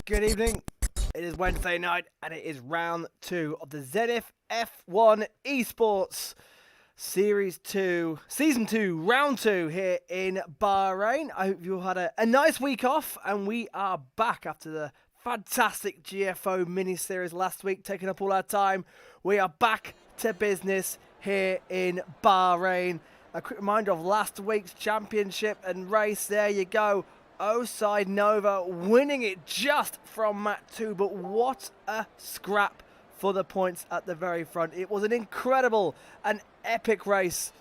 Good evening. It is Wednesday night and it is round 2 of the Zenith F1 Esports Series 2, Season 2, Round 2 here in Bahrain. I hope you had a nice week off, and we are back after the fantastic GFO mini-series last week, taking up all our time. We are back to business here in Bahrain. A quick reminder of last week's championship and race. There you go. Oside Nova winning it just from Mat 2, but what a scrap for the points at the very front. It was an incredible and epic race,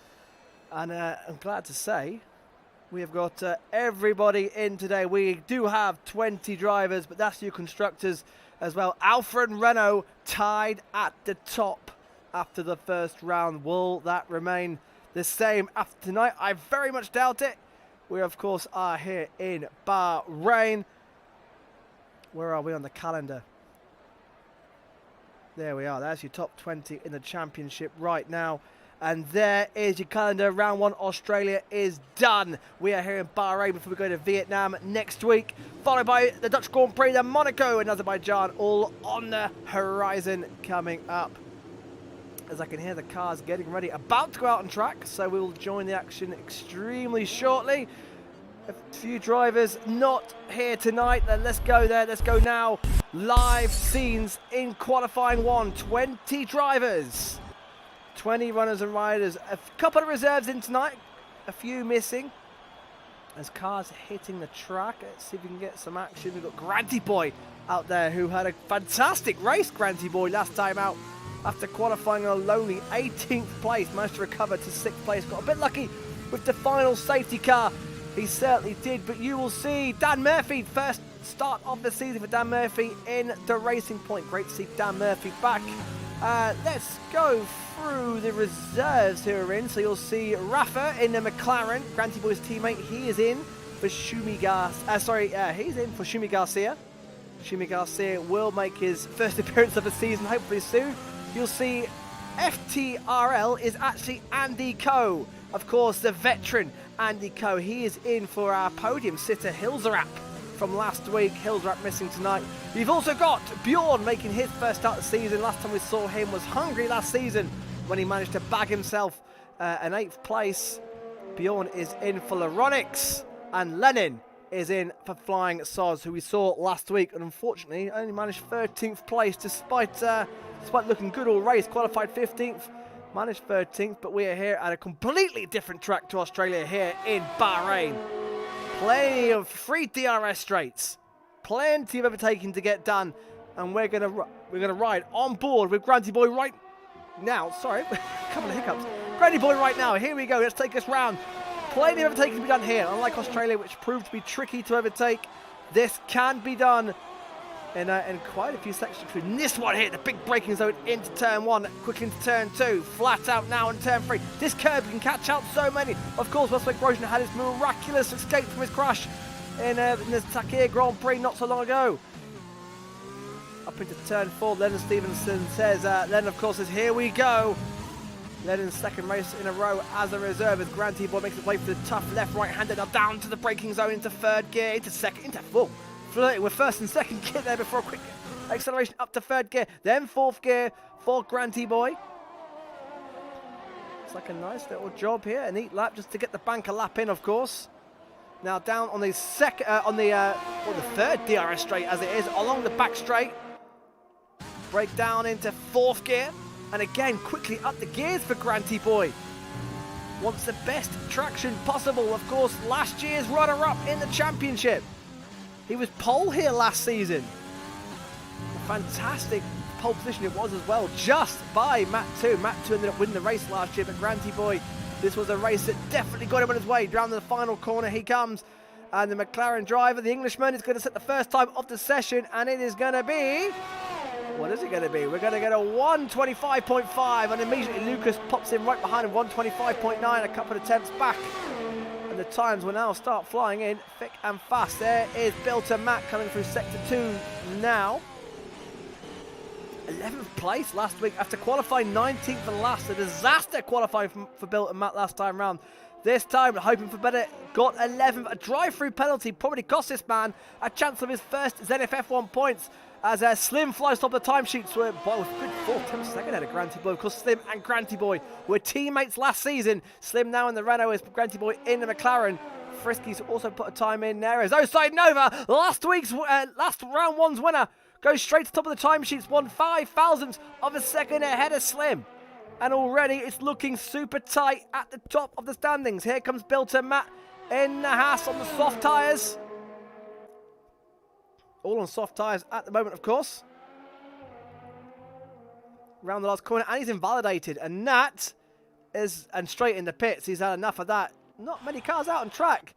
and I'm glad to say we have got everybody in today. We do have 20 drivers, but that's your constructors as well. Alfa and Renault tied at the top after the first round. Will that remain the same after tonight? I very much doubt it. We, of course, are here in Bahrain. Where are we on the calendar? There we are. There's your top 20 in the championship right now. And there is your calendar. Round 1, Australia is done. We are here in Bahrain before we go to Vietnam next week, followed by the Dutch Grand Prix, then Monaco and Azerbaijan, all on the horizon coming up. As I can hear the cars getting ready, about to go out on track, so we will join the action extremely shortly. A few drivers not here tonight. Then let's go there. Let's go now. Live scenes in qualifying 1. 20 drivers, 20 runners and riders. A couple of reserves in tonight, a few missing. As cars hitting the track, let's see if we can get some action. We've got Granty Boy out there, who had a fantastic race. Granty Boy last time out, after qualifying a lonely 18th place, managed to recover to 6th place. Got a bit lucky with the final safety car. He certainly did, but you will see Dan Murphy, first start of the season for Dan Murphy in the Racing Point. Great to see Dan Murphy back. Let's go through the reserves who are in. So you'll see Rafa in the McLaren, Granty Boy's teammate. He is in for Shumi Garcia. He's in for Shumi Garcia. Shumi Garcia will make his first appearance of the season, hopefully soon. You'll see FTRL is actually Andy Coe. Of course, the veteran Andy Coe. He is in for our podium sitter, Hilzerap, from last week. Hilzerap missing tonight. You've also got Bjorn making his first start of the season. Last time we saw him was Hungary last season, when he managed to bag himself an 8th place. Bjorn is in for Laronix, and Lenin is in for Flying Soz, who we saw last week, and unfortunately only managed 13th place despite looking good all race. Qualified 15th, managed 13th, but we are here at a completely different track to Australia here in Bahrain. Plenty of free DRS straights, plenty of overtaking to get done, and we're gonna ride on board with Granty Boy right now. Sorry, a couple of hiccups. Granty Boy right now. Here we go. Let's take us round. Plenty of overtaking to be done here. Unlike Australia, which proved to be tricky to overtake, this can be done in quite a few sections. Between this one here, the big braking zone into turn 1, quick into turn 2, flat out now in turn 3. This curb can catch out so many. Of course, Westwick Grosjean had his miraculous escape from his crash in the Takir Grand Prix not so long ago. Up into turn 4, Lennon Stevenson says, Lennon, of course, is here we go. Lennon's second race in a row as a reserve, as Granty Boy makes his way for the tough left-right-hander. Now down to the braking zone into 3rd gear, into 2nd, into 4th. Flirting with 1st and 2nd gear there before a quick acceleration up to 3rd gear, then 4th gear for Granty Boy. It's like a nice little job here, a neat lap just to get the banker lap in, of course. Now down on the 3rd DRS straight as it is, along the back straight. Break down into 4th gear, and again quickly up the gears for Granty Boy. Wants the best traction possible, of course, last year's runner-up in the championship. He was pole here last season. A fantastic pole position it was as well, just by Mat 2. Mat 2 ended up winning the race last year, but Granty Boy, this was a race that definitely got him on his way. Down to the final corner he comes, and the McLaren driver, the Englishman, is going to set the first time of the session, and it is going to be... What is it going to be? We're going to get a 125.5, and immediately Lucas pops in right behind him, 125.9, a couple of attempts back. The times will now start flying in thick and fast. There is Bill to Matt coming through sector 2 now. 11th place last week after qualifying 19th and last. A disaster qualifying for Bill and Matt last time round. This time, hoping for better, got 11th. A drive-through penalty probably cost this man a chance of his first Zenith F1 points as Slim flies top of the timesheets with good 4 second ahead of Granty Boy. Of course, Slim and Granty Boy were teammates last season. Slim now in the Renault is Granty Boy in the McLaren. Frisky's also put a time in there as Oside Nova, last round one's winner, goes straight to the top of the timesheets, 1/5 thousandths of a second ahead of Slim. And already it's looking super tight at the top of the standings. Here comes Bilter Matt in the Haas on the soft tyres. All on soft tyres at the moment, of course. Round the last corner, and he's invalidated. And that is, and straight in the pits. He's had enough of that. Not many cars out on track.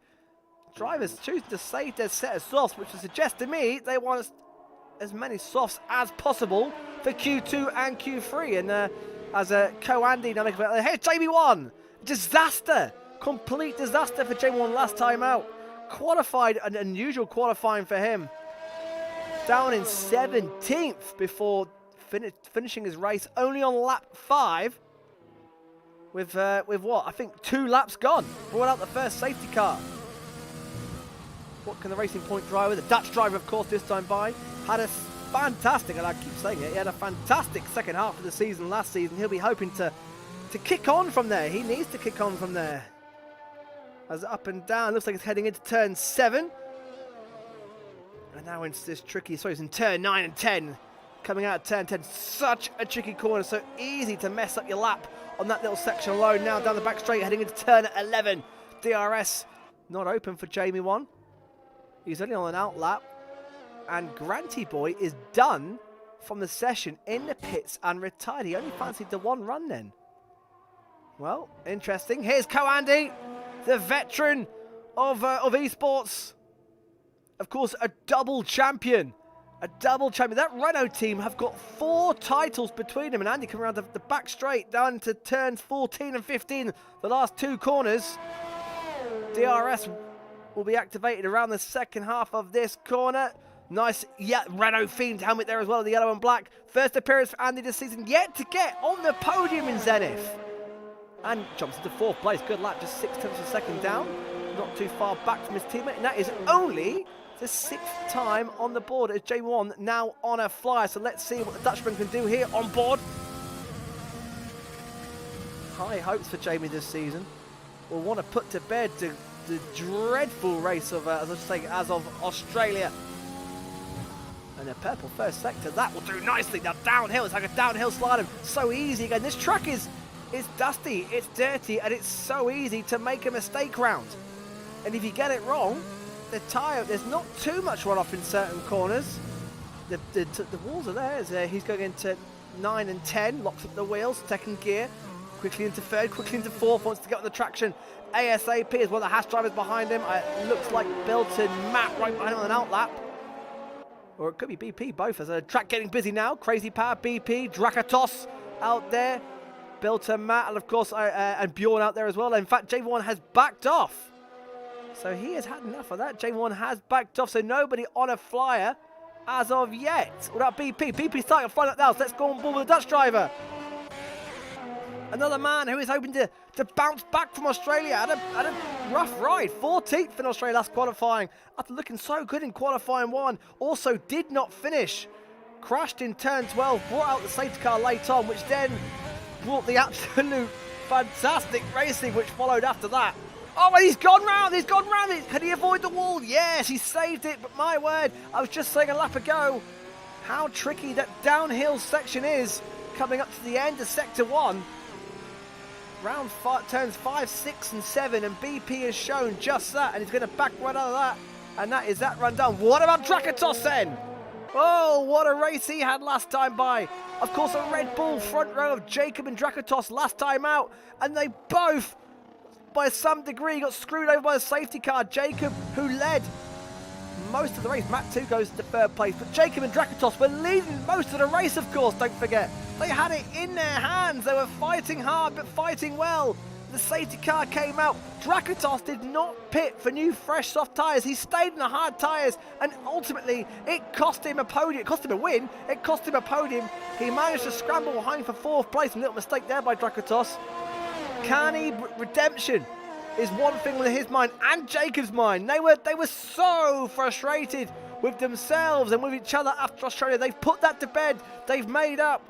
Drivers choosing to save their set of softs, which would suggest to me they want as many softs as possible for Q2 and Q3. And as a Co-Andy now making it. Here's JB1. Disaster. Complete disaster for JB1 last time out. Qualified, an unusual qualifying for him. Down in 17th before finishing his race only on lap 5. With what? I think 2 laps gone. Brought out the first safety car. What can the Racing Point driver, the Dutch driver of course this time by, had a fantastic, and I keep saying it, he had a fantastic second half of the season last season. He'll be hoping to kick on from there. He needs to kick on from there. As up and down, looks like it's heading into turn 7. And now into this tricky, sorry, it's in turn 9 and 10. Coming out of turn 10, such a tricky corner, so easy to mess up your lap on that little section alone. Now down the back straight, heading into turn 11. DRS not open for Jamie 1. He's only on an out lap. And Granty Boy is done from the session in the pits and retired. He only fancied the 1 run then. Well, interesting. Here's Co-Andy, the veteran of esports. Of course, a double champion. A double champion. That Renault team have got 4 titles between them. And Andy coming around the back straight down to turns 14 and 15. The last 2 corners. DRS will be activated around the second half of this corner. Nice, yeah, Renault themed helmet there as well, the yellow and black. First appearance for Andy this season, yet to get on the podium in Zenith. And jumps into 4th place. Good lap, just 0.6 of a second down. Not too far back from his teammate. And that is only the 6th time on the board as J1 now on a flyer. So let's see what the Dutchman can do here on board. High hopes for Jamie this season. We'll want to put to bed the dreadful race of, as of Australia. And the purple first sector, that will do nicely. Now downhill, it's like a downhill slalom. So easy again. This track is dusty, it's dirty, and it's so easy to make a mistake round. And if you get it wrong, the tyre, there's not too much runoff in certain corners. The walls are there. He's going into 9 and 10, locks up the wheels, second gear. Quickly into 3rd, quickly into 4th, wants to get on the traction ASAP as well. The Haas drivers behind him. It looks like Bilton Matt right behind him on an outlap. Or it could be BP, both. As a track getting busy now. Crazy Power, BP, Drakatos out there. Bilton Matt, and of course, and Bjorn out there as well. In fact, J1 has backed off. So he has had enough of that. J1 has backed off, so nobody on a flyer as of yet. Without BP. BP starting to fly up now, so let's go on board with the Dutch driver. Another man who is hoping to bounce back from Australia. Had a rough ride. 14th in Australia last qualifying. After looking so good in qualifying 1. Also did not finish. Crashed in turn 12. Brought out the safety car late on, which then brought the absolute fantastic racing which followed after that. Oh, and he's gone round. He's gone round it. Can he avoid the wall? Yes, he saved it. But my word, I was just saying a lap ago how tricky that downhill section is coming up to the end of Sector 1. Round 5, turns 5, 6 and 7, and BP has shown just that, and he's going to back right out of that, and that is that run done. What about Drakatos then? Oh, what a race he had last time by. Of course, a Red Bull front row of Jacob and Drakatos last time out, and they both, by some degree, got screwed over by the safety car. Jacob, who led most of the race. Matt 2 goes to 3rd place, but Jacob and Drakatos were leading most of the race, of course, don't forget. They had it in their hands. They were fighting hard, but fighting well. The safety car came out. Drakatos did not pit for new, fresh, soft tyres. He stayed in the hard tyres, and ultimately, it cost him a podium. It cost him a win. It cost him a podium. He managed to scramble behind for 4th place. A little mistake there by Drakatos. Can he? Redemption. is one thing with his mind and Jacob's mind. They were so frustrated with themselves and with each other after Australia. They've put that to bed. They've made up.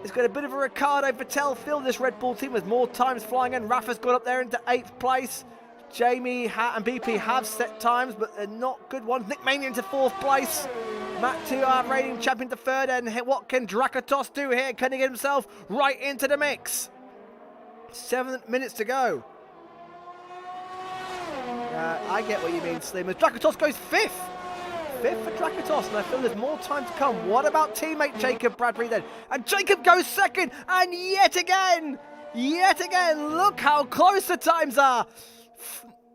It's got a bit of a Ricardo Vettel feel, this Red Bull team, with more times flying in. Rafa's got up there into 8th place. Jamie and BP have set times, but they're not good ones. Nick Mania into 4th place. Matt 2, our reigning champion, to 3rd. And what can Drakatos do here? Can he get himself right into the mix? 7 minutes to go. I get what you mean, Slim. As Drakatos goes 5th. 5th for Drakatos, and I feel there's more time to come. What about teammate Jacob Bradbury then? And Jacob goes 2nd, and yet again, look how close the times are.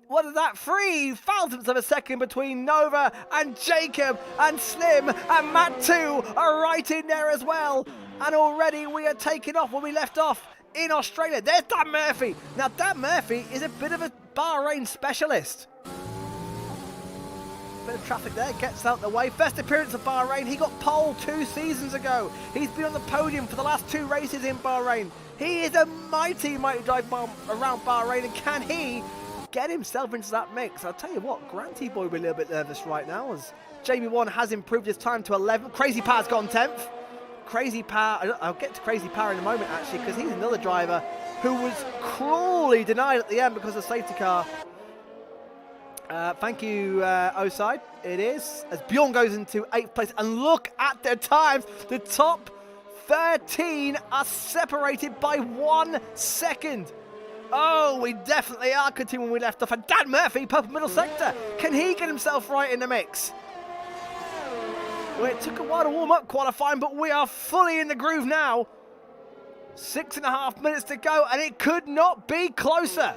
What is that? 3 thousandths of a second between Nova and Jacob, and Slim and Matt 2 are right in there as well. And already we are taking off where we left off in Australia. There's Dan Murphy. Now, Dan Murphy is a bit of a Bahrain specialist. Bit of traffic there, gets out the way. First appearance of Bahrain, he got pole 2 seasons ago. He's been on the podium for the last 2 races in Bahrain. He is a mighty drive around Bahrain, and can he get himself into that mix? I'll tell you what, Granty Boy will be a little bit nervous right now, as Jamie 1 has improved his time to 11th. Crazy Power's gone 10th. Crazy Power, I'll get to Crazy Power in a moment actually, because he's another driver who was cruelly denied at the end because of safety car. Thank you, Oside. It is, as Bjorn goes into 8th place. And look at the times. The top 13 are separated by 1 second. Oh, we definitely are continuing when we left off. And Dan Murphy, purple middle sector. Can he get himself right in the mix? Well, it took a while to warm up qualifying, but we are fully in the groove now. 6.5 minutes to go, and it could not be closer.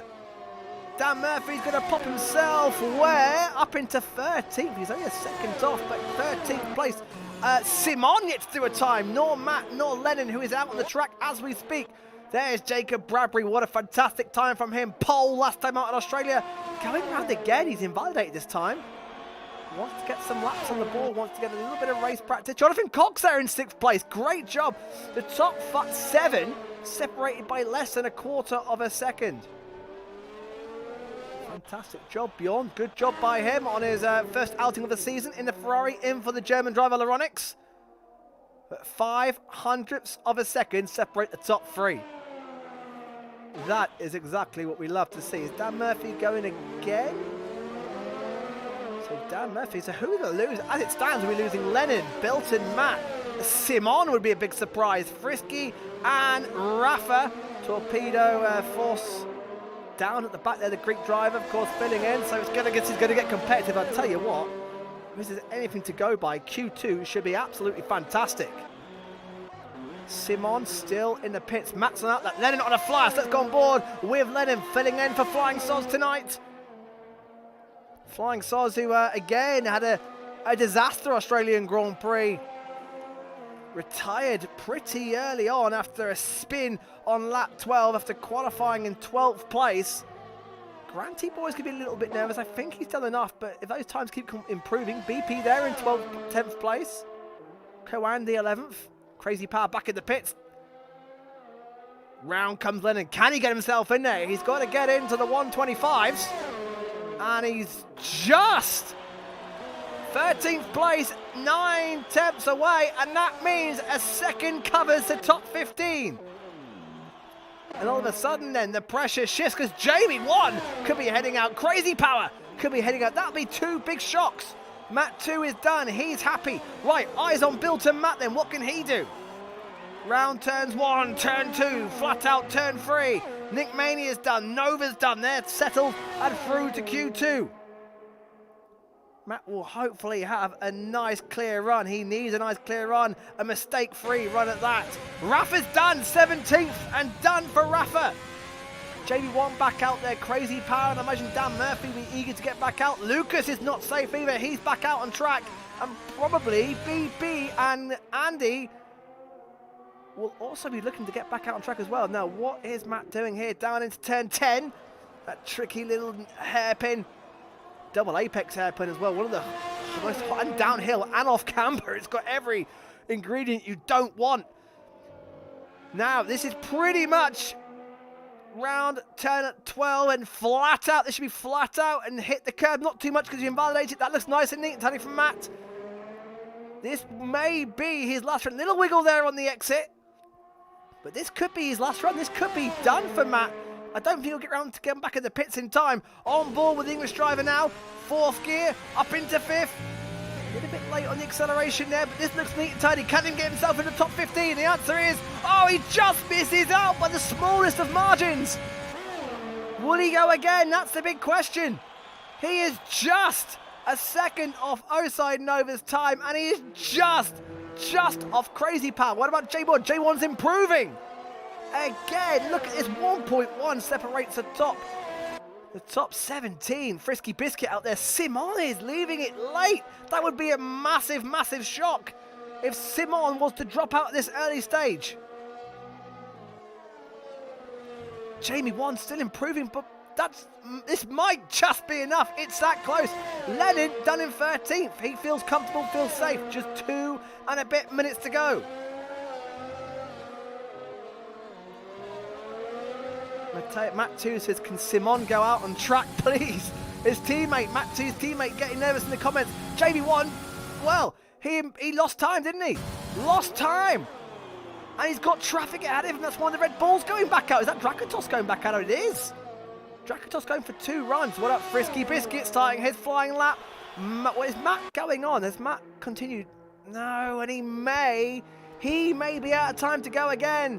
Dan Murphy's going to pop himself where? Up into 13th. He's only a second off, but 13th place. Simon yet to do a time. Nor Matt, nor Lennon, who is out on the track as we speak. There's Jacob Bradbury. What a fantastic time from him. Pole last time out in Australia. Going round again. He's invalidated this time. Wants to get some laps on the board. Wants to get a little bit of race practice. Jonathan Cox there in 6th place. Great job. The top 7 separated by less than 1/4 of a second. Fantastic job, Bjorn. Good job by him on his first outing of the season in the Ferrari, in for the German driver Laronix. But 0.05 of a second separate the top 3. That is exactly what we love to see. Is Dan Murphy going again? So Dan Murphy, so who are we going to lose? As it stands, we're losing Lennon, Bilton, Matt. Simon would be a big surprise. Frisky and Rafa. Torpedo Force down at the back there, the Greek driver, of course, filling in, so he's going to get competitive. I'll tell you what, if there's anything to go by, Q2 should be absolutely fantastic. Simon still in the pits. Matt's on out, that Lennon on a flyer, so let's go on board with Lennon filling in for Flying Soz tonight. Flying Soz, who again had a disaster Australian Grand Prix. Retired pretty early on after a spin on lap 12 after qualifying in 12th place. Granty Boy's going to be a little bit nervous. I think he's done enough, but if those times keep improving, BP there in 10th place. Coandy 11th. Crazy Power back in the pits. Round comes Lennon. Can he get himself in there? He's got to get into the 125s. And he's just 13th place, 9/10 away, and that means a second covers the top 15. And all of a sudden then the pressure shifts because Jamie 1 could be heading out. Crazy Power could be heading out. That'll be 2 big shocks. Matt 2 is done. He's happy. Right, eyes on Bilton Matt then. What can he do? Round turns 1, turn 2, flat out turn 3. Nick Mania's done. Nova's done. They're settled and through to Q2. Matt will hopefully have a nice clear run. He needs a nice clear run, a mistake-free run at that. Rafa's done, 17th, and done for Rafa. JB1 back out there, Crazy Power, and I imagine Dan Murphy will be eager to get back out. Lucas is not safe either. He's back out on track, and probably BP and Andy will also be looking to get back out on track as well. Now, what is Matt doing here? Down into turn 10. That tricky little hairpin. Double apex hairpin as well. One of the most hot, and downhill and off camber. It's got every ingredient you don't want. Now, this is pretty much round turn at 12 and flat out. This should be flat out and hit the curb. Not too much because you invalidate it. That looks nice and neat and tidy from Matt. This may be his last run. Little wiggle there on the exit. But this could be his last run. This could be done for Matt. I don't think he'll get around to getting back in the pits in time. On board with the English driver now. 4th gear, up into 5th. A little bit late on the acceleration there, but this looks neat and tidy. Can he get himself in the top 15? The answer is, oh, he just misses out by the smallest of margins. Will he go again? That's the big question. He is just a second off Oside Nova's time, and he is just off Crazy Power. What about J1? J1's improving. Again, look at this, 1.1 separates the top 17. Frisky Biscuit out there. Simon is leaving it late. That would be a massive, massive shock if Simon was to drop out at this early stage. Jamie 1 still improving, but this might just be enough. It's that close. Lennon done in 13th. He feels comfortable, feels safe. Just 2 and a bit minutes to go. Matt 2 says, can Simon go out on track, please? His teammate, Matt 2's teammate, getting nervous in the comments. Jamie 1, well, he lost time, didn't he? Lost time. And he's got traffic ahead of him. That's one of the Red Bulls going back out. Is that Dracotos going back out? Oh, it is. Dracotos going for 2 runs. What up, Frisky Biscuit starting his flying lap. What is Matt going on? Has Matt continued? No, and he may be out of time to go again.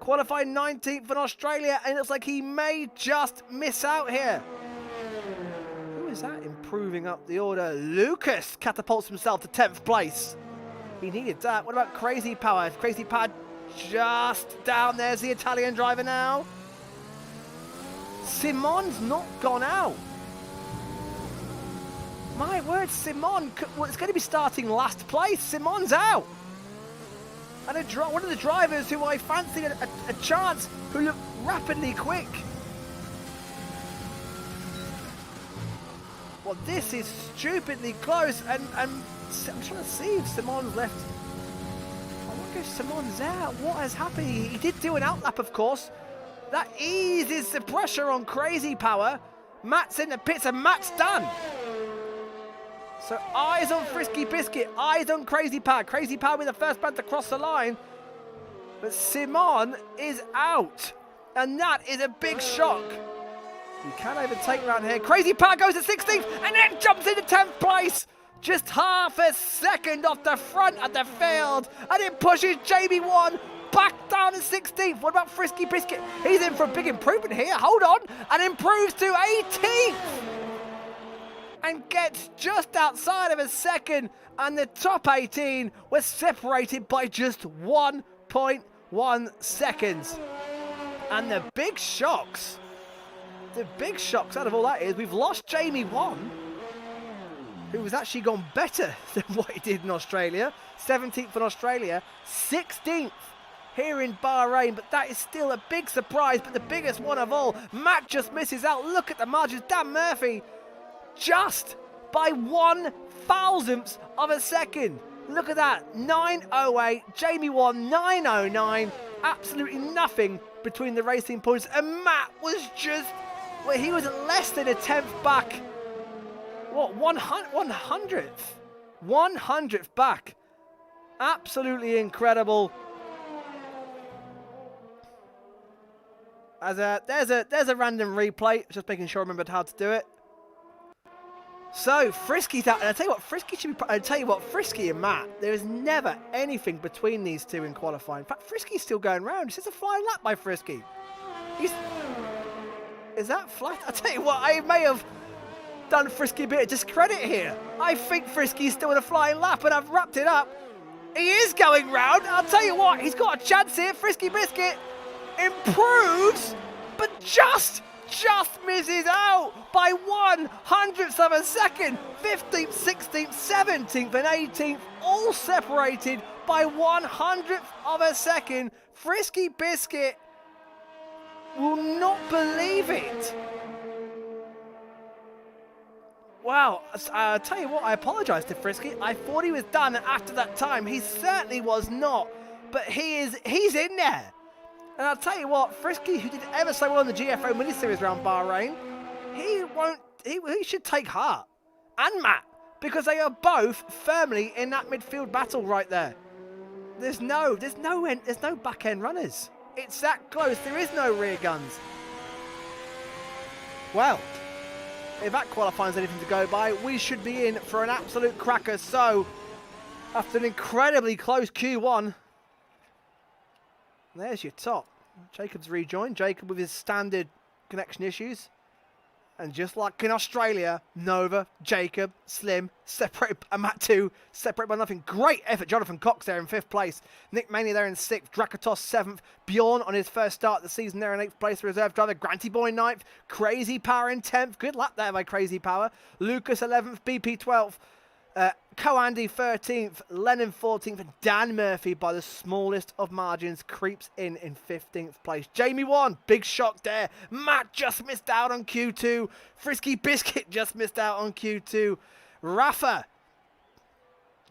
Qualified 19th in Australia, and it looks like he may just miss out here. Who is that improving up the order? Lucas catapults himself to 10th place. He needed that. What about Crazy Power? Crazy Power just down. There's the Italian driver now. Simon's not gone out. My word, Simon is going to be starting last place. Simon's out. And one of the drivers who I fancy a chance, who look rapidly quick. Well, this is stupidly close, and I'm trying to see if Simon's left. I wonder if Simon's out. What has happened? He did do an outlap, of course. That eases the pressure on Crazy Power. Matt's in the pits, and Matt's done. So eyes on Frisky Biscuit, eyes on Crazy Power. Crazy Power with the first man to cross the line. But Simon is out. And that is a big shock. You can overtake around here. Crazy Power goes to 16th and then jumps into 10th place. Just half a second off the front of the field. And it pushes Jamie 1 back down to 16th. What about Frisky Biscuit? He's in for a big improvement here. Hold on. And improves to 18th. And gets just outside of a second, and the top 18 was separated by just 1.1 seconds. And the big shocks out of all that is we've lost Jamie 1, who has actually gone better than what he did in Australia. 17th in Australia, 16th here in Bahrain, but that is still a big surprise, but the biggest one of all. Matt just misses out. Look at the margins. Dan Murphy just by 1/1000th of a second. Look at that, 9:08, Jamie 1, 9:09, absolutely nothing between the racing points, and Matt was just, well, he was less than a 10th back. What, 100th back. Absolutely incredible. There's a random replay, just making sure I remembered how to do it. So Frisky's out, and I tell you what, Frisky and Matt, there is never anything between these two in qualifying. In fact, Frisky's still going round. It's just a flying lap by Frisky. Is that flat? I tell you what, I may have done Frisky a bit of discredit here. I think Frisky's still in a flying lap, and I've wrapped it up. He is going round. I'll tell you what, he's got a chance here. Frisky Biscuit improves, but just misses out by 1/100th of a second. 15th, 16th, 17th and 18th all separated by 1/100th of a second. Frisky Biscuit will not believe it. Wow, I'll tell you what, I apologise to Frisky. I thought he was done after that time. He certainly was not, but he's in there. And I'll tell you what, Frisky, who did ever so well in the GFO mini-series around Bahrain, he should take heart. And Matt, because they are both firmly in that midfield battle right there. There's no back end runners. It's that close. There is no rear guns. Well, if that qualifies anything to go by, we should be in for an absolute cracker. So, after an incredibly close Q1, there's your top. Jacob's rejoined. Jacob with his standard connection issues. And just like in Australia, Nova, Jacob, Slim, separated, and Matt 2, separated by nothing. Great effort, Jonathan Cox there in 5th place. Nick Maney there in 6th. Drakatos 7th. Bjorn on his first start of the season there in 8th place. Reserve driver, Granty Boy 9th. Crazy Power in 10th. Good lap there by Crazy Power. Lucas 11th. BP 12th. Co-Andy 13th, Lennon 14th, and Dan Murphy by the smallest of margins creeps in 15th place. Jamie 1, big shock there. Matt just missed out on Q2. Frisky Biscuit just missed out on Q2. Rafa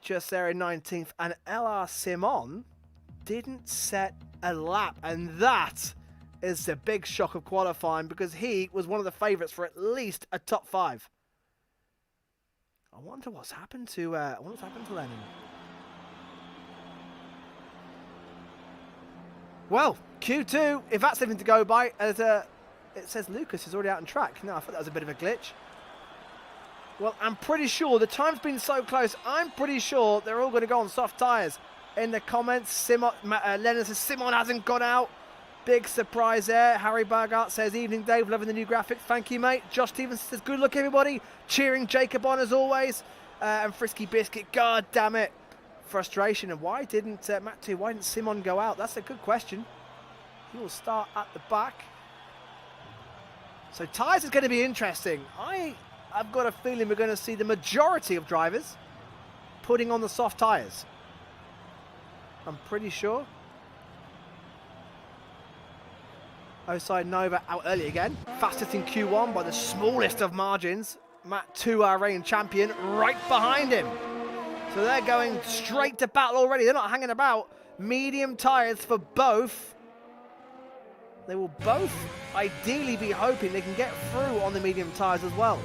just there in 19th, and LR Simon didn't set a lap, and that is the big shock of qualifying because he was one of the favourites for at least a top 5. I wonder what's happened to Lennon. Well, Q2, if that's anything to go by, as it says Lucas is already out on track. No, I thought that was a bit of a glitch. Well, I'm pretty sure the time's been so close. I'm pretty sure they're all going to go on soft tyres. In the comments, Lennon says Simon hasn't gone out. Big surprise there. Harry Bargart says, evening Dave, loving the new graphics. Thank you, mate. Josh Stevens says, good luck, everybody. Cheering Jacob on as always. And Frisky Biscuit, god damn it. Frustration. And why didn't, Matt 2, why didn't Simon go out? That's a good question. He will start at the back. So tyres is going to be interesting. I've got a feeling we're going to see the majority of drivers putting on the soft tyres. I'm pretty sure. Outside Nova out early again. Fastest in Q1 by the smallest of margins. Matt 2, our reigning champion, right behind him. So they're going straight to battle already. They're not hanging about. Medium tyres for both. They will both ideally be hoping they can get through on the medium tyres as well.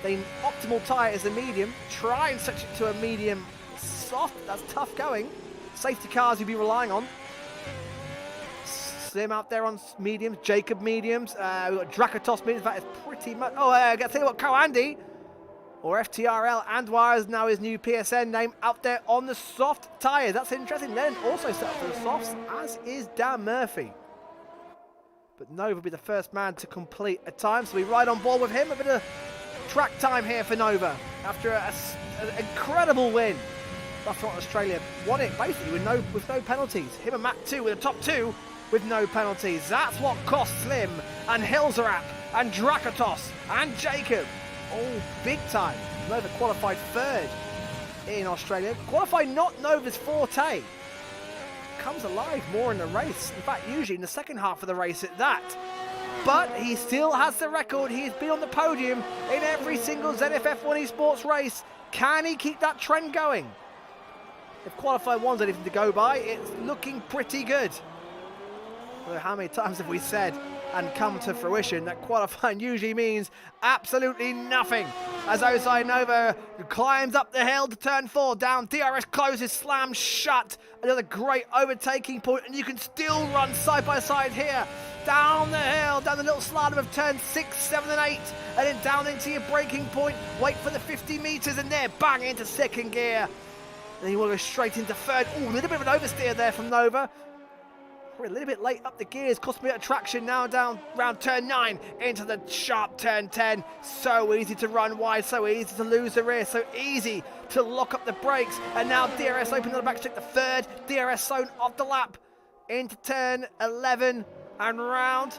The optimal tyre is a medium. Try and switch it to a medium soft. That's tough going. Safety cars you'll be relying on. Slim out there on mediums, Jacob mediums, we've got Drakatos mediums, that is pretty much, I gotta tell you what, Co-Andy, or FTRL, Andwire is now his new PSN name, out there on the soft tyres. That's interesting. Lennon also set up for the softs, as is Dan Murphy. But Nova will be the first man to complete a time, so we ride on board with him. A bit of track time here for Nova, after an incredible win. That's what Australia won it, basically, with no penalties. Him and Matt 2 with a top 2, with no penalties. That's what cost Slim and Hilzerap and Drakatos and Jacob. All big time. Nova qualified 3rd in Australia. Qualified not Nova's forte. Comes alive more in the race. In fact, usually in the second half of the race at that. But he still has the record. He's been on the podium in every single ZFF1 Esports race. Can he keep that trend going? If qualified 1's anything to go by, it's looking pretty good. How many times have we said and come to fruition that qualifying usually means absolutely nothing? As Osai Nova climbs up the hill to turn 4, down, DRS closes, slams shut. Another great overtaking point, and you can still run side by side here. Down the hill, down the little slalom of turn 6, 7 and 8, and then down into your braking point. Wait for the 50 metres, and there, bang, into 2nd gear. Then you want to go straight into 3rd. Oh, a little bit of an oversteer there from Nova. We're a little bit late up the gears, cost me a bit of traction now down round turn 9 into the sharp turn 10. So easy to run wide, so easy to lose the rear, so easy to lock up the brakes. And now DRS open on the back straight, the 3rd DRS zone of the lap into turn 11 and round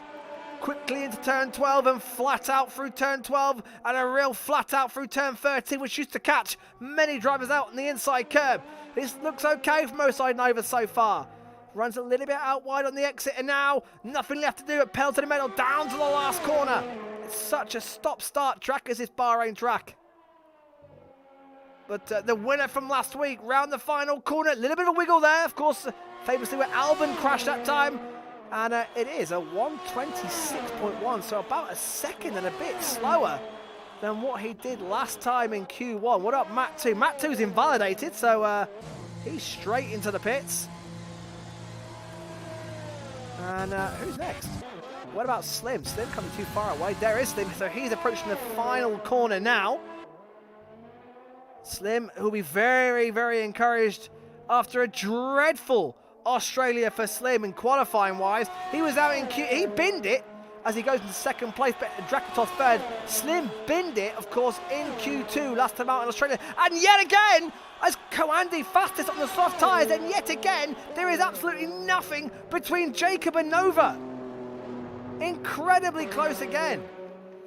quickly into turn 12 and flat out through turn 12 and a real flat out through turn 13, which used to catch many drivers out on the inside curb. This looks okay from Osai Nova so far. Runs a little bit out wide on the exit, and now nothing left to do but pedal to the metal down to the last corner. It's such a stop-start track as this Bahrain track. But the winner from last week, round the final corner, a little bit of wiggle there, of course, famously where Albon crashed that time. And it is a 1:26.1, so about a second and a bit slower than what he did last time in Q1. What up, Matt 2? Matt 2's invalidated, so he's straight into the pits. And who's next? What about Slim? Slim coming too far away. There is Slim, so he's approaching the final corner now. Slim, who'll be very, very encouraged after a dreadful Australia for Slim in qualifying wise. He was out in Q, he binned it as he goes into second place, but Dracotos third. Slim binned it, of course, in Q2 last time out in Australia. And yet again, as Coandi fastest on the soft tyres, and yet again, there is absolutely nothing between Jacob and Nova. Incredibly close again.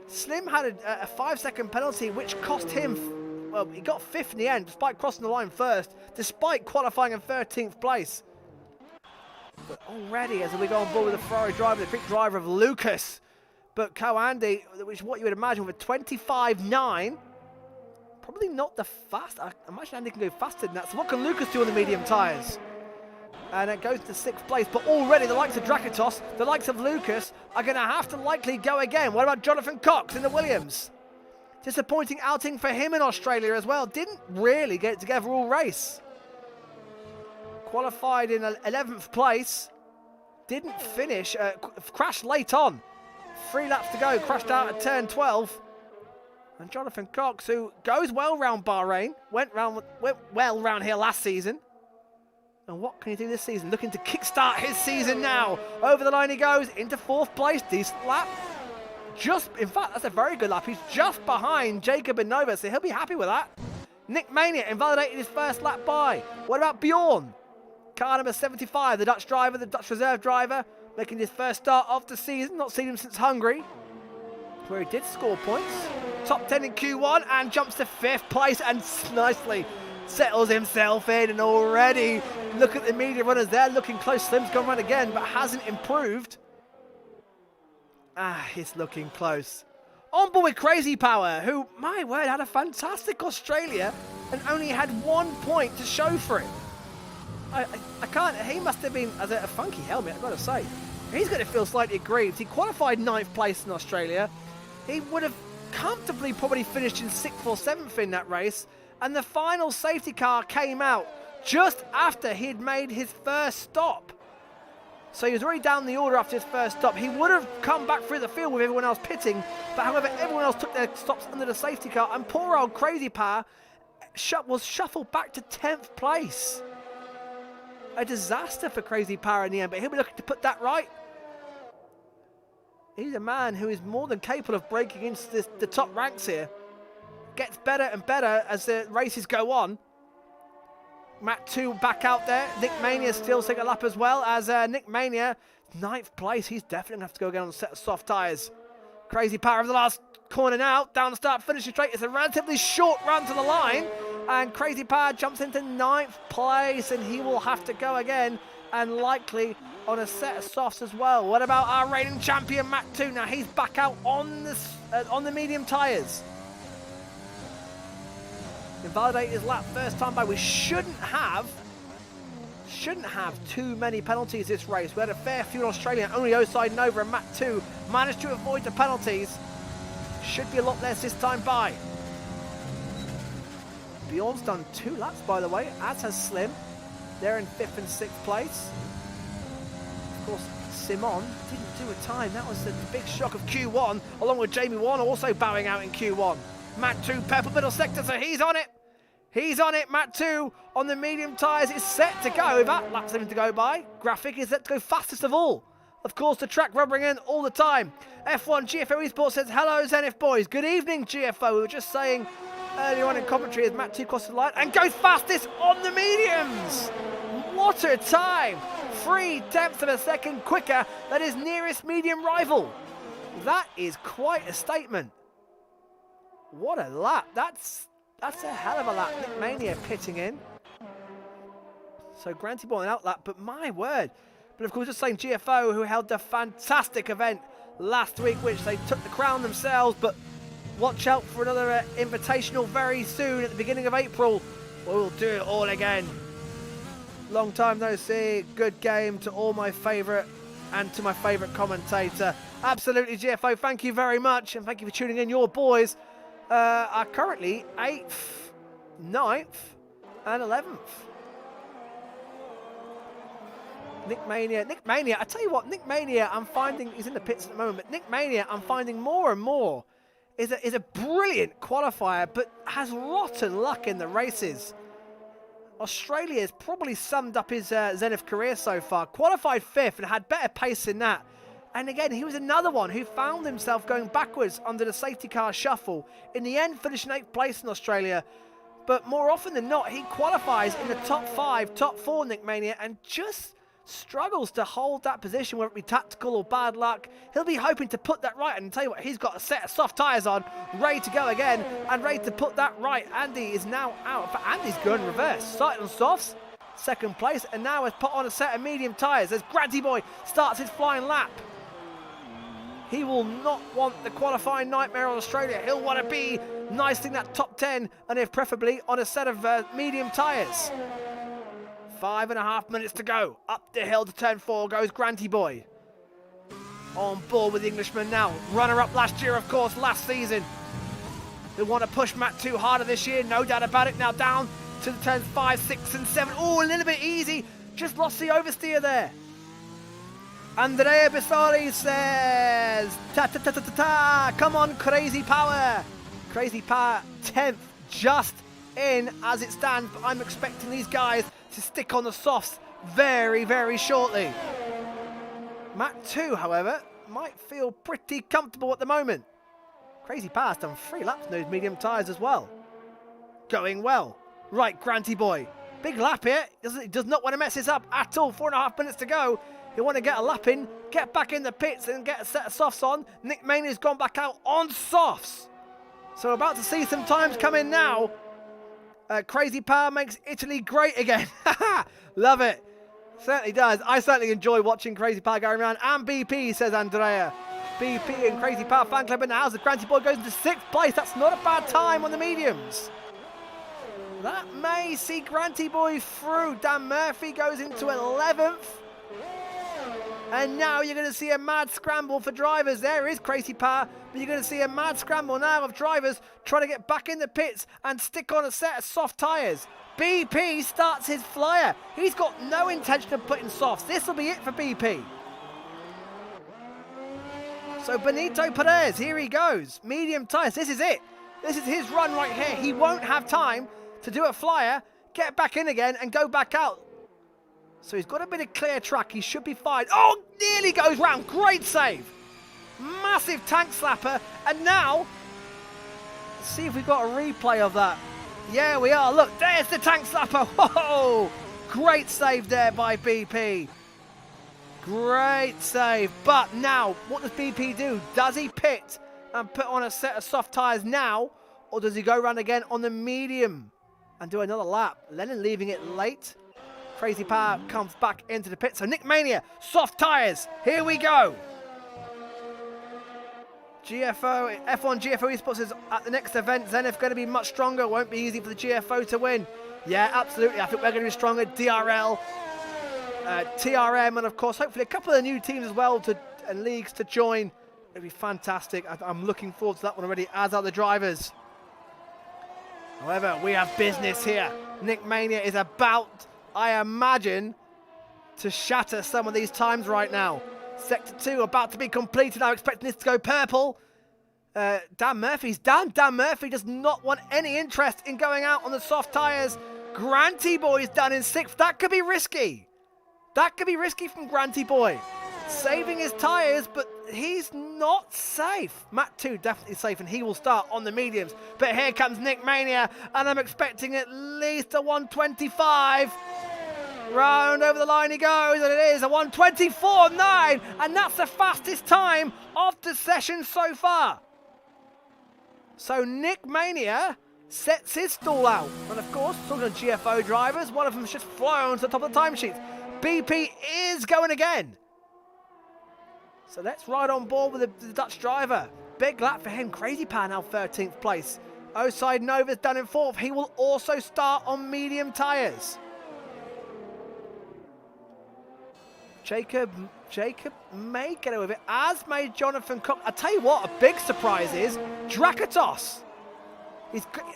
Slim had a 5-second penalty, which cost him, well, he got 5th in the end, despite crossing the line first, despite qualifying in 13th place. But already, as we go on board with the Ferrari driver, the quick driver of Lucas, but Coandi, which is what you would imagine with 25.9, probably not the fast. I imagine Andy can go faster than that. So what can Lucas do on the medium tyres? And it goes to 6th place, but already the likes of Dracotos, the likes of Lucas, are going to have to likely go again. What about Jonathan Cox in the Williams? Disappointing outing for him in Australia as well. Didn't really get it together all race. Qualified in 11th place, didn't finish, crashed late on. 3 laps to go, crashed out at turn 12. And Jonathan Cox, who goes well round Bahrain, went well round here last season. And what can he do this season? Looking to kickstart his season now. Over the line he goes, into 4th place, decent lap. In fact, that's a very good lap. He's just behind Jacob and Nova, so he'll be happy with that. Nick Mania invalidated his first lap by. What about Bjorn? Car number 75, the Dutch driver, the Dutch reserve driver, making his first start of the season. Not seen him since Hungary, where he did score points. Top 10 in Q1 and jumps to 5th place and nicely settles himself in. And already, look at the media runners there, looking close. Slim's gone run again, but hasn't improved. It's looking close. On board with Crazy Power, who, my word, had a fantastic Australia and only had 1 point to show for it. I can't, he must have been, as a funky helmet, I've got to say. He's going to feel slightly aggrieved. He qualified 9th place in Australia. He would have comfortably probably finished in 6th or 7th in that race. And the final safety car came out just after he'd made his first stop. So he was already down the order after his first stop. He would have come back through the field with everyone else pitting. But however, everyone else took their stops under the safety car. And poor old Crazy Power was shuffled back to 10th place. A disaster for Crazy Power in the end, but he'll be looking to put that right. He's a man who is more than capable of breaking into the top ranks here. Gets better and better as the races go on. Matt 2 back out there. Nick Mania still taking a lap as well as Nick Mania, 9th place. He's definitely going to have to go again on a set of soft tyres. Crazy Power of the last corner now. Down the start, finishing straight. It's a relatively short run to the line. And Crazy Power jumps into 9th place, and he will have to go again, and likely on a set of softs as well. What about our reigning champion, Matt 2? Now he's back out on the medium tyres. Invalidated his lap first time by. We shouldn't have too many penalties this race. We had a fair few in Australia, only Oside Nova and Matt 2 managed to avoid the penalties. Should be a lot less this time by. Bjorn's done 2 laps, by the way, as has Slim. They're in 5th and 6th place. Of course, Simon didn't do a time. That was the big shock of Q1, along with Jamie Warner also bowing out in Q1. Matt 2, purple middle sector, so he's on it. He's on it. Matt 2 on the medium tyres is set to go. That lap's limited to go by. Graphic is set to go fastest of all. Of course, the track rubbering in all the time. F1 GFO Esports says, hello, Zenith boys. Good evening, GFO. We were just saying earlier on in commentary as Matt 2 crosses the line and goes fastest on the mediums. What a time. 0.3 of a second quicker than his nearest medium rival. That is quite a statement. What a lap. That's a hell of a lap. Nick Mania pitting in. So Granty Boy an outlap, but my word. But of course, just saying GFO, who held the fantastic event last week, which they took the crown themselves, but watch out for another invitational very soon at the beginning of April. We'll do it all again. Long time no see. Good game to all my favourite and to my favourite commentator. Absolutely, GFO, thank you very much, and thank you for tuning in. Your boys are currently 8th, 9th, and 11th. Nick Mania, I tell you what, Nick Mania, I'm finding, he's in the pits at the moment, but Nick Mania, I'm finding more and more, is a brilliant qualifier, but has rotten luck in the races. Australia has probably summed up his Zenith career so far. Qualified 5th and had better pace than that. And again, he was another one who found himself going backwards under the safety car shuffle. In the end, finishing 8th place in Australia. But more often than not, he qualifies in the top 5, top 4, Nick Mania, and just struggles to hold that position, whether it be tactical or bad luck. He'll be hoping to put that right, and tell you what, he's got a set of soft tyres on, ready to go again, and ready to put that right. Andy is now out, but Andy's going reverse, started on softs, 2nd place, and now has put on a set of medium tyres as Granty Boy starts his flying lap. He will not want the qualifying nightmare on Australia. He'll want to be nicely in that top 10, and if preferably on a set of medium tyres. 5.5 minutes to go. Up the hill to turn 4 goes Granty Boy. On board with the Englishman now. Runner-up last year, of course, last season. They want to push Matt 2 harder this year, no doubt about it. Now down to the turns 5, 6 and 7. Oh, a little bit easy. Just lost the oversteer there. Andrea Bissoli says, ta-ta-ta-ta-ta-ta, come on, Crazy Power. Crazy Power 10th, just in as it stands, but I'm expecting these guys to stick on the softs very, very shortly. Matt 2, however, might feel pretty comfortable at the moment. Crazy Power's done 3 laps in those medium tyres as well. Going well. Right, Granty Boy. Big lap here. He does not want to mess this up at all. 4.5 minutes to go. He'll want to get a lap in, get back in the pits and get a set of softs on. Nick Mania's gone back out on softs. So we're about to see some times come in now. Crazy Power makes Italy great again. Love it. Certainly does. I certainly enjoy watching Crazy Power going around. And BP, says Andrea. BP and Crazy Power fan club in the house. The Granty Boy goes into 6th place. That's not a bad time on the mediums. That may see Granty Boy through. Dan Murphy goes into 11th. And now you're going to see a mad scramble for drivers. There is Crazy Power, but you're going to see a mad scramble now of drivers trying to get back in the pits and stick on a set of soft tyres. BP starts his flyer. He's got no intention of putting softs. This will be it for BP. So Benito Perez, here he goes. Medium tyres, this is it. This is his run right here. He won't have time to do a flyer, get back in again and go back out. So he's got a bit of clear track. He should be fine. Oh, nearly goes round. Great save. Massive tank slapper. And now, let's see if we've got a replay of that. Yeah, we are. Look, there's the tank slapper. Whoa! Great save there by BP. Great save. But now, what does BP do? Does he pit and put on a set of soft tyres now? Or does he go round again on the medium and do another lap? Lennon leaving it late. Crazy Power comes back into the pit. So Nick Mania, soft tyres. Here we go. GFO, F1 GFO Esports says at the next event, Zenith going to be much stronger. Won't be easy for the GFO to win. Yeah, absolutely. I think we're going to be stronger. DRL, TRM, and of course, hopefully a couple of new teams as well and leagues to join. It'll be fantastic. I'm looking forward to that one already, as are the drivers. However, we have business here. Nick Mania is about, I imagine, to shatter some of these times right now. Sector 2 about to be completed. I'm expecting this to go purple. Dan Murphy's done. Dan Murphy does not want any interest in going out on the soft tyres. Granty Boy's done in 6th. That could be risky. That could be risky from Granty Boy. Saving his tyres, but he's not safe. Matt 2 definitely safe, and he will start on the mediums. But here comes Nick Mania, and I'm expecting at least a 125. Round over the line he goes, and it is a 124.9, and that's the fastest time of the session so far. So Nick Mania sets his stall out. And of course, talking of GFO drivers, one of them's just flown to the top of the timesheets. BP is going again. So let's ride on board with the Dutch driver. Big lap for him. Crazy Power now 13th place. Oside Nova's done in 4th. He will also start on medium tyres. Jacob may get away with it, as may Jonathan Cook. I tell you what, a big surprise is Drakatos.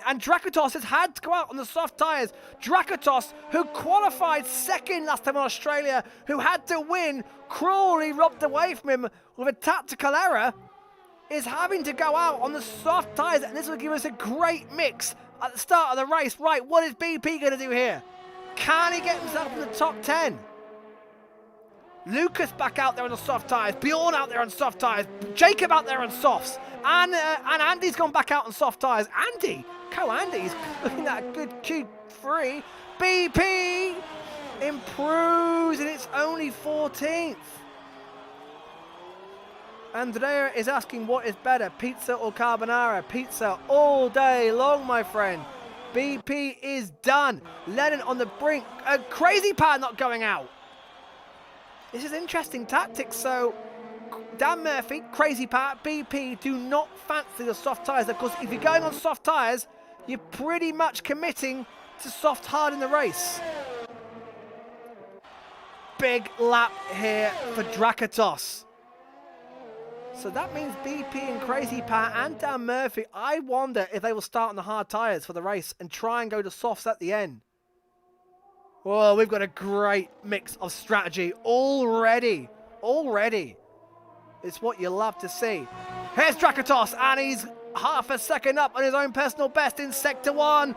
And Drakatos has had to go out on the soft tyres. Drakatos, who qualified second last time in Australia, who had to win, cruelly robbed away from him with a tactical error, is having to go out on the soft tyres. And this will give us a great mix at the start of the race. Right, what is BP going to do here? Can he get himself in the top 10? Lucas back out there on the soft tyres. Bjorn out there on soft tyres. Jacob out there on softs. And Andy's gone back out on soft tyres. Andy's looking at a good Q3. BP improves and it's only 14th. Andrea is asking what is better, pizza or carbonara? Pizza all day long, my friend. BP is done. Lennon on the brink. A crazy part not going out. This is interesting tactics. So Dan Murphy, crazy part, BP do not fancy the soft tyres. Of course, if you're going on soft tyres, you're pretty much committing to soft hard in the race. Big lap here for Drakatos. So that means BP and Crazy Pat and Dan Murphy, I wonder if they will start on the hard tyres for the race and try and go to softs at the end. Well, we've got a great mix of strategy already. It's what you love to see. Here's Drakatos, and he's half a second up on his own personal best in Sector 1.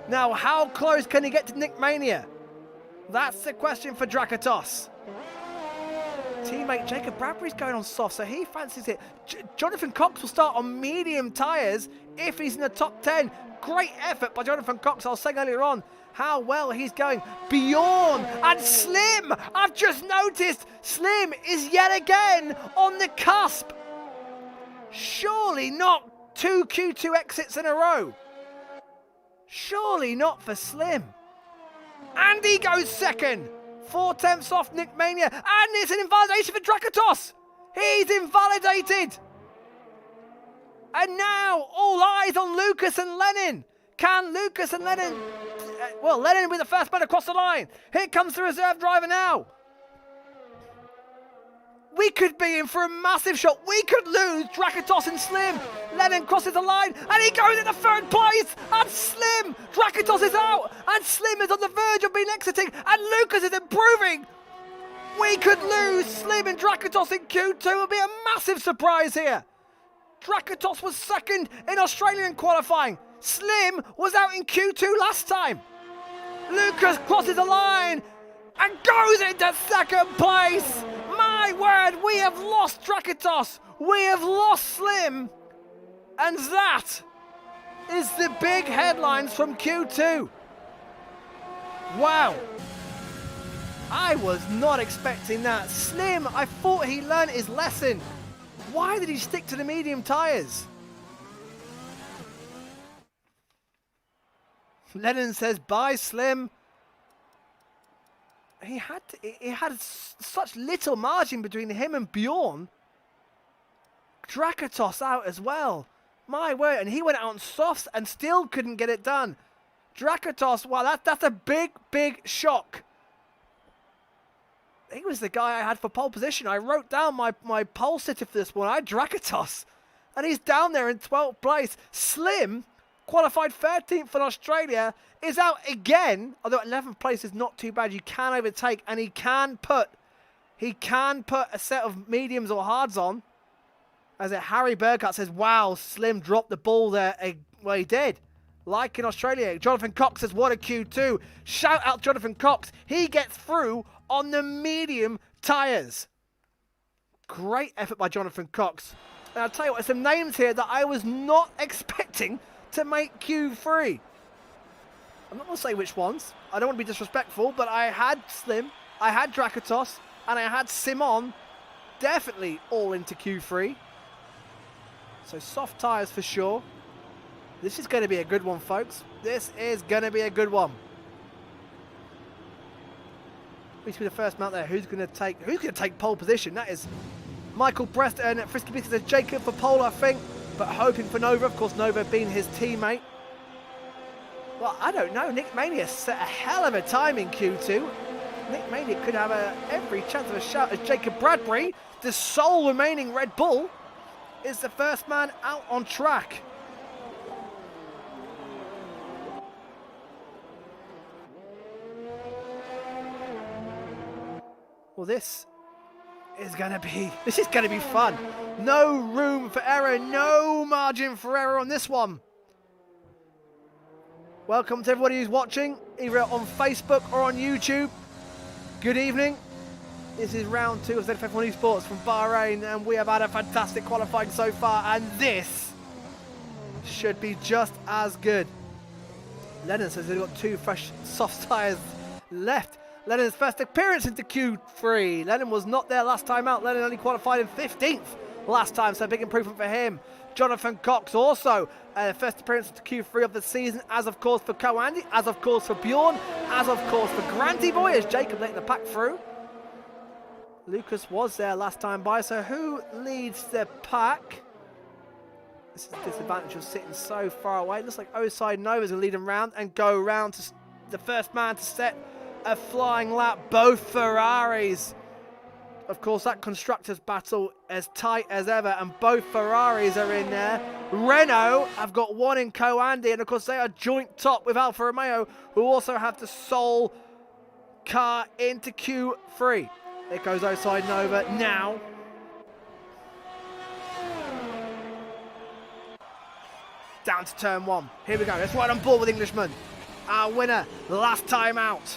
Now, how close can he get to Nick Mania? That's the question for Drakatos. Teammate Jacob Bradbury's going on soft, so he fancies it. Jonathan Cox will start on medium tyres if he's in the top 10. Great effort by Jonathan Cox. I was saying earlier on how well he's going. Bjorn and Slim. I've just noticed Slim is yet again on the cusp. Surely not 2 Q2 exits in a row. Surely not for Slim. Andy goes second. 4/10 off Nick Mania. And it's an invalidation for Drakatos. He's invalidated. And now all eyes on Lucas and Lennon. Can Lucas and Lennon... well, Lennon with the first man across the line. Here comes the reserve driver now. We could be in for a massive shot. We could lose Drakatos and Slim. Lennon crosses the line and he goes into third place. And Slim, Drakatos is out. And Slim is on the verge of being exiting. And Lucas is improving. We could lose Slim and Drakatos in Q2. It would be a massive surprise here. Drakatos was second in Australian qualifying. Slim was out in Q2 last time. Lucas crosses the line and goes into second place. My word, we have lost Drakatos. We have lost Slim. And that is the big headlines from Q2. Wow. I was not expecting that. Slim, I thought he learned his lesson. Why did he stick to the medium tyres? Lennon says, bye, Slim. He had such little margin between him and Bjorn. Drakatos out as well. My word, and he went out on softs and still couldn't get it done. Drakatos, wow, that's a big, big shock. He was the guy I had for pole position. I wrote down my pole sitter for this one. I had Drakatos. And he's down there in 12th place. Slim, qualified 13th in Australia, is out again. Although 11th place is not too bad. You can overtake, and he can put a set of mediums or hards on. As Harry Burkhardt says, wow, Slim dropped the ball there. Well, he did. Like in Australia. Jonathan Cox says, what a Q2. Shout out Jonathan Cox. He gets through on the medium tyres. Great effort by Jonathan Cox. And I'll tell you what, there's some names here that I was not expecting to make Q3. I'm not going to say which ones. I don't want to be disrespectful, but I had Slim, I had Drakatos, and I had Simon definitely all into Q3. So soft tyres for sure. This is going to be a good one, folks. This is going to be a good one. Who's going to be the first man out there? Who's going to take pole position? That is Michael Brest and Frisky Beast says Jacob for pole, I think, but hoping for Nova. Of course, Nova being his teammate. Well, I don't know. Nick Mania set a hell of a time in Q2. Nick Mania could have every chance of a shout as Jacob Bradbury, the sole remaining Red Bull, is the first man out on track. Well, this is going to be fun. No room for error, no margin for error on this one. Welcome to everybody who's watching, either on Facebook or on YouTube. Good evening. This is round 2 of ZFF1 Esports from Bahrain, and we have had a fantastic qualifying so far, and this should be just as good. Lennon says they've got 2 fresh soft tyres left. Lennon's first appearance into Q3. Lennon was not there last time out. Lennon only qualified in 15th last time, so big improvement for him. Jonathan Cox also first appearance into Q3 of the season, as of course for Coandy, as of course for Bjorn, as of course for Granty Boy, as Jacob letting the pack through. Lucas was there last time by, so who leads the pack? This is the disadvantage of sitting so far away. It looks like Oside Nova's going to lead him round and go round to the first man to set a flying lap. Both Ferraris. Of course, that Constructors battle as tight as ever, and both Ferraris are in there. Renault have got one in Coandy, and of course they are joint top with Alfa Romeo, who also have the sole car into Q3. There goes Oside Nova now. Down to turn 1. Here we go. Let's ride on board with Englishman. Our winner last time out.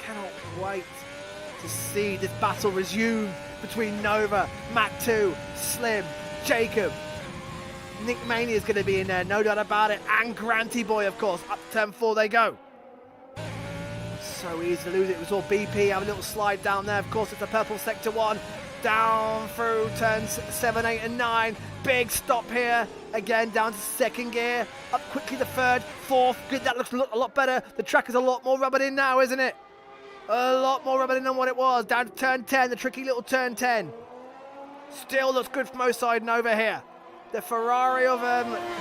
Cannot wait to see this battle resume between Nova, Mac 2, Slim, Jacob. Nick Mania is going to be in there, no doubt about it. And Granty Boy, of course. Up to turn 4 they go. So easy to lose it. It was all BP. Have a little slide down there. Of course, it's the purple sector 1. Down through turns 7, 8 and 9. Big stop here. Again, down to second gear. Up quickly the third, fourth. Good, that looks a lot better. The track is a lot more rubbered in now, isn't it? A lot more rubbered in than what it was. Down to turn 10, the tricky little turn 10. Still looks good from Oside Nova here. The Ferrari of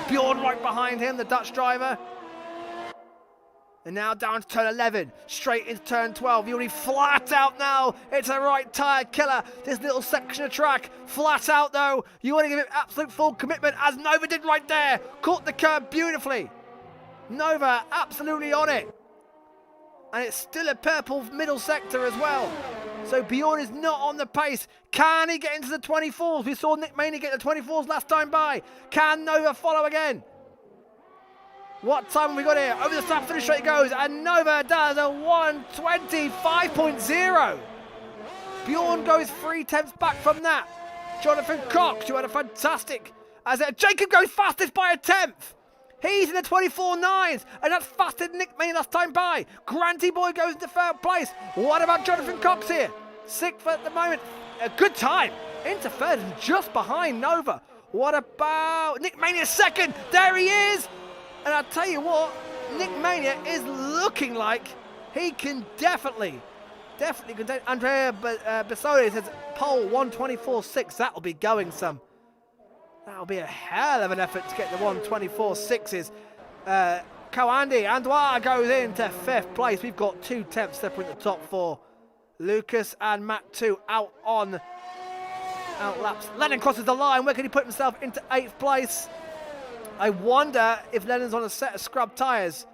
Bjorn right behind him, the Dutch driver. And now down to turn 11, straight into turn 12. You're already flat out now. It's a right tyre killer. This little section of track, flat out though. You want to give it absolute full commitment, as Nova did right there. Caught the curb beautifully. Nova absolutely on it. And it's still a purple middle sector as well. So Bjorn is not on the pace. Can he get into the 24s? We saw Nick Mania get the 24s last time by. Can Nova follow again? What time have we got here? Over the start finish straight goes, and Nova does a 1:25.0. Bjorn goes 3/10 back from that. Jonathan Cox, who had a fantastic, Jacob goes fastest by a 10th. He's in the 24.9s, and that's faster than Nick Mania last time by. Granty Boy goes into 3rd place. What about Jonathan Cox here? 6th at the moment. A good time. Into 3rd and just behind Nova. What about Nick Mania 2nd? There he is. And I'll tell you what, Nick Mania is looking like he can definitely contain. Andrea Besode says pole 1:24.6. That'll be going some. That'll be a hell of an effort to get the 1:24.6s. Coandy Andoir goes into 5th place. We've got 2 temps separating the top 4. Lucas and Matt 2 out laps. Lennon crosses the line. Where can he put himself? Into 8th place. I wonder if Lennon's on a set of scrub tyres.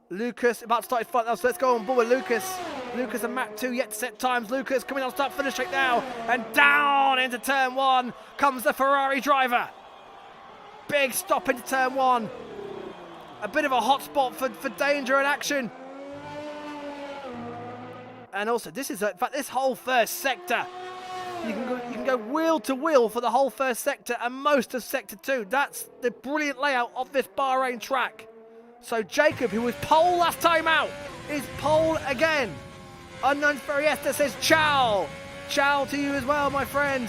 Lucas about to start his front now, so let's go on board with Lucas. Lucas and Matt 2 yet to set times. Lucas coming on start finish straight now. And down into turn 1 comes the Ferrari driver. Big stop into turn 1. A bit of a hot spot for danger and action. And also, this is, in fact, this whole first sector. You can go wheel to wheel for the whole first sector and most of sector 2. That's the brilliant layout of this Bahrain track. So Jacob, who was pole last time out, is pole again. Unknown Ferriesta says ciao. Ciao to you as well, my friend.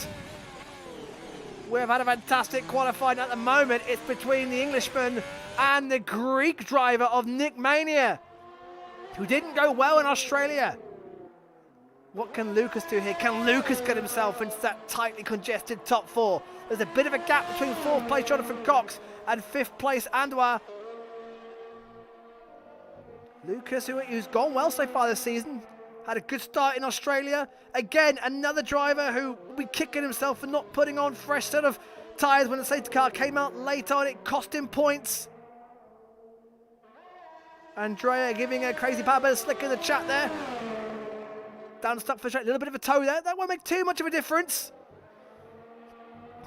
We've had a fantastic qualifying at the moment. It's between the Englishman and the Greek driver of Nick Mania, who didn't go well in Australia. What can Lucas do here? Can Lucas get himself into that tightly congested top 4? There's a bit of a gap between 4th place Jonathan Cox and 5th place Andoir. Lucas, who's gone well so far this season, had a good start in Australia. Again, another driver who will be kicking himself for not putting on fresh set of tyres when the safety car came out late on. It cost him points. Andrea giving a crazy power, bit of slick in the chat there. Down stuck for a little bit of a toe there. That won't make too much of a difference.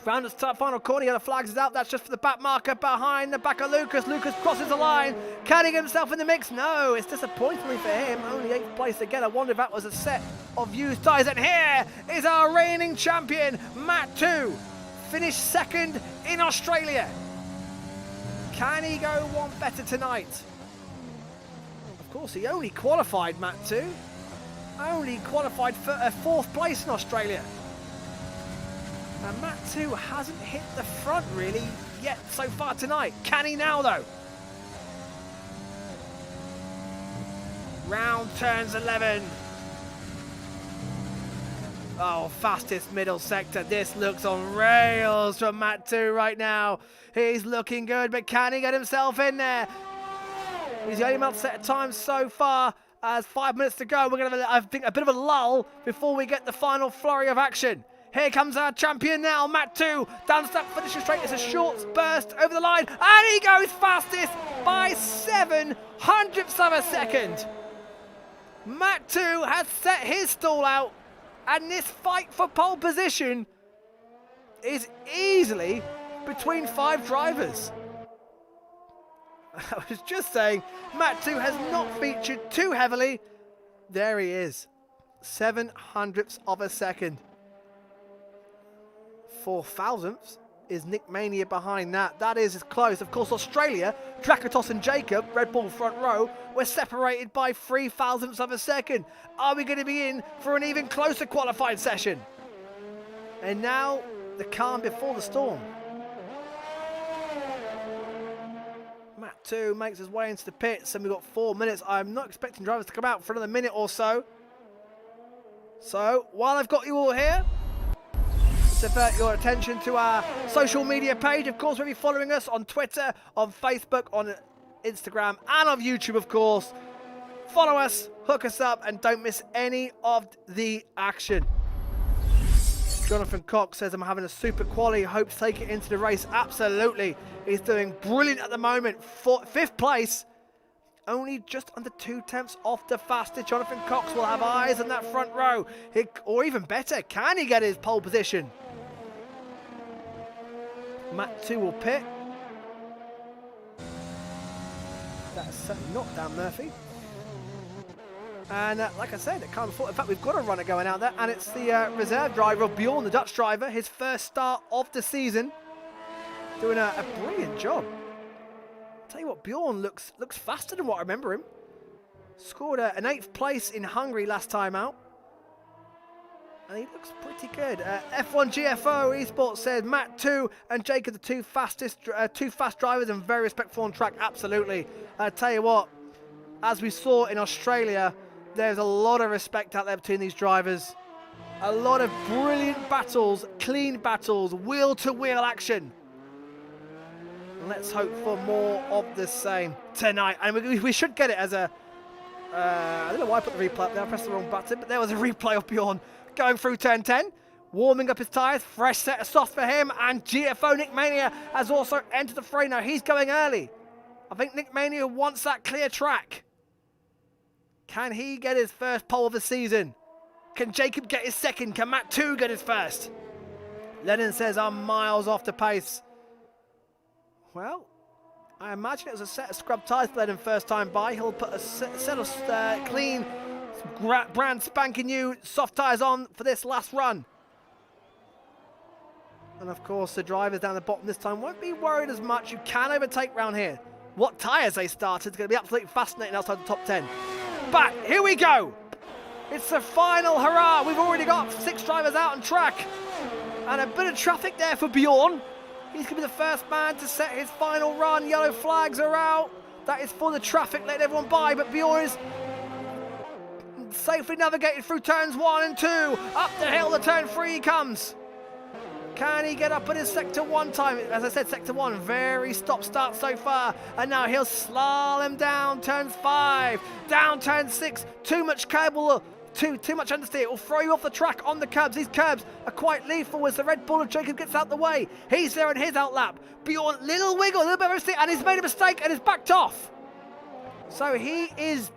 Round the start, final corner, the flags is out. That's just for the back marker behind the back of Lucas. Lucas crosses the line. Can he get himself in the mix? No, it's disappointingly for him. Only 8th place again. I wonder if that was a set of used tyres. And here is our reigning champion, Matt 2. Finished second in Australia. Can he go one better tonight? Of course, he only qualified, Matt 2. Only qualified for a 4th place in Australia. And Matt 2 hasn't hit the front really yet so far tonight. Can he now though? Round turns 11. Oh, fastest middle sector. This looks on rails from Matt 2 right now. He's looking good, but can he get himself in there? He's the only man to set a time so far. As 5 minutes to go, we're going to have, I think, a bit of a lull before we get the final flurry of action. Here comes our champion now, Matt 2. Down step, finishing straight. It's a short burst over the line. And he goes fastest by 0.07 of a second. Matt 2 has set his stall out. And this fight for pole position is easily between 5 drivers. I was just saying, Matt 2 has not featured too heavily. There he is. 0.07 of a second. 0.004 is Nick Mania behind that. That is as close. Of course, Australia, Drakatos and Jacob, Red Bull front row, were separated by 0.003 of a second. Are we going to be in for an even closer qualified session? And now, the calm before the storm. Matt 2 makes his way into the pits, and we've got 4 minutes. I'm not expecting drivers to come out for another minute or so. So, while I've got you all here, divert your attention to our social media page. Of course, we'll be following us on Twitter, on Facebook, on Instagram, and on YouTube, of course. Follow us, hook us up, and don't miss any of the action. Jonathan Cox says, I'm having a super quali, hope to take it into the race. Absolutely. He's doing brilliant at the moment. 5th place. Only just under 0.2 off the fastest. Jonathan Cox will have eyes on that front row. Or even better, can he get his pole position? Matt 2 will pit. That's certainly not Dan Murphy. And like I said, it can't afford. In fact, we've got a runner going out there, and it's the reserve driver of Bjorn, the Dutch driver, his first start of the season, doing a brilliant job. Tell you what, Bjorn looks faster than what I remember him. Scored an 8th place in Hungary last time out, and he looks pretty good. F1 GFO Esports says Matt 2 and Jake are the two fast drivers and very respectful on track. Absolutely. I tell you what, as we saw in Australia, there's a lot of respect out there between these drivers. A lot of brilliant battles, clean battles, wheel-to-wheel action. Let's hope for more of the same tonight. And we should get it as a... I don't know why I put the replay up there. I pressed the wrong button, but there was a replay of Bjorn going through turn 10. Warming up his tyres. Fresh set of soft for him. And GFO Nick Mania has also entered the fray. Now he's going early. I think Nick Mania wants that clear track. Can he get his first pole of the season? Can Jacob get his second? Can Matt 2 get his first? Lennon says I'm miles off the pace. Well, I imagine it was a set of scrub tyres for Lennon first time by. He'll put a set of clean, brand spanking new soft tyres on for this last run. And of course, the drivers down the bottom this time won't be worried as much. You can overtake round here. What tyres they started is going to be absolutely fascinating outside the top 10. But here we go. It's the final hurrah. We've already got 6 drivers out on track. And a bit of traffic there for Bjorn. He's going to be the first man to set his final run. Yellow flags are out. That is for the traffic, letting everyone by. But Bjorn is safely navigated through turns 1 and 2. Up the hill, the turn 3 comes. Can he get up in his sector 1 time? As I said, sector 1, very stop-start so far. And now he'll slalom down turns 5, down turn 6. Too much cable, too much understeer. It will throw you off the track on the curbs. These curbs are quite lethal as the Red Bull of Jacob gets out the way. He's there in his outlap. Bjorn, little wiggle, a little bit of a mistake, and he's made a mistake and is backed off. So he is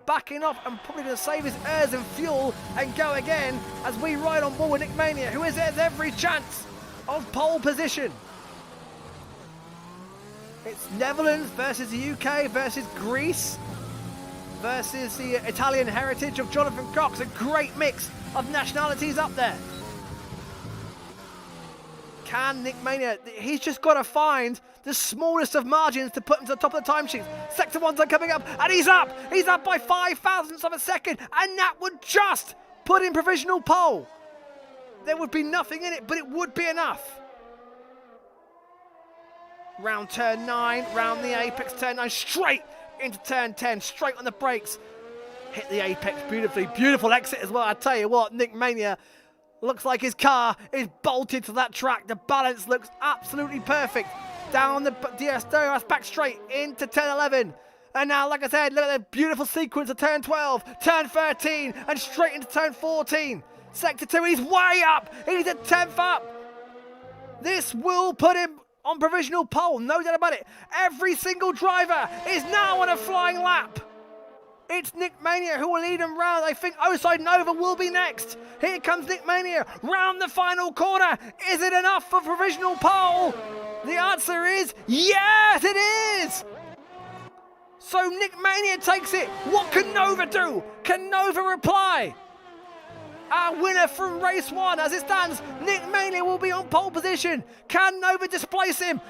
backing off and probably going to save his airs and fuel and go again as we ride on board with Nick Mania, who has every chance of pole position. It's Netherlands versus the UK versus Greece versus the Italian heritage of Jonathan Cox. A great mix of nationalities up there. Can Nick Mania, he's just got to find the smallest of margins to put him to the top of the timesheets. Sector 1's coming up, and he's up by 5 thousandths of a second, and that would just put in provisional pole. There would be nothing in it, but it would be enough. Round turn 9, round the apex, turn 9, straight into turn 10, straight on the brakes. Hit the apex beautifully, beautiful exit as well. I tell you what, Nick Mania looks like his car is bolted to that track. The balance looks absolutely perfect. Down the DRS back straight into turn 11. And now, like I said, look at the beautiful sequence of turn 12, turn 13, and straight into turn 14. Sector 2, he's way up. He's a 10th up. This will put him on provisional pole, no doubt about it. Every single driver is now on a flying lap. It's Nick Mania who will lead him round. I think Oside Nova will be next. Here comes Nick Mania round the final corner. Is it enough for provisional pole? The answer is yes, it is. So Nick Mania takes it. What can Nova do? Can Nova reply? Our winner from race 1, as it stands, Nick Mania will be on pole position. Can Nova displace him?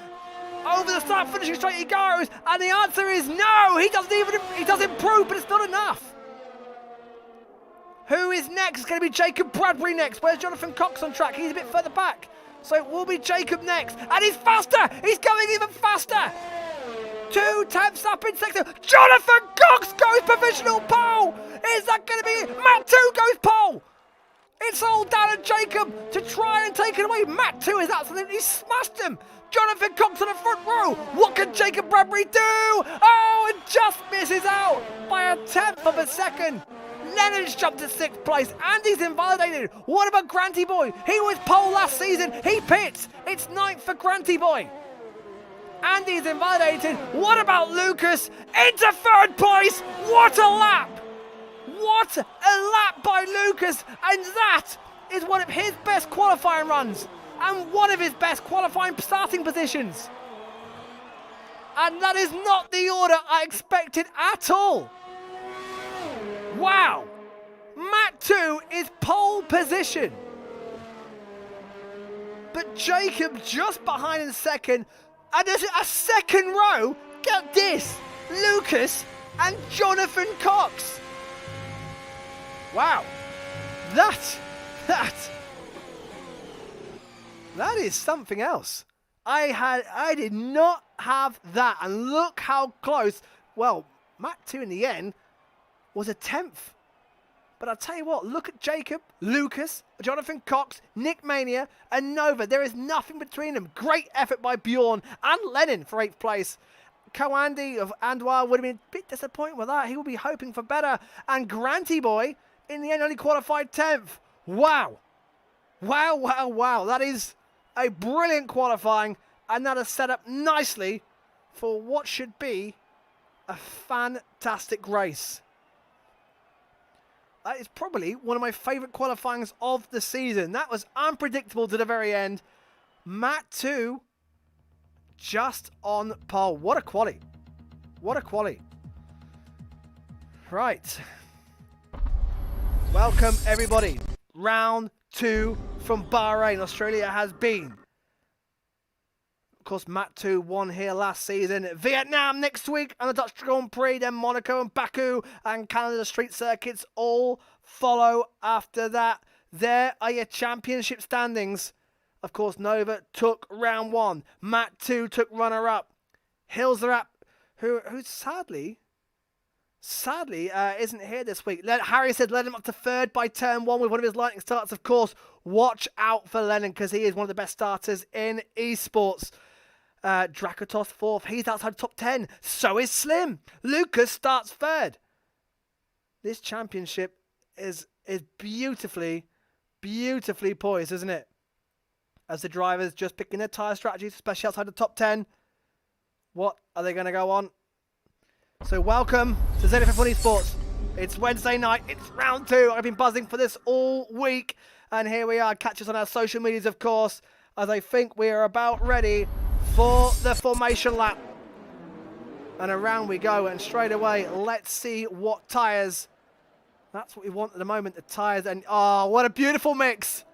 Over the start, finishing straight he goes, and the answer is no. He does improve, but it's not enough. Who is next? It's going to be Jacob Bradbury next. Where's Jonathan Cox on track? He's a bit further back. So it will be Jacob next, and he's faster. He's going even faster. 2 tenths up in sector. Jonathan Cox goes provisional pole. Is that going to be it? Matt 2 goes pole. It's all down to Jacob to try and take it away. Matt 2 has absolutely smashed him. Jonathan Cox on the front row. What can Jacob Bradbury do? Oh, and just misses out by a 10th of a second. Lennon's jumped to 6th place. Andy's invalidated. What about Granty Boy? He was pole last season. He pits. It's 9th for Granty Boy. Andy's invalidated. What about Lucas? Into 3rd place. What a lap. What a lap by Lucas. And that is one of his best qualifying runs. And one of his best qualifying starting positions. And that is not the order I expected at all. Wow. Matt 2 is pole position. But Jacob just behind in second. And there's a second row. Get this. Lucas and Jonathan Cox. Wow. That is something else. I did not have that. And look how close. Well, Matt 2 in the end was a 10th. But I'll tell you what, look at Jacob, Lucas, Jonathan Cox, Nick Mania, and Nova. There is nothing between them. Great effort by Bjorn and Lennon for 8th place. Co-Andy of Andoir would have been a bit disappointed with that. He will be hoping for better. And Granty Boy, in the end, only qualified 10th. Wow. Wow, wow, wow. That is a brilliant qualifying, and that is set up nicely for what should be a fantastic race. That is probably one of my favourite qualifyings of the season. That was unpredictable to the very end. Matt 2 just on pole. What a quali. What a quali. Right. Welcome, everybody. Round 2 from Bahrain. Australia has been. Of course, Matt 2 won here last season. Vietnam next week and the Dutch Grand Prix, then Monaco and Baku and Canada street circuits all follow after that. There are your championship standings. Of course, Nova took round 1. Matt 2 took runner-up. Hills are up, who sadly isn't here this week. Harry said led him up to 3rd by turn 1 with one of his lightning starts, of course. Watch out for Lennon because he is one of the best starters in esports. Dracotos fourth. He's outside top 10. So is Slim. Lucas starts third. This championship is beautifully poised, isn't it? As the drivers just picking their tyre strategies, especially outside the top 10. What are they going to go on? So welcome to ZFF1 Esports. It's Wednesday night. It's round 2. I've been buzzing for this all week. And here we are. Catch us on our social medias, of course, as I think we are about ready for the formation lap. And around we go. And straight away, let's see what tyres. That's what we want at the moment, the tyres. And oh, what a beautiful mix.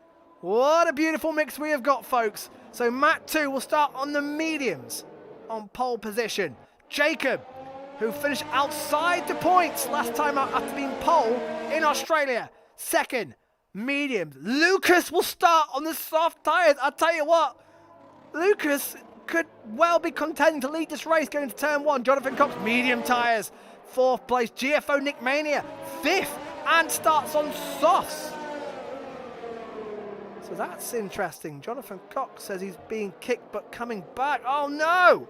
What a beautiful mix we have got, folks. So Mat 2 will start on the mediums on pole position. Jacob, who finished outside the points last time out after being pole in Australia. Second, mediums. Lucas will start on the soft tyres. I'll tell you what, Lucas could well be contending to lead this race going to turn 1. Jonathan Cox, medium tyres. Fourth place, GFO Nick Mania. Fifth, and starts on softs. So that's interesting. Jonathan Cox says he's being kicked but coming back. Oh no!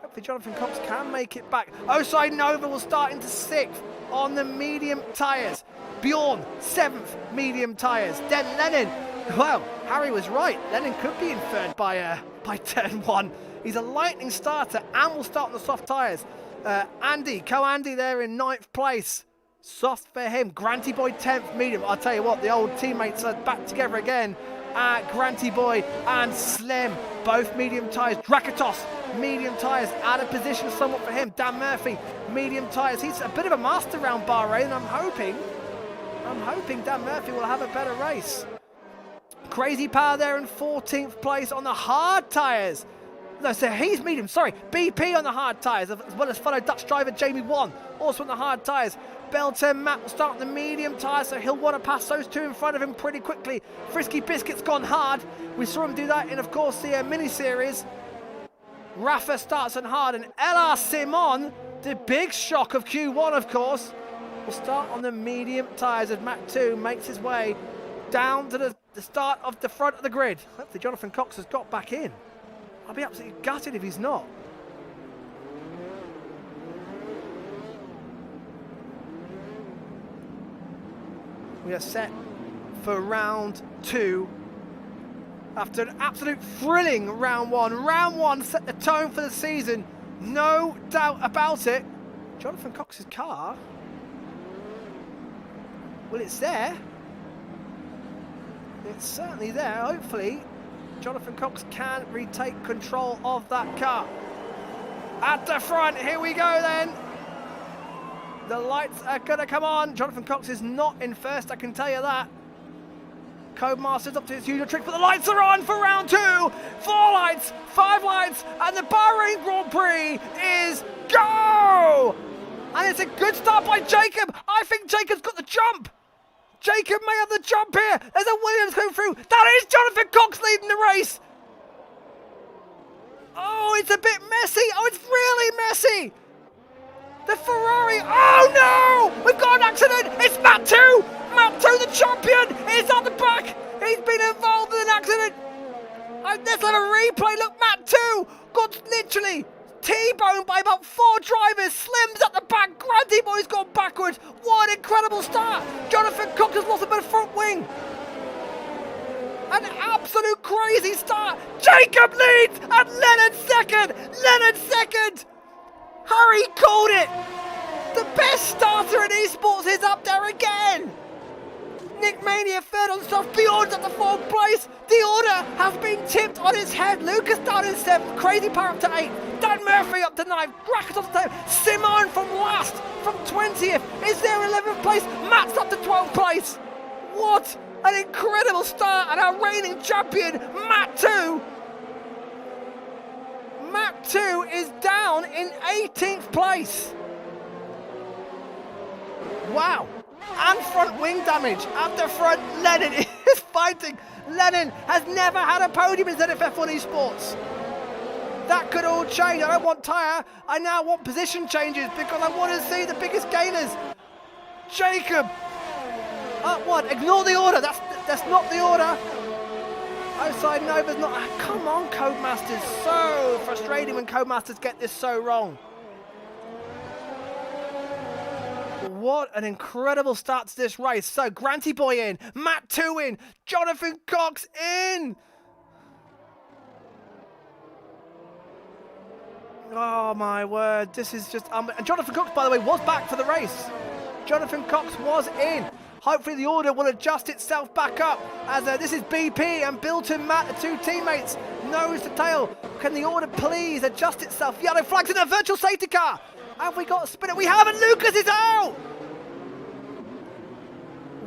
Hopefully Jonathan Cox can make it back. Osai Nova will start into 6th on the medium tyres. Bjorn, 7th, medium tyres. Then Lennon. Well, Harry was right. Lennon could be in third by turn 1. He's a lightning starter and will start on the soft tyres. Andy, Co-Andy there in 9th place. Soft for him. Granty Boy 10th, medium. I'll tell you what, the old teammates are back together again. Granty Boy and Slim, both medium tyres. Dracotos, medium tyres, out of position somewhat for him. Dan Murphy, medium tyres. He's a bit of a master around Bahrain. I'm hoping Dan Murphy will have a better race. Crazy Power there in 14th place on the hard tyres. No, so he's medium, sorry. BP on the hard tyres, as well as fellow Dutch driver Jamie Wan, also on the hard tyres. Belton Matt will start on the medium tyres, so he'll want to pass those two in front of him pretty quickly. Frisky Biscuit's gone hard. We saw him do that in, of course, the mini-series. Rafa starts on hard, and LR Simon, the big shock of Q1, of course, will start on the medium tyres as Matt 2 makes his way down to the start of the front of the grid. Hopefully Jonathan Cox has got back in. I'll be absolutely gutted if he's not. We are set for round 2. After an absolute thrilling round 1. Round 1 set the tone for the season. No doubt about it. Jonathan Cox's car. Well, it's there. It's certainly there. Hopefully Jonathan Cox can retake control of that car. At the front, here we go then. The lights are going to come on. Jonathan Cox is not in first, I can tell you that. Codemaster's up to his usual trick, but the lights are on for round 2. 4 lights, 5 lights, and the Bahrain Grand Prix is go! And it's a good start by Jacob. I think Jacob's got the jump. Jacob may have the jump here. There's a Williams going through. That is Jonathan Cox leading the race. Oh, it's a bit messy. Oh, it's really messy. The Ferrari. Oh, no. We've got an accident. It's Mat 2. Mat 2, the champion, is at the back. He's been involved in an accident. Let's have a replay. Look, Mat 2 got literally T-boned by about 4 drivers. Slim's at the back. Granty Boy's gone backwards. What an incredible start. Jonathan Cox has lost a bit of front wing. An absolute crazy start. Jacob leads and Lennon second. Lennon second. Harry called it. The best starter in esports is up there again. Nick Mania third on soft. Bjorn's at the 4th place. The order has been tipped on its head. Lucas down in 7th. Crazy Power up to 8th. Dan Murphy up to 9th. Brackett up to 10th. Simon from last, from 20th. Is there 11th place? Matt's up to 12th place. What an incredible start. And our reigning champion, Mat 2. Mat 2 is down in 18th place. Wow. And front wing damage. At the front, Lennon is fighting. Lennon has never had a podium in ZFF1 Esports. That could all change. I don't want tyre. I now want position changes because I want to see the biggest gainers. Jacob. What? Ignore the order. That's That's not the order. Outside Nova's not. Come on, Codemasters. So frustrating when Codemasters get this so wrong. What an incredible start to this race. So Granty Boy in, Matt 2 in, Jonathan Cox in. Oh my word, this is just... and Jonathan Cox, by the way, was back for the race. Jonathan Cox was in. Hopefully the order will adjust itself back up as this is BP and Bilton Matt, the two teammates, nose to tail. Can the order please adjust itself? Yellow flags in a virtual safety car. Have we got a spinner? We haven't. Lucas is out.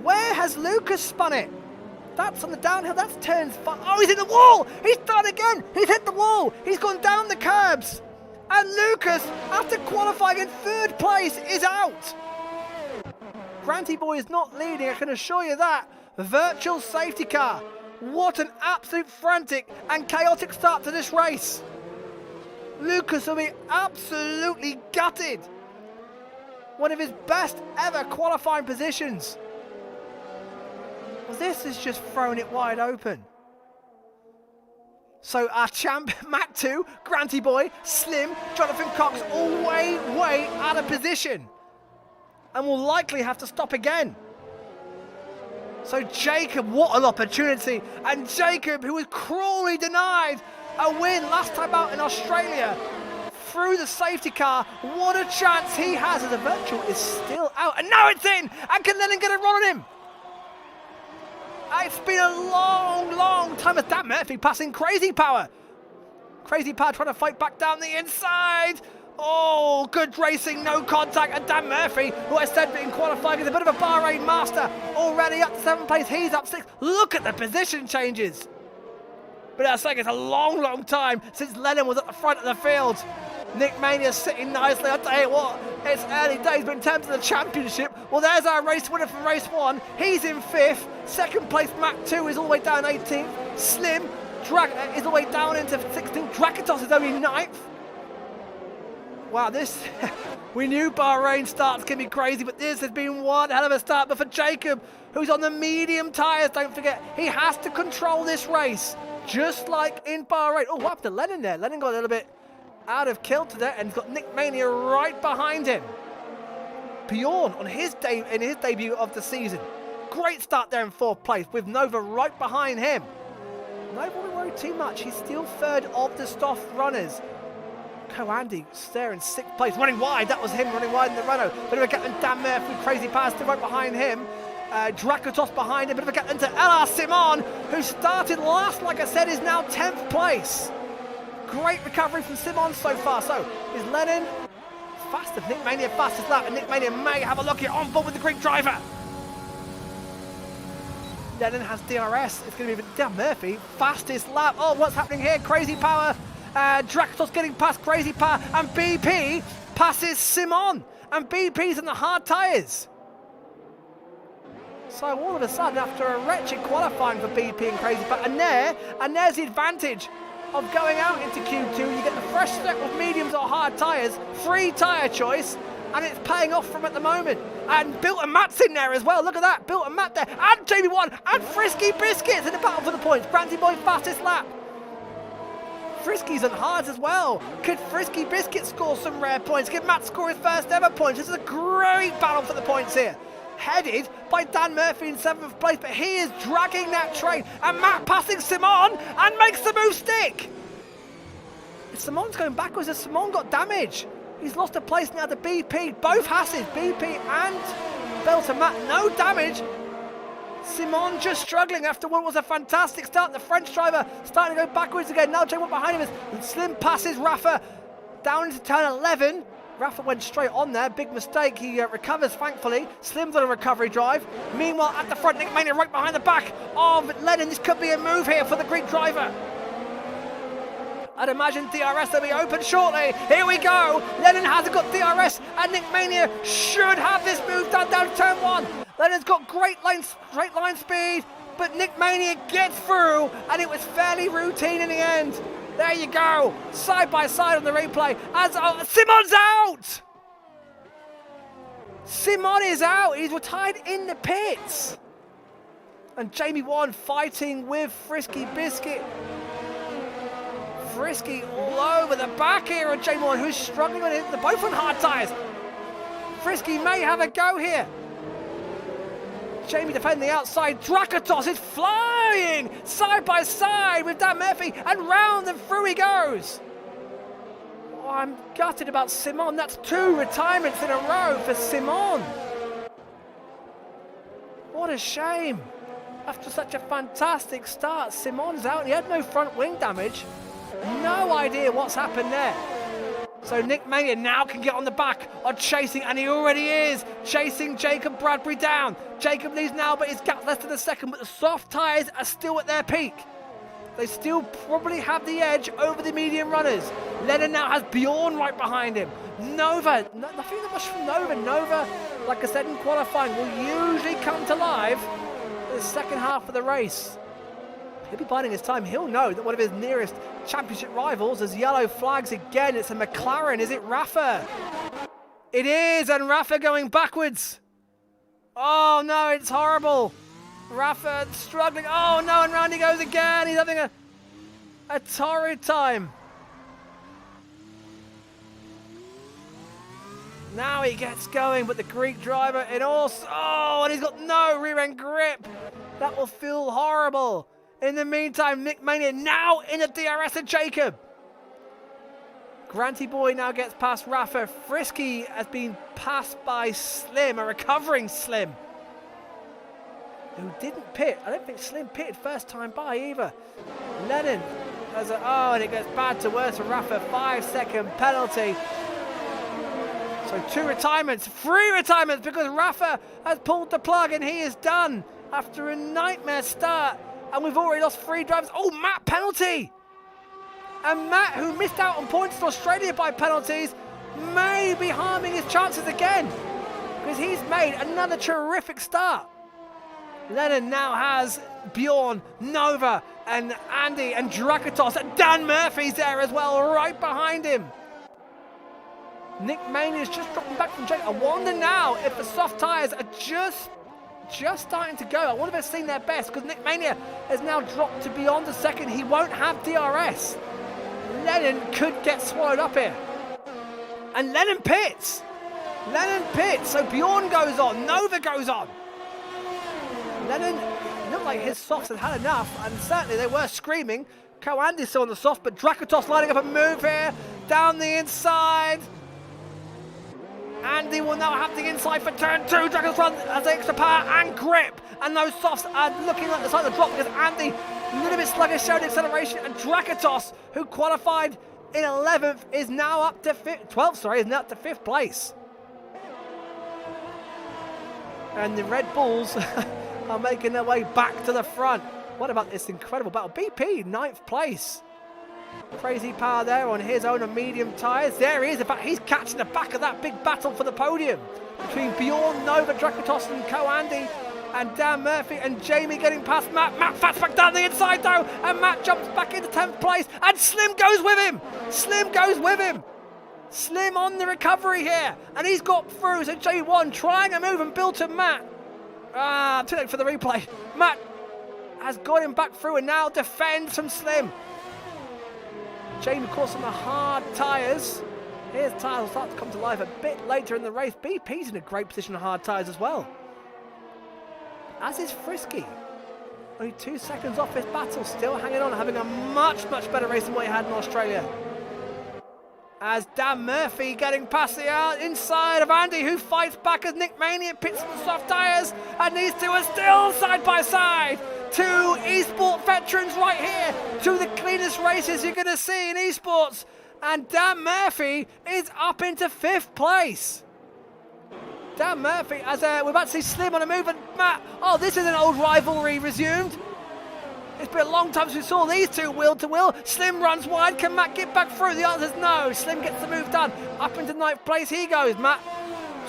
Where has Lucas spun it? That's on the downhill. That's turns 5. Oh, he's in the wall. He's done again. He's hit the wall. He's gone down the curbs. And Lucas, after qualifying in 3rd place, is out. Granty Boy is not leading, I can assure you that. Virtual safety car. What an absolute frantic and chaotic start to this race. Lucas will be absolutely gutted. One of his best ever qualifying positions. Well, this has just thrown it wide open. So our champ, Mac 2, Granty Boy, Slim, Jonathan Cox, all way out of position. And will likely have to stop again. So Jacob, what an opportunity. And Jacob, who was cruelly denied a win last time out in Australia, through the safety car, what a chance he has as the virtual is still out. And now it's in! And can Lennon get a run on him? It's been a long time with Dan Murphy passing Crazy Power. Crazy Power trying to fight back down the inside. Oh, good racing, no contact. And Dan Murphy, who I said in qualifying is a bit of a Bahrain master, already up to 7th place. He's up 6th. Look at the position changes. But I was saying it's a long time since Lennon was at the front of the field. Nick Mania's sitting nicely. I'll tell you what, it's early days, but in terms of the championship, well, there's our race winner from race 1. He's in 5th. 2nd place, Mac 2 is all the way down 18th. Slim is all the way down into 16th. Drakitos is only 9th. Wow, this... we knew Bahrain starts can be crazy, but this has been one hell of a start. But for Jacob, who's on the medium tyres, don't forget, he has to control this race, just like in Bahrain. Oh, what happened to Lennon there? Lennon got a little bit out of kilter there, and he's got Nick Mania right behind him. Bjorn on his debut of the season. Great start there in 4th place, with Nova right behind him. Nova won't worry too much. He's still 3rd of the Stoff runners. Andy there in 6th place, running wide. That was him running wide in the Renault. Bit of a gap in Dan Murphy, Crazy Power still right behind him. Drakotos behind him. Bit of a gap into LR Simon, who started last, like I said, is now 10th place. Great recovery from Simon so far. So is Lennon faster? Nick Mania fastest lap, and Nick Mania may have a look here on board with the Greek driver. Lennon has DRS. It's going to be Dan Murphy, fastest lap. Oh, what's happening here? Crazy Power. Drakotos getting past Crazy Power, and BP passes Simon, and BP's in the hard tyres. So all of a sudden, after a wretched qualifying for BP and Crazy Power, and there's the advantage of going out into Q2. You get the fresh set of mediums or hard tyres, free tyre choice, and it's paying off from at the moment. And Bilton Matt's in there as well. Look at that, Bilton Matt there, and JB1, and Frisky Biscuits in the battle for the points. Granty Boy fastest lap. Frisky's and hards as well. Could Frisky Biscuit score some rare points? Could Matt score his first ever points? This is a great battle for the points here. Headed by Dan Murphy in 7th place, but he is dragging that train. And Matt passing Simon and makes the move stick. Simon's going backwards as Simon got damage. He's lost a place now to BP. Both Hasses, BP and Belter Matt, no damage. Simon just struggling after what was a fantastic start. The French driver starting to go backwards again. Now Jay went behind him as Slim passes Rafa down into turn 11. Rafa went straight on there. Big mistake. He recovers, thankfully. Slim's on a recovery drive. Meanwhile, at the front, Nick Mania right behind the back of Lennon. This could be a move here for the Greek driver. I'd imagine DRS will be open shortly. Here we go. Lennon hasn't got DRS, and Nick Mania should have this move down to turn 1. Lennon's got straight line speed, but Nick Mania gets through, and it was fairly routine in the end. There you go, side by side on the replay. As Simon's out. Simon is out. He's retired in the pits. And Jamie Wan fighting with Frisky Biscuit. Frisky all over the back here of Jamie Wan, who's struggling on it. They're both on hard tyres. Frisky may have a go here. Jamie defending the outside. Drakatos is flying side by side with Dan Murphy, and round and through he goes. Oh, I'm gutted about Simon. That's 2 retirements in a row for Simon. What a shame. After such a fantastic start, Simon's out. He had no front wing damage. No idea what's happened there. So Nick Mania now can get on the back of chasing, and he already is chasing Jacob Bradbury down. Jacob leads now, but he's got less than a second, but the soft tyres are still at their peak. They still probably have the edge over the medium runners. Lennon now has Bjorn right behind him. Nova, nothing that much from Nova. Nova, like I said in qualifying, will usually come to life in the second half of the race. He'll be biding his time. He'll know that one of his nearest championship rivals has yellow flags again. It's a McLaren. Is it Rafa? It is, and Rafa going backwards. Oh no, it's horrible. Rafa struggling. Oh no, and round he goes again. He's having a torrid time. Now he gets going, but the Greek driver in also. Oh, and he's got no rear end grip. That will feel horrible. In the meantime, Nick Mania now in a DRS of Jacob. Granty Boy now gets past Rafa. Frisky has been passed by Slim, a recovering Slim, who didn't pit. I don't think Slim pitted first time by either. Lennon has and it gets bad to worse for Rafa. 5-second penalty. So 2 retirements, 3 retirements, because Rafa has pulled the plug and he is done after a nightmare start. And we've already lost 3 drivers. Oh, Matt penalty! And Matt, who missed out on points in Australia by penalties, may be harming his chances again, because he's made another terrific start. Lennon now has Bjorn, Nova, and Andy, and Drakatos, and Dan Murphy's there as well, right behind him. Nick Mania's just dropping back from Jake. I wonder now if the soft tyres are just starting to go. I wonder if they've seen their best, because Nick Mania has now dropped to beyond the second. He won't have DRS. Lennon could get swallowed up here. And Lennon pits. So Bjorn goes on. Nova goes on. Lennon looked like his softs had had enough, and certainly they were screaming. Co-Andy's still on the soft, but Drakatos lining up a move here. Down the inside. Andy will now have the inside for turn 2. Drakatos has extra power and grip. And those softs are looking like the side of the drop, because Andy, a little bit sluggish, showing acceleration. And Drakatos, who qualified in 11th, is now up to 12th, is now up to 5th place. And the Red Bulls are making their way back to the front. What about this incredible battle? BP, 9th place. Crazy power there on his own medium tyres. There he is. In fact, he's catching the back of that big battle for the podium between Bjorn, Nova, Drakatos, and Co-Andy, and Dan Murphy and Jamie getting past Matt. Matt fats back down the inside though, and Matt jumps back into 10th place, and Slim goes with him. Slim on the recovery here, and he's got through. So J1 trying a move and build to Matt. Too late for the replay. Matt has got him back through and now defends from Slim. Jamie, of course, on the hard tyres. His tyres will start to come to life a bit later in the race. BP's in a great position on hard tyres as well, as is Frisky. Only 2 seconds off his battle, still hanging on, having a much better race than what he had in Australia. As Dan Murphy getting past the inside of Andy, who fights back as Nick Mania pits on the soft tyres, and these two are still side by side. 2 eSport veterans right here. 2 of the cleanest races you're going to see in eSports. And Dan Murphy is up into 5th place. Dan Murphy, as we're about to see Slim on a move, and Matt, this is an old rivalry resumed. It's been a long time since we saw these two wheel to wheel. Slim runs wide. Can Matt get back through? The answer is no. Slim gets the move done. Up into 9th place he goes. Matt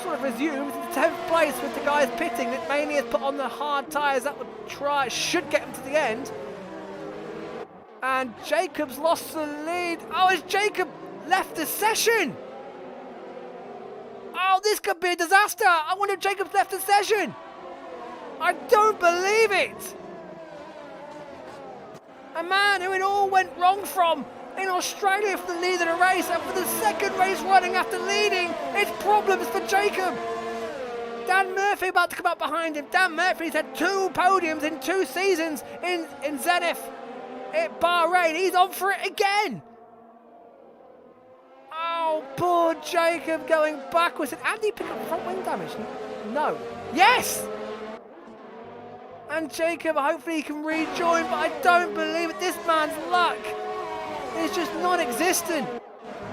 sort of resumes into 10th place with the guys pitting. Nick Mania's put on the hard tyres. That should get him to the end. And Jacob's lost the lead. Has Jacob left the session? This could be a disaster. I wonder if Jacob's left the session. I don't believe it! A man who it all went wrong from in Australia for the lead of the race, and for the second race running after leading, it's problems for Jacob. Dan Murphy about to come up behind him. Dan Murphy's had 2 podiums in 2 seasons in Zenith at Bahrain. He's on for it again. Oh, poor Jacob going backwards. Did Andy pick up front wing damage? No. Yes! And Jacob, hopefully he can rejoin, but I don't believe it. This man's luck is just non-existent.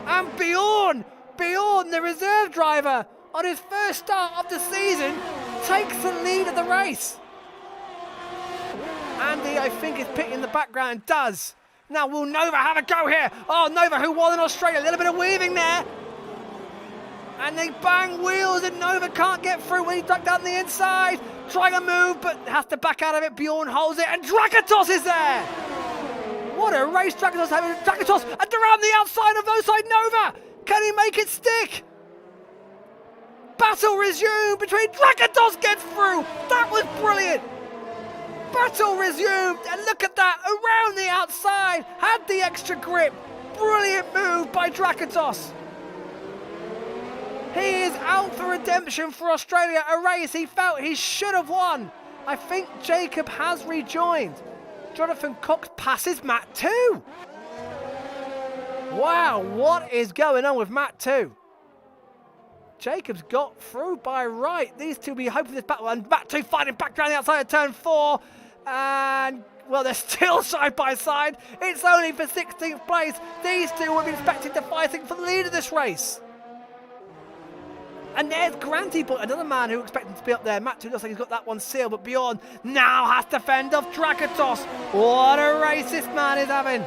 And Bjorn, the reserve driver, on his first start of the season, takes the lead of the race. Andy, I think, is pitting in the background, does. Now, will Nova have a go here? Oh, Nova, who won in Australia. A little bit of weaving there. And they bang wheels, and Nova can't get through when he ducked out on the inside. Trying to move, but has to back out of it. Bjorn holds it, and Drakatos is there. What a race Drakatos having. Drakatos, and around the outside of those side Nova. Can he make it stick? Battle resumed between Drakatos gets through. That was brilliant. Battle resumed, and look at that, around the outside, had the extra grip. Brilliant move by Drakatos. He is out for redemption for Australia, a race he felt he should have won. I think Jacob has rejoined. Jonathan Cox passes Matt too. Wow, what is going on with Matt too? Jacob's got through by right. These two will be hoping for this battle, and Matt 2 fighting back down the outside of turn 4. And, well, they're still side by side. It's only for 16th place. These two will be expected to fighting for the lead of this race. And there's Granty, but another man who expected to be up there. Matt 2 looks like he's got that one sealed, but Bjorn now has to fend off Drakatos. What a race this man is having.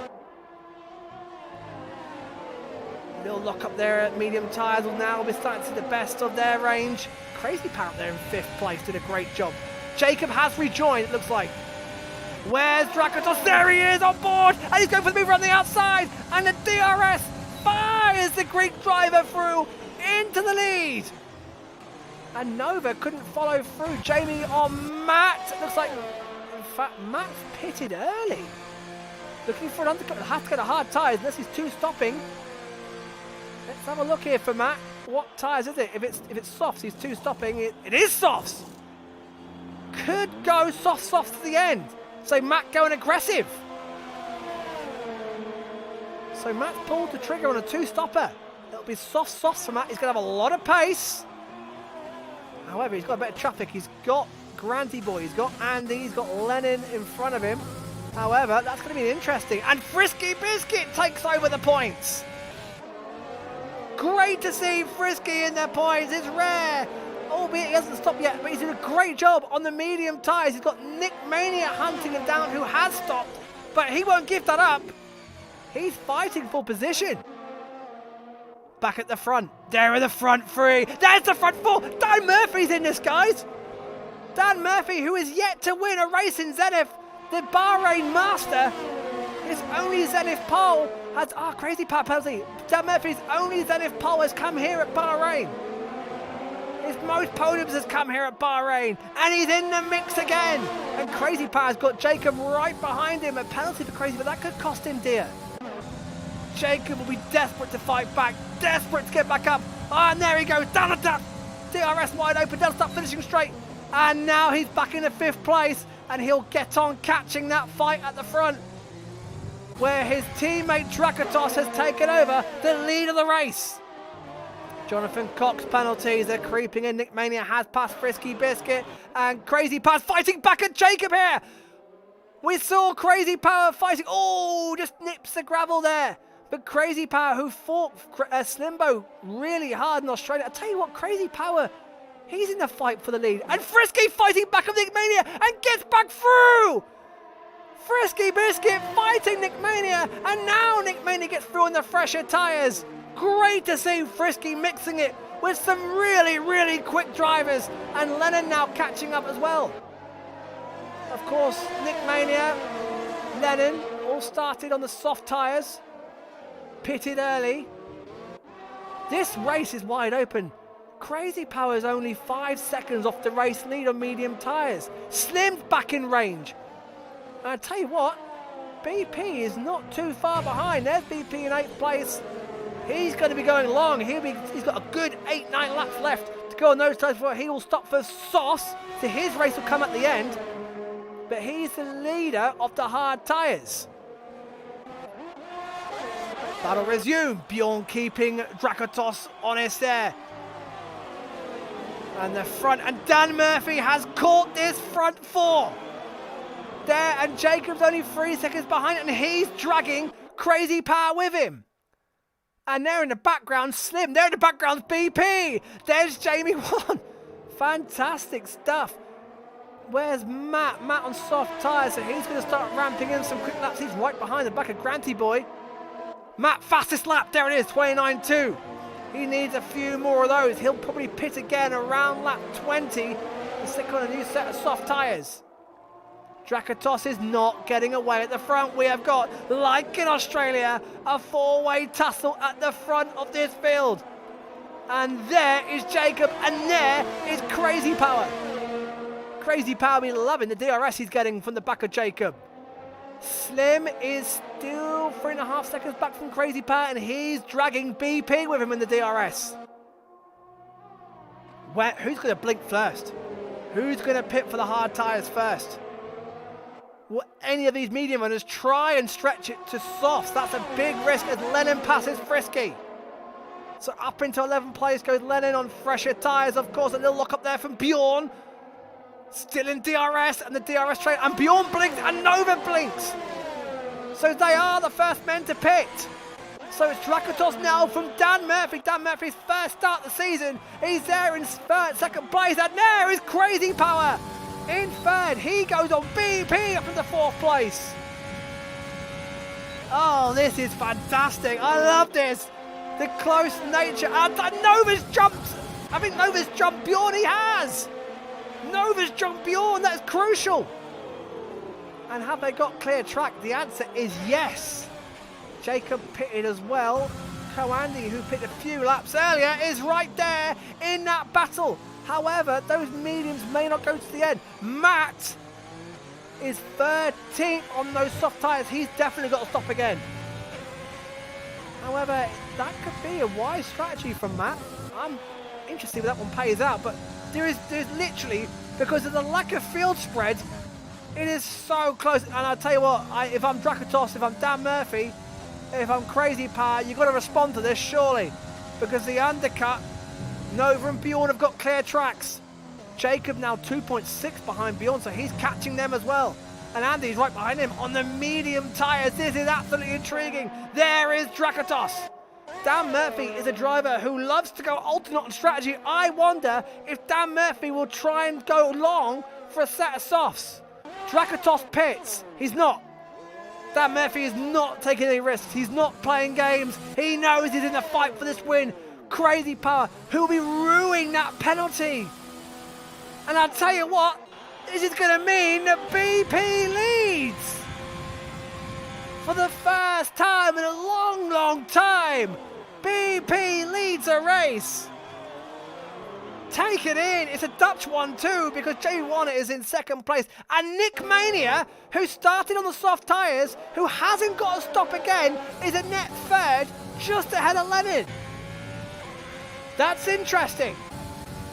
Little lock up there at medium tyres will now be starting to see the best of their range. Crazy Power up there in 5th place, did a great job. Jacob has rejoined, it looks like. Where's Drakatos? There he is on board, and he's going for the mover on the outside, and the DRS fires the Greek driver through into the lead. And Nova couldn't follow through. Jamie on Matt. Looks like, in fact, Matt's pitted early. Looking for an undercut. Has to get a hard tyres unless he's 2 stopping. Let's have a look here for Matt. What tyres is it? If it's softs, he's 2 stopping. It is softs. Could go soft to the end. So Matt going aggressive. So Matt's pulled the trigger on a 2-stopper. It'll be softs for Matt. He's going to have a lot of pace. However, he's got a bit of traffic. He's got Granty Boy. He's got Andy. He's got Lennon in front of him. However, that's going to be interesting. And Frisky Biscuit takes over the points. Great to see Frisky in their points. It's rare. Albeit he hasn't stopped yet, but he's doing a great job on the medium tyres. He's got Nick Mania hunting him down, who has stopped, but he won't give that up. He's fighting for position. Back at the front. There are the front 3. There's the front 4. Dan Murphy's in this, guys. Dan Murphy, who is yet to win a race in Zenith, the Bahrain Master. His only Zenith pole has... crazy power penalty. Dan Murphy's only Zenith pole has come here at Bahrain. His most podiums has come here at Bahrain. And he's in the mix again. And Crazy Power's got Jacob right behind him. A penalty for Crazy, but that could cost him dear. Jacob will be desperate to fight back. Desperate to get back up. And there he goes. Down the tap. DRS wide open. Doesn't stop finishing straight. And now he's back in the 5th place. And he'll get on catching that fight at the front, where his teammate Drakatos has taken over the lead of the race. Jonathan Cox penalties are creeping in. Nick Mania has passed Frisky Biscuit, and Crazy Power's fighting back at Jacob here. We saw Crazy Power fighting. Oh, just nips the gravel there. But Crazy Power, who fought Slimbo really hard in Australia. I tell you what, Crazy Power, he's in the fight for the lead. And Frisky fighting back at Nick Mania and gets back through. Frisky Biscuit fighting Nick Mania, and now Nick Mania gets through on the fresher tyres. Great to see Frisky mixing it with some really quick drivers, and Lennon now catching up as well. Of course, Nick Mania, Lennon all started on the soft tyres, pitted early. This race is wide open. Crazy Power is only 5 seconds off the race lead on medium tyres. Slim's back in range. And I tell you what, BP is not too far behind. There's BP in 8th place. He's going to be going long. He's got a good 8-9 laps left to go on those tyres before he will stop for sauce. So his race will come at the end. But he's the leader of the hard tyres. Battle resume. Bjorn keeping Drakatos honest there. And the front, and Dan Murphy has caught this front 4. There, and Jacob's only 3 seconds behind, and he's dragging Crazy Power with him. And there in the background, Slim. There in the background, BP. There's Jamie Wan. Fantastic stuff. Where's Matt? Matt on soft tyres, so he's going to start ramping in some quick laps. He's right behind the back of Granty Boy. Matt, fastest lap. There it is, 29.2. He needs a few more of those. He'll probably pit again around lap 20 and stick on a new set of soft tyres. Drakatos is not getting away at the front. We have got, like in Australia, a 4-way tussle at the front of this field. And there is Jacob, and there is Crazy Power. Crazy Power be loving the DRS he's getting from the back of Jacob. Slim is still 3.5 seconds back from Crazy Power, and he's dragging BP with him in the DRS. Who's going to blink first? Who's going to pit for the hard tyres first? Will any of these medium runners try and stretch it to softs? That's a big risk as Lennon passes Frisky. So up into 11th place goes Lennon on fresher tyres. Of course, a little lock up there from Bjorn. Still in DRS, and the DRS train, and Bjorn blinks, and Nova blinks. So they are the first men to pit. So it's Drakatos now from Dan Murphy. Dan Murphy's first start of the season. He's there in second place, and there is Crazy Power in third. He goes on BP up into 4th place. Oh, this is fantastic. I love this. The close nature, and Nova's jumped. I think Nova's jumped Bjorn. He has. Nova's jumped Bjorn, that's crucial. And have they got clear track? The answer is yes. Jacob pitted as well. Coandy, who pitted a few laps earlier, is right there in that battle. However, those mediums may not go to the end. Matt is 13th on those soft tyres. He's definitely got to stop again. However, that could be a wise strategy from Matt. I'm interested if that one pays out, but there's literally, because of the lack of field spread, it is so close. And I'll tell you what, if I'm Drakatos, if I'm Dan Murphy, if I'm Crazy Power, you've got to respond to this, surely. Because the undercut, Nova and Bjorn have got clear tracks. Jacob now 2.6 behind Bjorn, so he's catching them as well. And Andy's right behind him on the medium tyres. This is absolutely intriguing. There is Drakatos. Dan Murphy is a driver who loves to go alternate on strategy. I wonder if Dan Murphy will try and go long for a set of softs. Drakatos pits. He's not. Dan Murphy is not taking any risks. He's not playing games. He knows he's in the fight for this win. Crazy Power, who will be ruining that penalty. And I'll tell you what, this is going to mean that BP leads. For the first time in a long, long time, BP leads a race. Take it in. It's a Dutch one too, because Jamie Warner is in second place. And Nick Mania, who started on the soft tyres, who hasn't got to stop again, is a net third, just ahead of Lennon. That's interesting.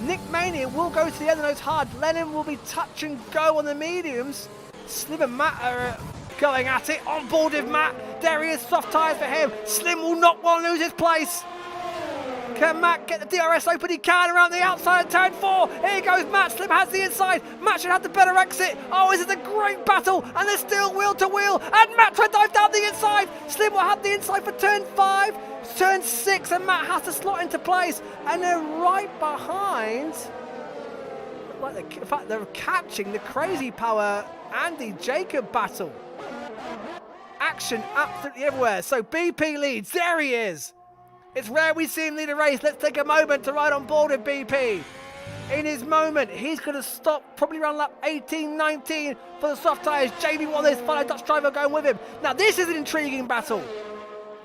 Nick Mania will go to the end of those hard. Lennon will be touch and go on the mediums. Slim and Matt are going at it. On board with Matt. There he is, soft tyres for him. Slim will not want to lose his place. Can Matt get the DRS open? He can around the outside of turn 4. Here goes Matt. Slim has the inside. Matt should have the better exit. Oh, this is a great battle. And they're still wheel to wheel. And Matt tried to dive down the inside. Slim will have the inside for turn 5. Turn 6. And Matt has to slot into place. And they're right behind. In fact, they're catching the Crazy Power Andy Jacob battle. Action absolutely everywhere. So BP leads. There he is. It's rare we see him lead a race. Let's take a moment to ride on board with BP. In his moment, he's going to stop probably around lap 18, 19 for the soft tyres. Jamie Wallace, fellow Dutch driver, going with him. Now, this is an intriguing battle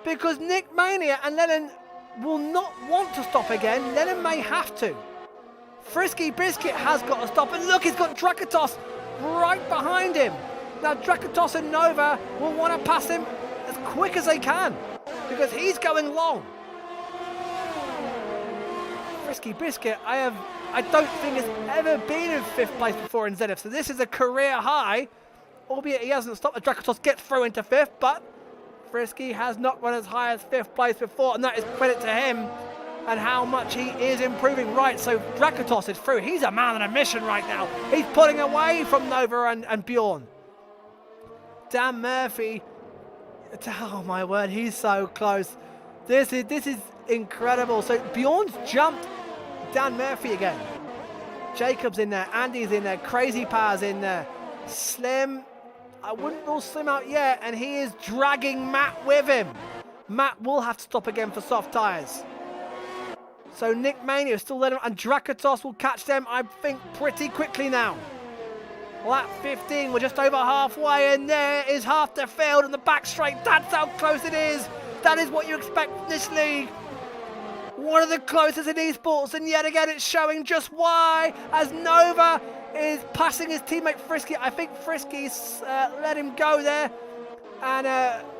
because Nick Mania and Lennon will not want to stop again. Lennon may have to. Frisky Biscuit has got to stop. And look, he's got Drakatos right behind him. Now Drakatos and Nova will want to pass him as quick as they can because he's going long. Frisky Biscuit, I don't think has ever been in 5th place before in Zenith, so this is a career high, albeit he hasn't stopped. Drakatos gets through into 5th, but Frisky has not run as high as 5th place before, and that is credit to him and how much he is improving. Right, so Drakatos is through. He's a man on a mission right now. He's pulling away from Nova and Bjorn. Dan Murphy, oh my word, he's so close. This is incredible. So Bjorn's jumped Dan Murphy again. Jacob's in there, Andy's in there, Crazy Power's in there. Slim, I wouldn't rule Slim out yet, and he is dragging Matt with him. Matt will have to stop again for soft tyres. So Nick Mania is still letting him, and Drakatos will catch them, I think, pretty quickly now. Lap 15, we're just over halfway, and there is half the field and the back straight. That's how close it is. That is what you expect from this league. One of the closest in esports, and yet again it's showing just why, as Nova is passing his teammate Frisky. I think Frisky's let him go there, and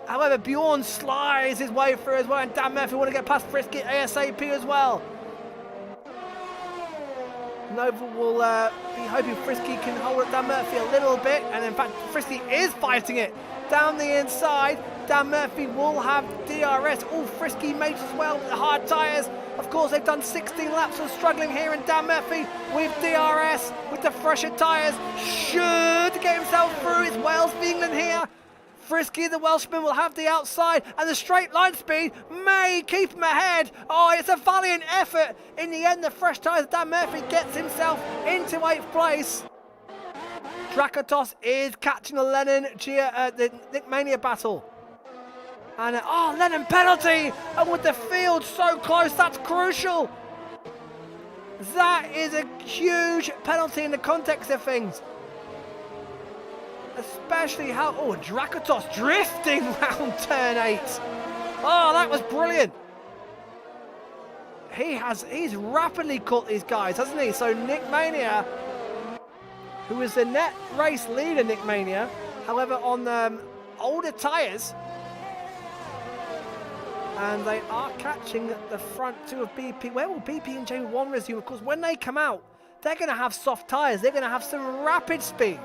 however Bjorn slides his way through as well, and Dan Murphy want to get past Frisky ASAP as well. Nova will be hoping Frisky can hold up Dan Murphy a little bit, and in fact Frisky is fighting it down the inside. Dan Murphy will have DRS. All Frisky mates as well with the hard tyres. Of course, they've done 16 laps, so struggling here, and Dan Murphy with DRS, with the fresher tyres, should get himself through. It's Wales v England here. Frisky, the Welshman, will have the outside, and the straight line speed may keep him ahead. Oh, it's a valiant effort. In the end, the fresh tyres, Dan Murphy gets himself into 8th place. Drakatos is catching the the Nick Mania battle. And Lennon penalty, and with the field so close, that's crucial. That is a huge penalty in the context of things. Especially how, Drakatos drifting round turn 8. Oh, that was brilliant. He's rapidly caught these guys, hasn't he? So Nick Mania, who is the net race leader, Nick Mania, however on older tyres, and they are catching the front two of BP. Where will BP and Jamie 1 resume? Of course, when they come out, they're going to have soft tyres. They're going to have some rapid speed.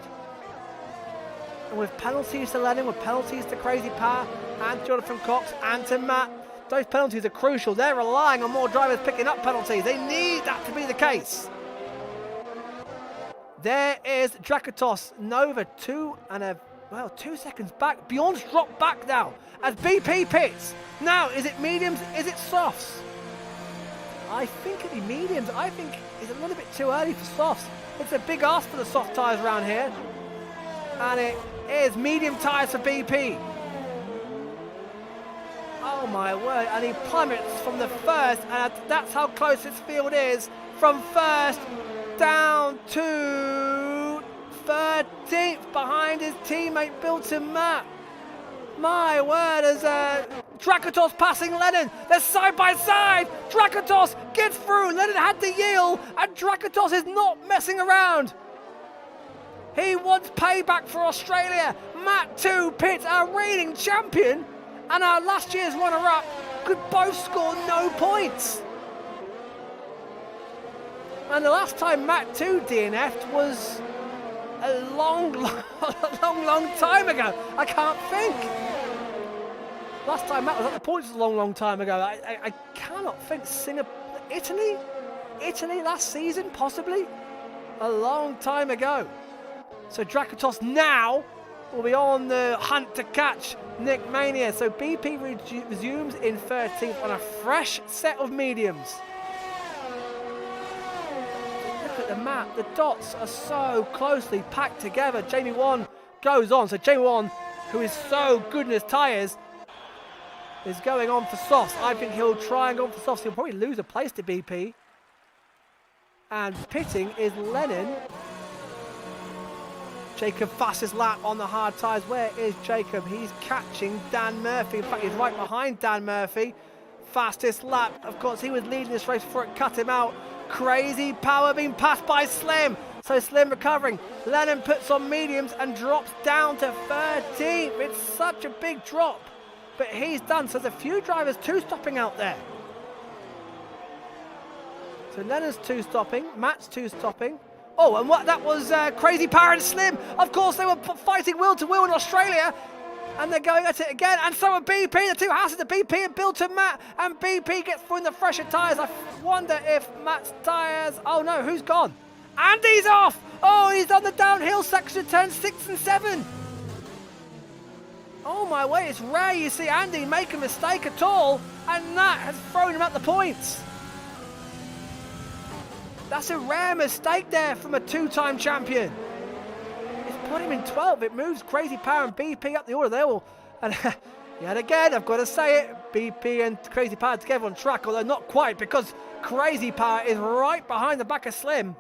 And with penalties to Lennon, with penalties to Crazy Power, and to Jonathan Cox, and to Matt, those penalties are crucial. They're relying on more drivers picking up penalties. They need that to be the case. There is Drakatos, Nova 2 seconds back. Bjorn's dropped back now as BP pits. Now, is it mediums? Is it softs? I think it'll be mediums. I think it's a little bit too early for softs. It's a big ask for the soft tyres around here. And it is medium tyres for BP. Oh my word, and he plummets from the first, and that's how close this field is. From first down to 13th behind his teammate Bilton Matt. My word, as Drakatos passing Lennon. They're side by side. Drakatos gets through. Lennon had to yield, and Drakatos is not messing around. He wants payback for Australia. Matt 2 Pitts, our reigning champion, and our last year's runner-up, could both score no points. And the last time Matt 2 DNF'd was a long time ago. I can't think. Last time Matt was at the points was a long time ago. I cannot think. Italy last season, possibly? A long time ago. So Drakatos now will be on the hunt to catch Nick Mania. So BP resumes in 13th on a fresh set of mediums. Look at the map. The dots are so closely packed together. Jamie 1 goes on. So Jamie 1, who is so good in his tyres, is going on for softs. I think he'll try and go on for softs. He'll probably lose a place to BP. And pitting is Lennon. Jacob fastest lap on the hard tyres. Where is Jacob? He's catching Dan Murphy. In fact, he's right behind Dan Murphy. fastest lap. Of course, he was leading this race before it cut him out. Crazy Power being passed by Slim. So Slim recovering. Lennon puts on mediums and drops down to 13th. It's such a big drop. But he's done. So there's a few drivers two-stopping out there. So Lennon's two-stopping. Matt's two-stopping. Oh, and what that was Crazy Power and Slim. Of course, they were fighting wheel to wheel in Australia. And they're going at it again. And so are BP. The two houses of BP and Bill to Matt. And BP gets through in the fresher tyres. I wonder if Matt's tyres... Oh, no. Who's gone? Andy's off. Oh, he's on the downhill section of turns 6 and 7. Oh, my way. It's rare you see Andy make a mistake at all. And that has thrown him at the points. That's a rare mistake there from a two-time champion. Put him in 12th. It moves Crazy Power and BP up the order. They all, and yet again, I've got to say it, BP and Crazy Power together on track, although not quite, because Crazy Power is right behind the back of Slim.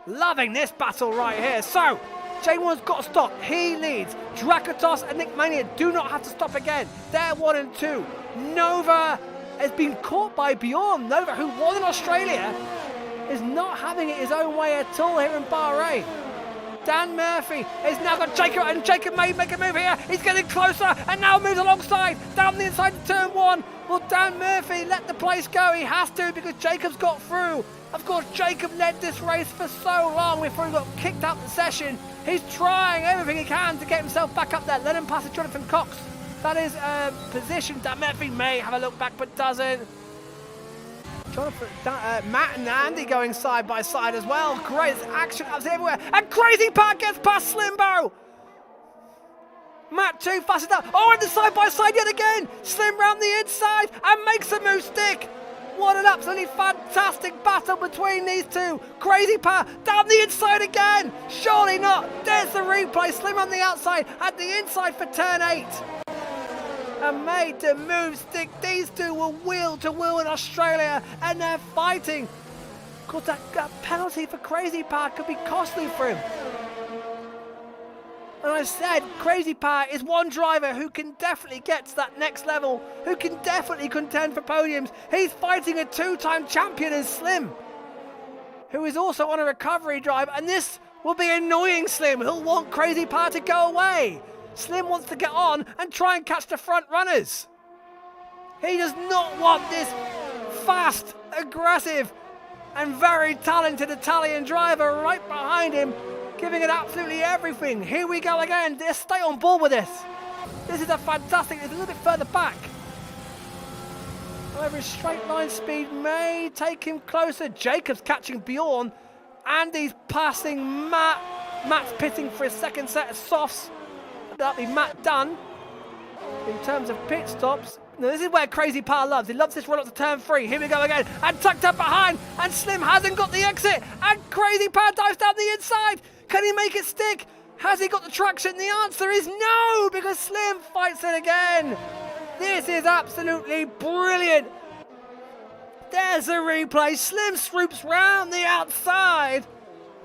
Loving this battle right here. So, J1's got to stop. He leads. Drakatos and Nick Mania do not have to stop again. They're 1 and 2. Nova has been caught by Bjorn. Nova, who won in Australia, is not having it his own way at all here in Bahrain. Dan Murphy has now got Jacob, and Jacob may make a move here. He's getting closer and now moves alongside down the inside to turn 1. Will Dan Murphy let the place go? He has to, because Jacob's got through. Of course, Jacob led this race for so long before he got kicked out the session. He's trying everything he can to get himself back up there. Let him pass to Jonathan Cox. That is position. Dan Murphy may have a look back, but doesn't. Matt and Andy going side by side as well. Great action absolutely everywhere. And Crazy Pat gets past Slimbo. Matt too fast enough. Oh, and the side by side yet again. Slim round the inside and makes a move stick. What an absolutely fantastic battle between these two. Crazy Pat down the inside again. Surely not. There's the replay. Slim on the outside at the inside for turn 8. And made to move stick. These two were wheel to wheel in Australia and they're fighting. Of course, that penalty for Crazy Power could be costly for him. And I said, Crazy Power is one driver who can definitely get to that next level, who can definitely contend for podiums. He's fighting a two-time champion in Slim, who is also on a recovery drive, and this will be annoying Slim. He'll want Crazy Power to go away. Slim wants to get on and try and catch the front runners. He does not want this fast, aggressive and very talented Italian driver right behind him, giving it absolutely everything. Here we go again. Just stay on board with this. This is a fantastic, it's a little bit further back. However, his straight line speed may take him closer. Jacob's catching Bjorn. Andy's passing Matt. Matt's pitting for his second set of softs. That'll be Matt done. In terms of pit stops, now this is where Crazy Power loves. He loves this run up to turn 3. Here we go again. And tucked up behind. And Slim hasn't got the exit. And Crazy Power dives down the inside. Can he make it stick? Has he got the traction? The answer is no, because Slim fights it again. This is absolutely brilliant. There's a replay. Slim swoops round the outside.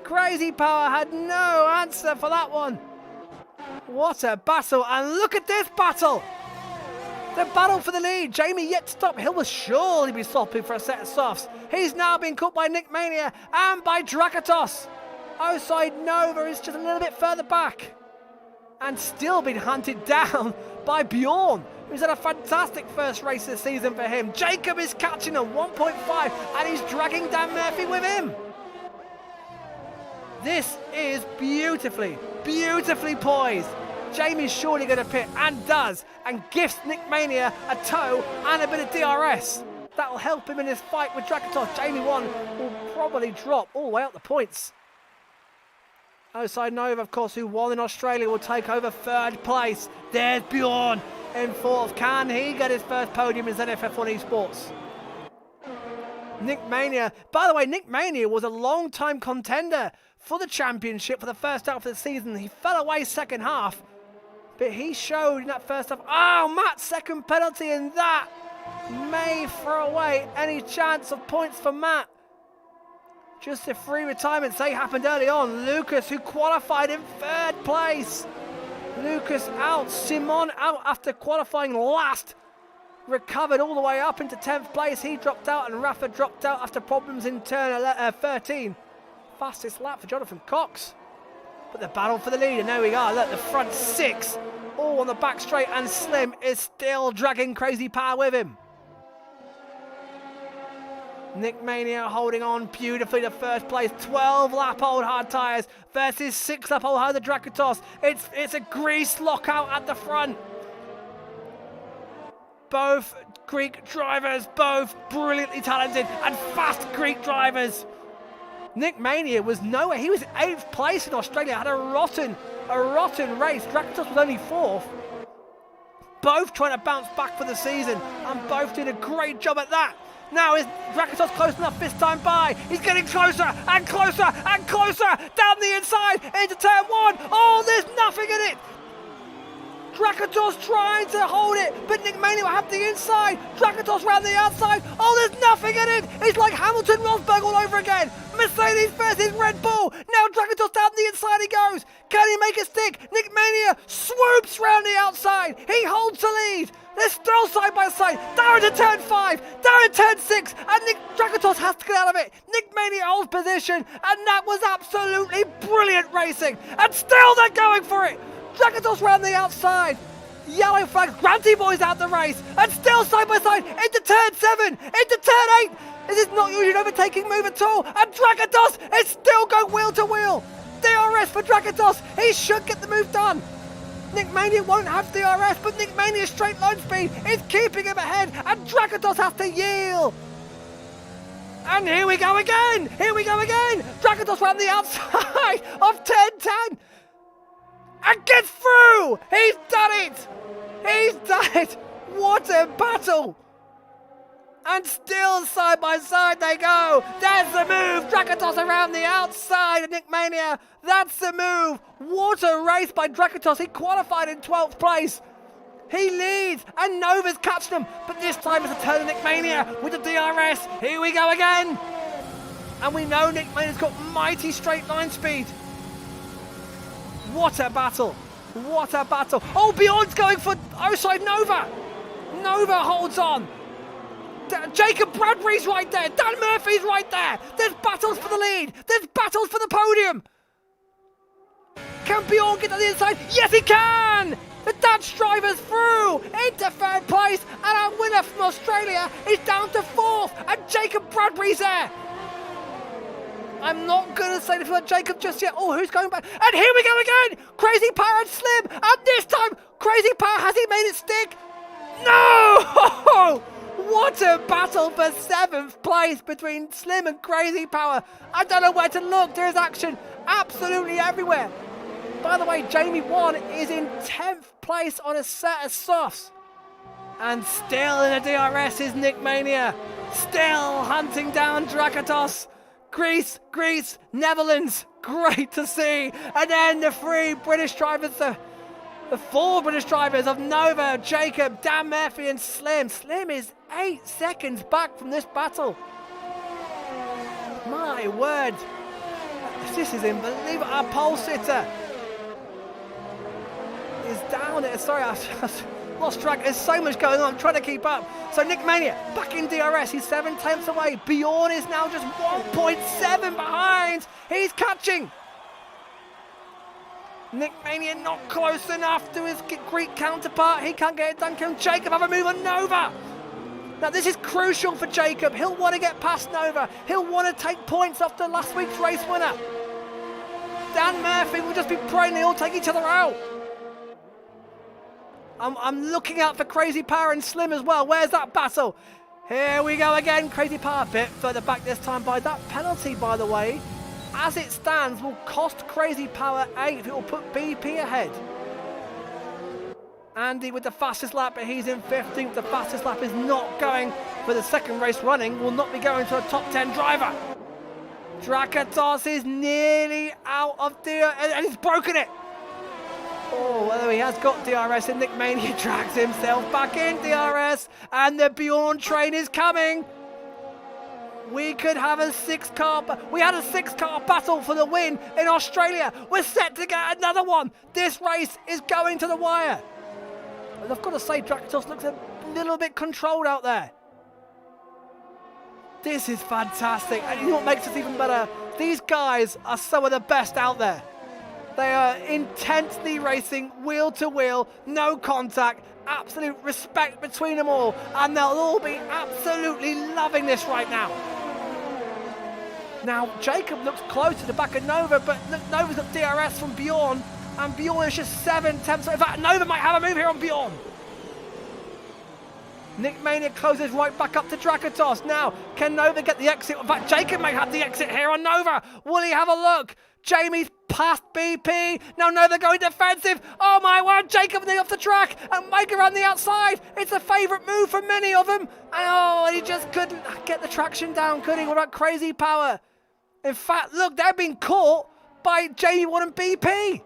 Crazy Power had no answer for that one. What a battle, and look at this battle! The battle for the lead. Jamie yet to stop. Hill will surely be stopping for a set of softs. He's now been caught by Nick Mania and by Drakatos. Outside Nova is just a little bit further back. And still been hunted down by Bjorn, who's had a fantastic first race this season for him. Jacob is catching a 1.5 and he's dragging Dan Murphy with him. This is beautifully poised. Jamie's surely going to pit, and does, and gifts Nick Mania a tow and a bit of DRS. That'll help him in his fight with Drakatos. Jamie 1 will probably drop all the way up the points. Outside Nova, of course, who won in Australia, will take over 3rd place. There's Bjorn in 4th. Can he get his first podium in ZFF1 Esports? Nick Mania. By the way, Nick Mania was a long-time contender for the championship for the first half of the season. He fell away second half, but he showed in that first half. Oh, Matt's second penalty, and that may throw away any chance of points for Matt. Just the 3 retirements, they happened early on. Lucas, who qualified in 3rd place. Lucas out. Simon out after qualifying last. recovered all the way up into 10th place. He dropped out and Rafa dropped out after problems in turn 13. Fastest lap for Jonathan Cox. But the battle for the lead, and there we go. Look, the front 6 all on the back straight, and Slim is still dragging Crazy Power with him. Nick Mania holding on beautifully to first place. 12 lap old hard tyres versus 6 lap old hard the Drakatos. It's a grease lockout at the front. Both Greek drivers, both brilliantly talented and fast Greek drivers. Nick Mania was nowhere. He was 8th place in Australia. Had a rotten race. Drakatos was only 4th. Both trying to bounce back for the season, and both did a great job at that. Now is Drakatos close enough this time by? He's getting closer and closer and closer down the inside into turn 1. Oh, there's nothing in it. Drakatos trying to hold it, but Nick Mania will have the inside. Drakatos round the outside. Oh, there's nothing in it. It's like Hamilton Rosberg all over again. Mercedes versus Red Bull. Now Drakatos down the inside he goes. Can he make it stick? Nick Mania swoops round the outside. He holds the lead. They're still side by side. Down to turn 5. Down to turn 6. And Nick Drakatos has to get out of it. Nick Mania holds position. And that was absolutely brilliant racing. And still they're going for it. Drakatos round the outside. Yellow flag. Granty Boy's out the race. And still side by side. Into turn 7. Into turn 8. This is not usually an overtaking move at all. And Drakatos is still going wheel to wheel. DRS for Drakatos. He should get the move done. Nick Mania won't have DRS, but Nick Mania's straight line speed is keeping him ahead, and Drakatos has to yield. And here we go again. Here we go again. Drakatos round the outside of turn 10 and gets through. He's done it. He's done it. What a battle. And still side by side they go. There's the move. Drakatos around the outside of Nick Mania. That's the move. What a race by Drakatos. He qualified in 12th place. He leads and Nova's catching him. But this time it's a turn of Nick Mania with the DRS. Here we go again. And we know Nick Mania's got mighty straight line speed. What a battle. What a battle. Oh, Bjorn's going for outside Nova. Nova holds on. Jacob Bradbury's right there. Dan Murphy's right there. There's battles for the lead. There's battles for the podium. Can Bjorn get to the inside? Yes, he can. The Dutch driver's through into 3rd place, and our winner from Australia is down to 4th, and Jacob Bradbury's there. I'm not going to say anything about Jacob just yet. Oh, who's going back? And here we go again. Crazy Power and Slim. And this time, Crazy Power, has he made it stick? No! What a battle for 7th place between Slim and Crazy Power. I don't know where to look. There is action absolutely everywhere. By the way, Jamie Wan is in 10th place on a set of softs. And still in a DRS is Nick Mania. Still hunting down Drakatos. Greece, Netherlands. Great to see. And then the 3 British drivers, the 4 British drivers of Nova, Jacob, Dan Murphy and Slim. Slim is 8 seconds back from this battle. My word. This is unbelievable. Our pole sitter is down there. Sorry, I've lost track. There's so much going on. I'm trying to keep up. So Nick Mania back in DRS. He's 7 tenths away. Bjorn is now just 1.7 behind. He's catching. Nick Mania not close enough to his Greek counterpart. He can't get it done. Can Jacob have a move on Nova? Now this is crucial for Jacob. He'll want to get past Nova. He'll want to take points after last week's race winner. Dan Murphy will just be praying they all take each other out. I'm looking out for Crazy Power and Slim as well. Where's that battle? Here we go again. Crazy Power a bit further back this time by that penalty, by the way. As it stands, will cost Crazy Power 8. It will put BP ahead. Andy with the fastest lap, but he's in 15th. The fastest lap is not going for the second race running. Will not be going to a top 10 driver. Drakatos is nearly out of DRS, and he's broken it. Oh, well, he has got DRS, and Nick Mania drags himself back in DRS, and the Bjorn train is coming. We could have a 6-car. We had a 6-car battle for the win in Australia. We're set to get another one. This race is going to the wire. And I've got to say, Drakatos looks a little bit controlled out there. This is fantastic. And you know what makes it even better? These guys are some of the best out there. They are intensely racing, wheel to wheel, no contact, absolute respect between them all. And they'll all be absolutely loving this right now. Now, Jacob looks close to the back of Nova, but Nova's got DRS from Bjorn, and Bjorn is just 7/10. In fact, Nova might have a move here on Bjorn. Nick Mania closes right back up to Drakatos. Now, can Nova get the exit? In fact, Jacob may have the exit here on Nova. Will he have a look? Jamie's past BP. Now Nova going defensive. Oh my word, Jacob off the track and Mike around the outside. It's a favourite move for many of them. And he just couldn't get the traction down, could he? What about Crazy Power? In fact, look, they're being caught by Jamie 1 and BP.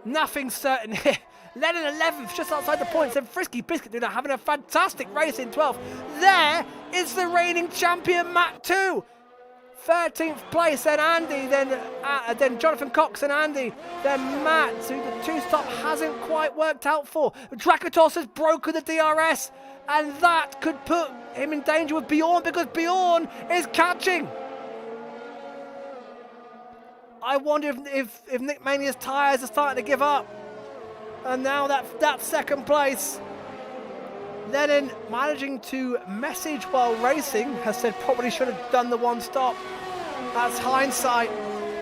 Nothing certain here. Led in 11th, just outside the points, and Frisky Biscuit do that, having a fantastic race in 12th. There is the reigning champion, Matt 2. 13th place, then Andy, then Jonathan Cox and Andy, then Matt, who the two-stop hasn't quite worked out for. Drakatos has broken the DRS, and that could put him in danger with Bjorn, because Bjorn is catching. I wonder if Nick Mania's tyres are starting to give up. And now that second place. Lenin managing to message while racing, has said probably should have done the one stop. That's hindsight.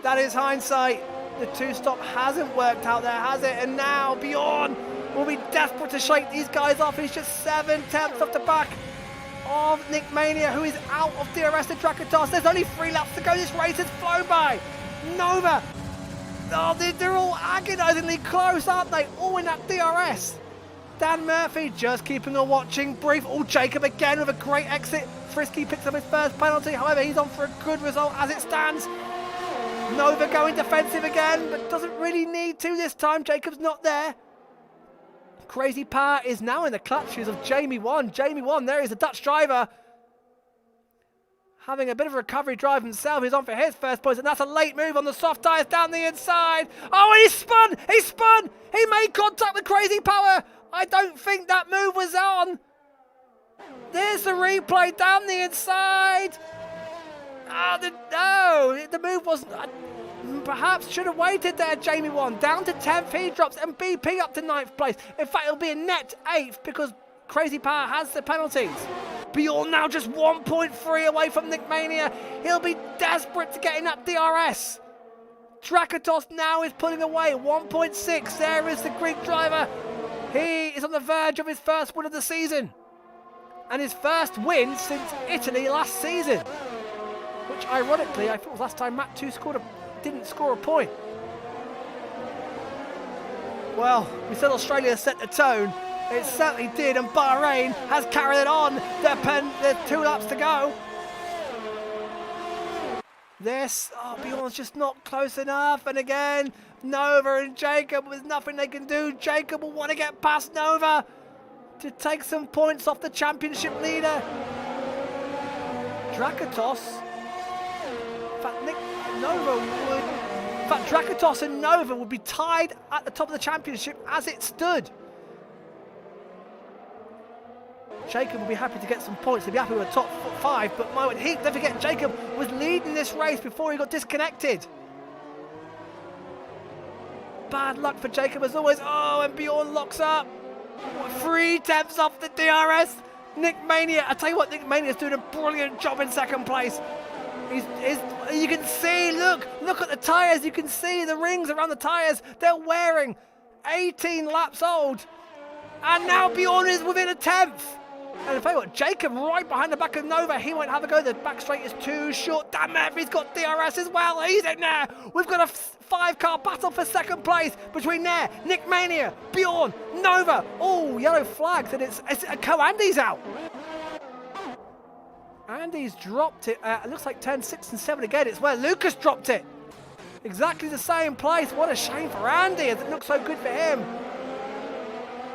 That is hindsight. The two stop hasn't worked out there, has it? And now Bjorn will be desperate to shake these guys off. He's just 7/10 off the back of Nick Mania, who is out of DRS to Drakatos. There's only 3 laps to go. This race has flown by. Nova. Oh, they're all agonisingly close, aren't they? All in that DRS. Dan Murphy just keeping a watching brief. Oh, Jacob again with a great exit. Frisky picks up his first penalty. However, he's on for a good result as it stands. Nova going defensive again, but doesn't really need to this time. Jacob's not there. Crazy Power is now in the clutches of Jamie 1. Jamie 1, there is the Dutch driver. Having a bit of a recovery drive himself. He's on for his first points, and that's a late move on the soft tyres down the inside. Oh, he spun! He spun! He made contact with Crazy Power. I don't think that move was on. There's the replay down the inside. No, the move wasn't. Perhaps should have waited there, Jamie 1. Down to 10th, he drops, and BP up to 9th place. In fact, it'll be a net 8th because Crazy Power has the penalties. Bjorn now just 1.3 away from Nick Mania. He'll be desperate to get in that DRS. Drakatos now is pulling away 1.6. There is the Greek driver. He is on the verge of his first win of the season. And his first win since Italy last season. Which ironically, I thought was last time Matt 2 didn't score a point. Well, we said Australia set the tone. It certainly did, and Bahrain has carried it on. There's 2 laps to go. Bjorn's just not close enough. And again, Nova and Jacob, there's nothing they can do. Jacob will want to get past Nova to take some points off the championship leader. Drakatos. In fact, Drakatos and Nova would be tied at the top of the championship as it stood. Jacob will be happy to get some points. He'll be happy with the top 5, but don't forget, Jacob was leading this race before he got disconnected. Bad luck for Jacob as always. Oh, and Bjorn locks up. 3/10 off the DRS. Nick Mania, I tell you what, Nick Mania's doing a brilliant job in second place. You can see, look at the tyres. You can see the rings around the tyres. They're wearing 18 laps old. And now Bjorn is within a 10th. And if I what, Jacob right behind the back of Nova, he won't have a go. The back straight is too short. Dan Murphy's got DRS as well. He's in there. We've got a 5-car battle for second place between there. Nick Mania, Bjorn, Nova. Oh, yellow flags, and it's Andy's out. Andy's dropped it. It looks like 10, 6, and 7 again. It's where Lucas dropped it. Exactly the same place. What a shame for Andy, as it looks so good for him.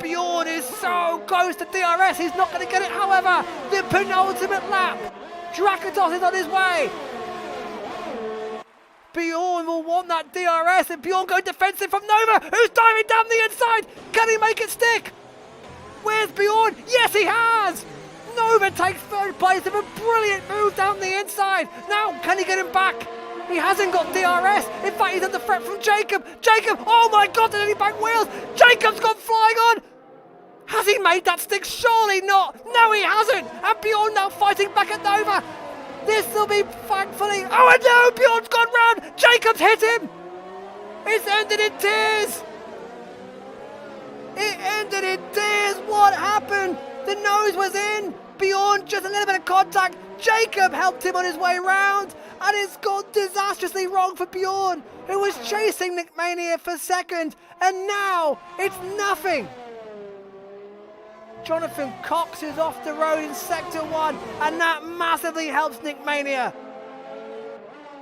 Bjorn is so close to DRS. He's not going to get it, however. The penultimate lap. Drakatos is on his way. Bjorn will want that DRS, and Bjorn going defensive from Nova, who's diving down the inside. Can he make it stick? Where's Bjorn? Yes, he has! Nova takes third place with a brilliant move down the inside. Now, can he get him back? He hasn't got DRS. In fact, he's under threat from Jacob. Jacob, oh my God, did he back wheels? Jacob's gone flying on. Has he made that stick? Surely not. No, he hasn't. And Bjorn now fighting back at Nova. This will be thankfully. Oh, and no, Bjorn's gone round. Jacob's hit him. It's ended in tears. It ended in tears. What happened? The nose was in. Bjorn just a little bit of contact. Jacob helped him on his way round. And it's gone disastrously wrong for Bjorn, who was chasing Nick Mania for second. And now it's nothing. Jonathan Cox is off the road in Sector 1, and that massively helps Nick Mania.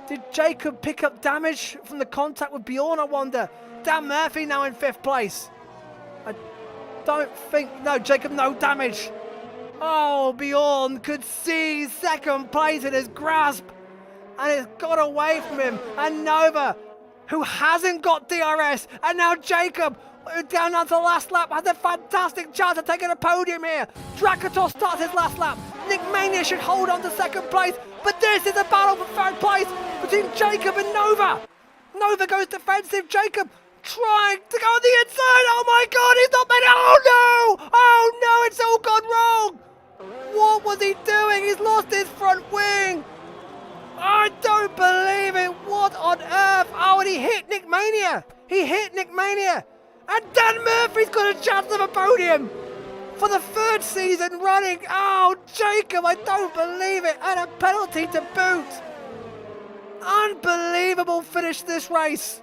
Did Jacob pick up damage from the contact with Bjorn, I wonder? Dan Murphy now in 5th place. I don't think, no, Jacob, no damage. Oh, Bjorn could see 2nd place in his grasp, and it's got away from him. And Nova, who hasn't got DRS, and now Jacob, down onto the last lap, has a fantastic chance of taking a podium here. Drakatos starts his last lap. Nick Mania should hold on to 2nd place, but this is a battle for 3rd place between Jacob and Nova. Nova goes defensive. Jacob trying to go on the inside. Oh my God, he's not made it. Oh no! Oh no, it's all gone wrong. What was he doing? He's lost his front wing. I don't believe it. What on earth? Oh, and he hit Nick Mania. He hit Nick Mania. And Dan Murphy's got a chance of a podium for the 3rd season running. Oh, Jacob, I don't believe it. And a penalty to boot. Unbelievable finish to this race.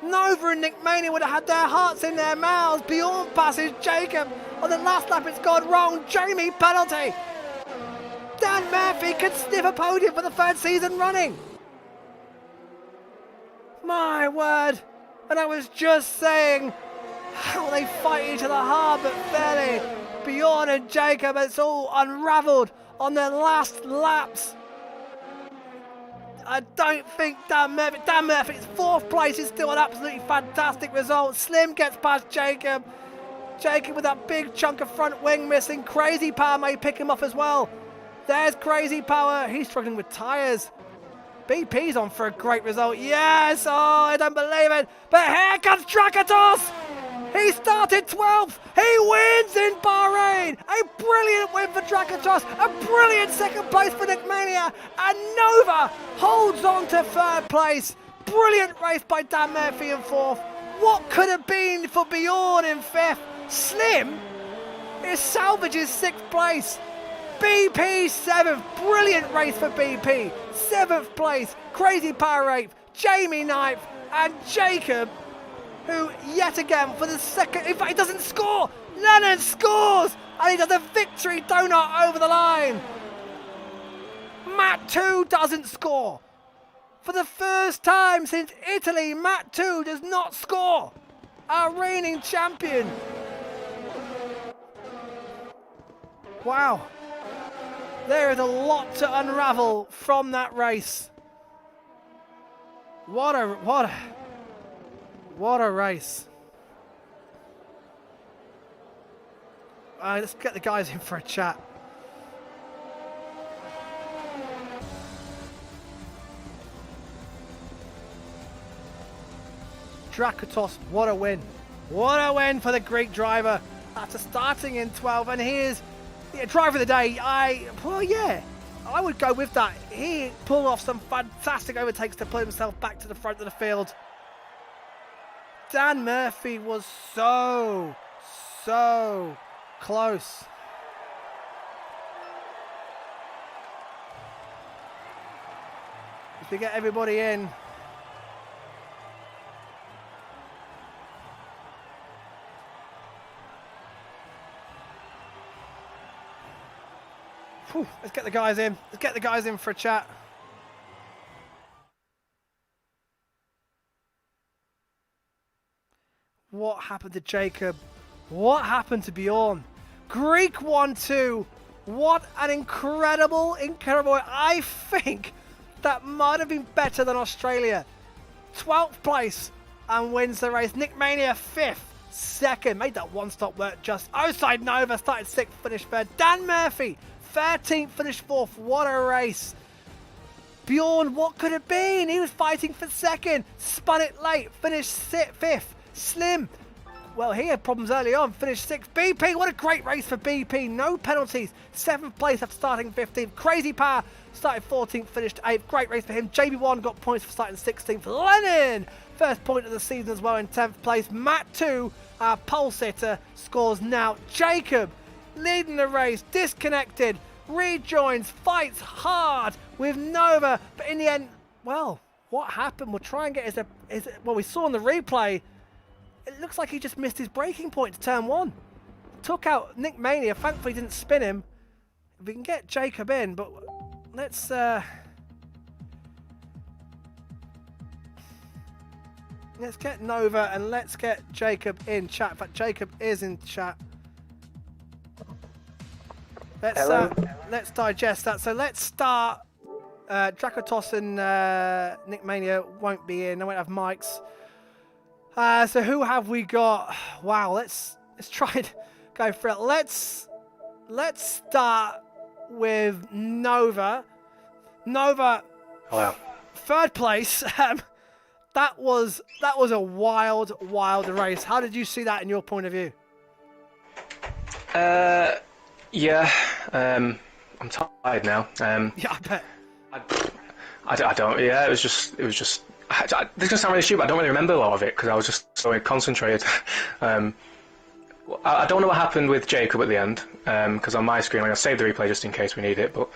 Nova and Nick Mania would have had their hearts in their mouths. Bjorn passes Jacob. On the last lap, it's gone wrong. Jamie penalty. Dan Murphy could sniff a podium for the 3rd season running. My word. And I was just saying how they fight each other hard but fairly. Bjorn and Jacob, it's all unravelled on their last laps. I don't think Dan Murphy's 4th place is still an absolutely fantastic result. Slim gets past Jacob. Jacob with that big chunk of front wing missing. Crazy Power may pick him off as well. There's Crazy Power. He's struggling with tyres. BP's on for a great result. Yes! Oh, I don't believe it. But here comes Drakatos. He started 12th. He wins in Bahrain. A brilliant win for Drakatos. A brilliant 2nd place for Nick Mania. And Nova holds on to 3rd place. Brilliant race by Dan Murphy in 4th. What could have been for Bjorn in 5th? Slim is salvages 6th place. BP 7th. Brilliant race for BP. 7th place. Crazy Power 8th. Jamie 9th. And Jacob, who yet again for the 2nd, in fact he doesn't score. Lennon scores and he does a victory donut over the line. Matt 2 doesn't score. For the first time since Italy, Matt 2 does not score. Our reigning champion. Wow. There is a lot to unravel from that race. What a race. Let's get the guys in for a chat. Drakatos, what a win. What a win for the Greek driver after starting in 12th, and he is driver of the day. I would go with that. He pulled off some fantastic overtakes to put himself back to the front of the field. Dan Murphy was so close. If we get everybody in. Whew, let's get the guys in. Let's get the guys in for a chat. What happened to Jacob? What happened to Bjorn? Greek 1-2. What an incredible. I think that might have been better than Australia. 12th place and wins the race. Nick Mania 5th. Second, made that one-stop work just. Oside Nova started 6th, finished 3rd. Dan Murphy, 13th, finished 4th. What a race. Bjorn, what could it been? He was fighting for 2nd. Spun it late, finished 5th. Slim, well, he had problems early on, finished 6th. BP, what a great race for BP. No penalties. 7th place after starting 15th. Crazy Power started 14th, finished 8th. Great race for him. JB1 got points for starting 16th. Lennon, first point of the season as well in 10th place. Matt 2, our pole sitter, scores now. Jacob leading the race, disconnected, rejoins, fights hard with Nova. But in the end, well, what happened? We'll try and get well, we saw in the replay, it looks like he just missed his braking point to turn 1. Took out Nick Mania. Thankfully didn't spin him. If we can get Jacob in, but let's get Nova and let's get Jacob in chat. In fact, Jacob is in chat. Let's digest that. So let's start. Dracotos and Nick Mania won't be in. I won't have mics. So who have we got? Wow, let's try and go for it. Let's start with Nova. Nova, Wow. 3rd place. That was a wild race. How did you see that in your point of view? Yeah. I'm tired now. Yeah, I bet. I don't. Yeah, it was just. This is gonna sound really stupid. I don't really remember a lot of it because I was just so concentrated. I don't know what happened with Jacob at the end because on my screen, I saved the replay just in case we need it, but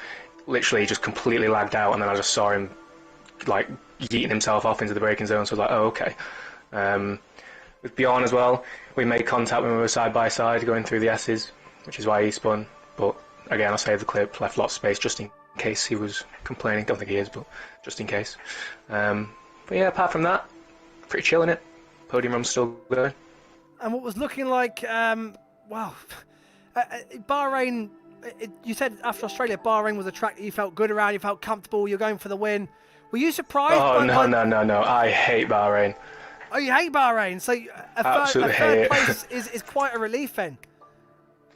literally just completely lagged out, and then I just saw him like yeeting himself off into the braking zone. So I was like, oh, okay. With Bjorn as well, we made contact when we were side by side going through the S's, which is why he spun. But again, I saved the clip, left lots of space just in case he was complaining. Don't think he is, but just in case. But yeah, apart from that, pretty chill in it. Podium run's still going. And what was looking like, wow, Bahrain, you said after Australia, Bahrain was a track that you felt good around, you felt comfortable, you're going for the win. Were you surprised? Oh, no. I hate Bahrain. Oh, you hate Bahrain? So a third place is quite a relief then?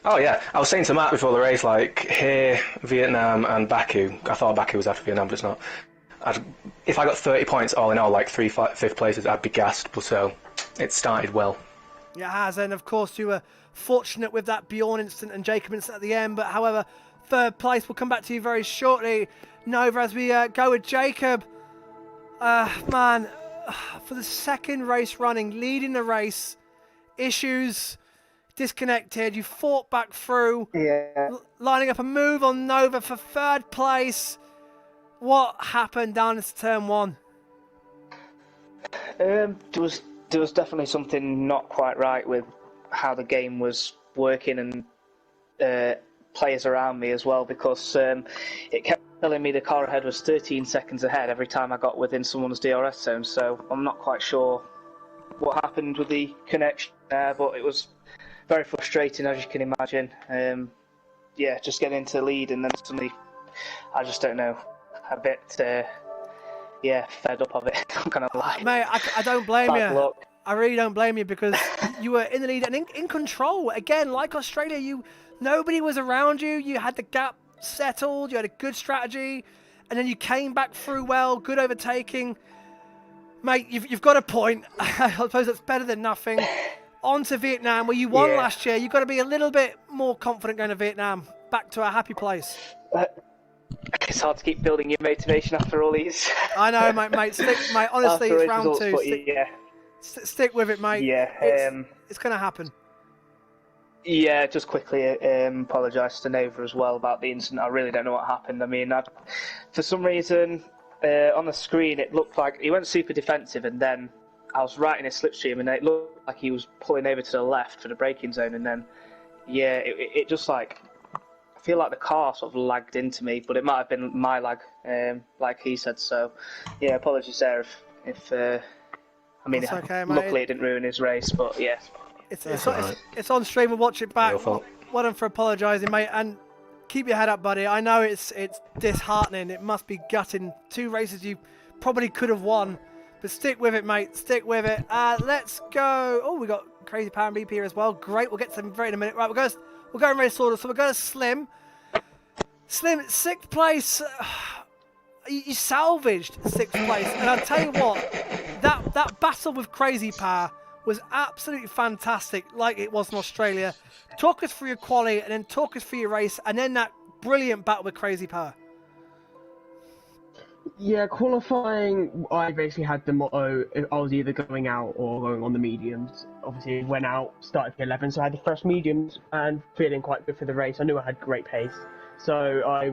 Oh, yeah. I was saying to Matt before the race, like, here, Vietnam and Baku. I thought Baku was after Vietnam, but it's not. If I got 30 points all in all, like 3 5th places, I'd be gassed. But so, it started well. It has, and of course you were fortunate with that Bjorn incident and Jacob incident at the end. But however, 3rd place, we'll come back to you very shortly. Nova, as we go with Jacob. Man, for the 2nd race running, leading the race, issues, disconnected, you fought back through, lining up a move on Nova for 3rd place. What happened down into turn 1? There was definitely something not quite right with how the game was working and players around me as well, because it kept telling me the car ahead was 13 seconds ahead every time I got within someone's DRS zone, so I'm not quite sure what happened with the connection there, but it was very frustrating, as you can imagine. Just getting into the lead and then suddenly, I just don't know, a bit fed up of it. I'm gonna lie. Mate, I don't blame you. Luck. I really don't blame you, because you were in the lead and in control. Again, like Australia, nobody was around you. You had the gap settled. You had a good strategy, and then you came back through well. Good overtaking, mate. You've got a point. I suppose that's better than nothing. On to Vietnam, where you won last year. You've got to be a little bit more confident going to Vietnam. Back to a happy place. It's hard to keep building your motivation after all these. I know, mate. Honestly, it's round results, 2. Stick with it, mate. Yeah, it's going to happen. Yeah, just quickly apologise to Nova as well about the incident. I really don't know what happened. I mean, for some reason, on the screen it looked like he went super defensive, and then I was right in his slipstream, and it looked like he was pulling over to the left for the braking zone, and then, it just like, I feel like the car sort of lagged into me, but it might have been my lag, like he said. So, apologies there if okay, luckily it didn't ruin his race, but yeah. It's on stream. We'll watch it back. Well done for apologising, mate. And Keep your head up, buddy. I know it's disheartening. It must be gutting. 2 races you probably could have won. But stick with it, mate. Stick with it. Let's go. Oh, we got Crazy Power and BP here as well. Great. We'll get to them very in a minute. Right, we're going race order. So we're going to Slim. Slim, 6th place. You salvaged 6th place. And I'll tell you what, that battle with Crazy Power was absolutely fantastic, like it was in Australia. Talk us through your quali, and then talk us through your race, and then that brilliant battle with Crazy Power. Yeah, qualifying, I basically had the motto, I was either going out or going on the mediums. Obviously, went out, started P11, so I had the fresh mediums, and feeling quite good for the race. I knew I had great pace, so I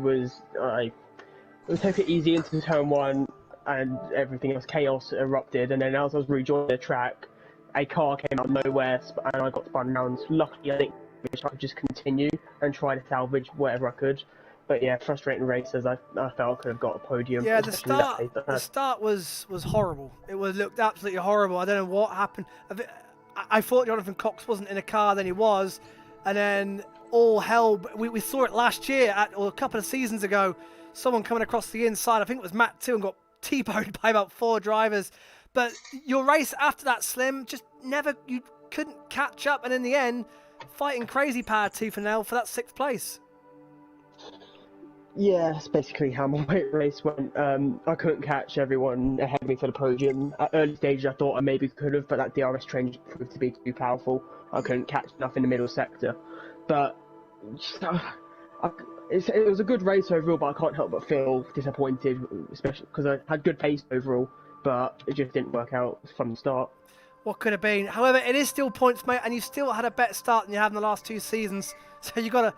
took it easy into turn 1, and everything else, chaos erupted, and then as I was rejoining the track, a car came out of nowhere, and I got spun around. Luckily, I think I could just continue and try to salvage whatever I could. But yeah, frustrating races. I felt I could have got a podium. Yeah, the start was horrible. It looked absolutely horrible. I don't know what happened. I thought Jonathan Cox wasn't in a car, then he was, and then all hell. We saw it last year, or a couple of seasons ago. Someone coming across the inside. I think it was Matt too, and got T-boned by about 4 drivers. But your race after that, Slim, just you couldn't catch up, and in the end, fighting Crazy Power tooth and nail for that 6th place. Yeah, that's basically how my race went. I couldn't catch everyone ahead of me for the podium. At early stages, I thought I maybe could have, but that DRS train proved to be too powerful. I couldn't catch enough in the middle sector. But it was a good race overall, but I can't help but feel disappointed, especially because I had good pace overall. But it just didn't work out from the start. What could have been? However, it is still points, mate, and you still had a better start than you had in the last 2 seasons. So you gotta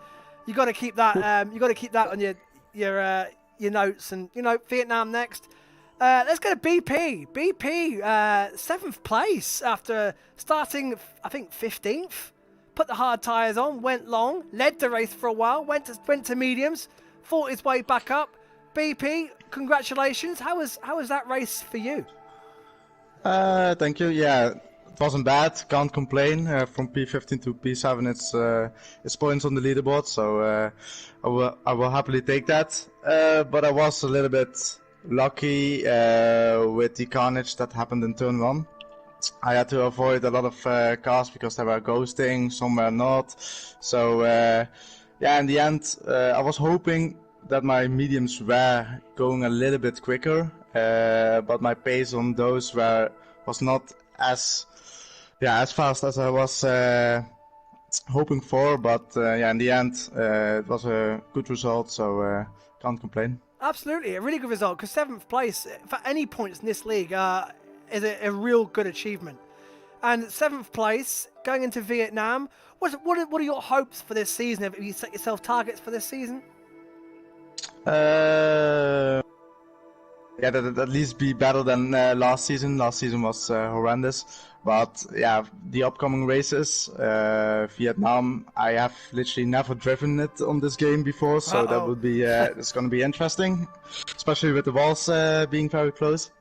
keep that. You gotta keep that on your notes. And Vietnam next. Let's go to BP. BP 7th place after starting, I think 15th. Put the hard tyres on, went long, led the race for a while, went to mediums, fought his way back up. BP, congratulations. How was that race for you? Thank you. Yeah, it wasn't bad. Can't complain. From P15 to P7, it's points on the leaderboard, so I will happily take that. But I was a little bit lucky with the carnage that happened in turn 1. I had to avoid a lot of cars because they were ghosting, some were not. So yeah, in the end, I was hoping that my mediums were going a little bit quicker, but my pace on those was not as fast as I was hoping for. But yeah, in the end, it was a good result, so can't complain. Absolutely, a really good result, because 7th place for any points in this league is a real good achievement. And 7th place going into Vietnam. What are your hopes for this season? Have you set yourself targets for this season? Yeah, that at least be better than last season. Last season was horrendous. But yeah, the upcoming races, Vietnam, I have literally never driven it on this game before, so that would be it's going to be interesting, especially with the walls being very close.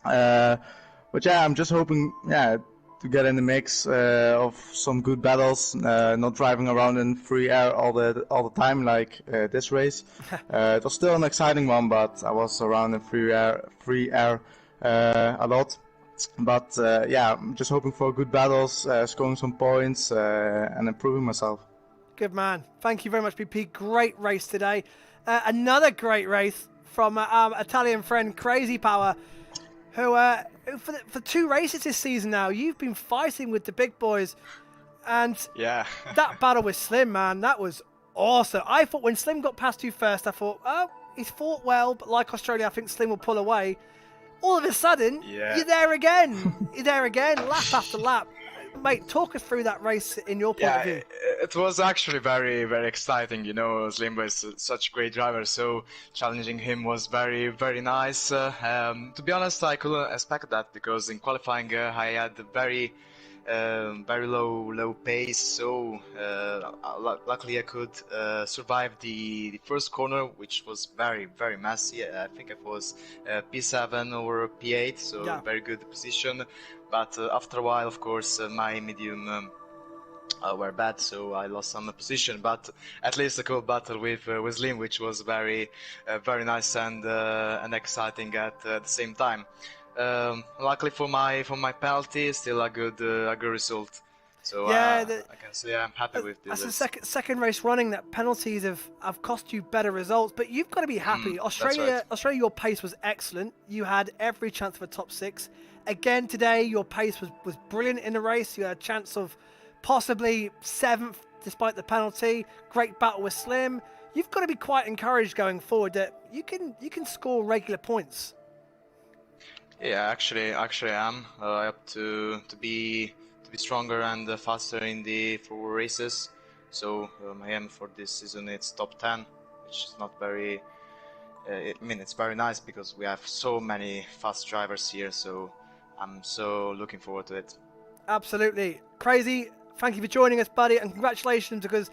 But yeah, I'm just hoping, to get in the mix of some good battles, not driving around in free air all the time like this race. It was still an exciting one, but I was around in free air a lot. But yeah, I'm just hoping for good battles, scoring some points, and improving myself. Good man. Thank you very much, BP. Great race today. Another great race from our Italian friend Crazy Power, who for 2 races this season now, you've been fighting with the big boys. And yeah, that battle with Slim, man, that was awesome. I thought when Slim got past you first, I thought, oh, he's fought well, but like Australia, I think Slim will pull away. All of a sudden, you're there again. You're there again, lap after lap. Mate, talk us through that race in your point of view. It was actually very, very exciting. Slimbo is such a great driver, so challenging him was very, very nice. To be honest, I couldn't expect that, because in qualifying I had a very low pace, so luckily I could survive the first corner, which was very, very messy. I think it was P7 or P8, so very good position. But after a while, of course, my medium were bad, so I lost some position. But at least a cool battle with Lim, which was very nice and exciting at the same time. Luckily for my penalty, still a good result. So Yeah, I can say I'm happy with that's the this. second race running that penalties have cost you better results, but you've got to be happy. Australia, your pace was excellent. You had every chance for a top 6. Again today, your pace was brilliant in the race. You had a chance of possibly 7th despite the penalty. Great battle with Slim. You've got to be quite encouraged going forward that you can score regular points. Yeah, actually I am. I hope to be stronger and faster in the forward races. So my aim for this season it's top 10, which is not very. I mean, it's very nice because we have so many fast drivers here. So I'm so looking forward to it. Absolutely crazy. Thank you for joining us, buddy, and congratulations because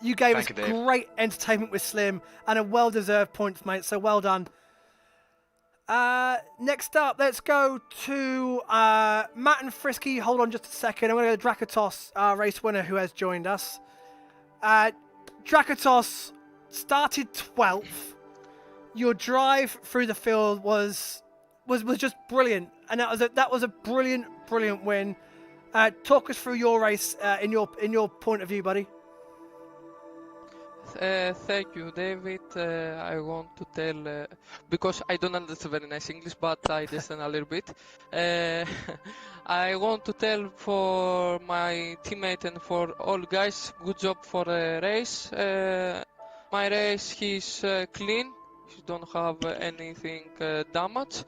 you gave us great entertainment with Slim and a well-deserved points, mate. So well done. Next up, let's go to Matt and Frisky. Hold on just a second. I'm going to go to Drakatos, race winner, who has joined us. Drakatos started 12th. Your drive through the field was just brilliant, and that was a brilliant win. Talk us through your race in your point of view, buddy. Thank you, David. I want to tell, because I don't understand very nice English, but I understand a little bit. I want to tell for my teammate and for all guys, good job for the race. My race is clean. You don't have anything damage,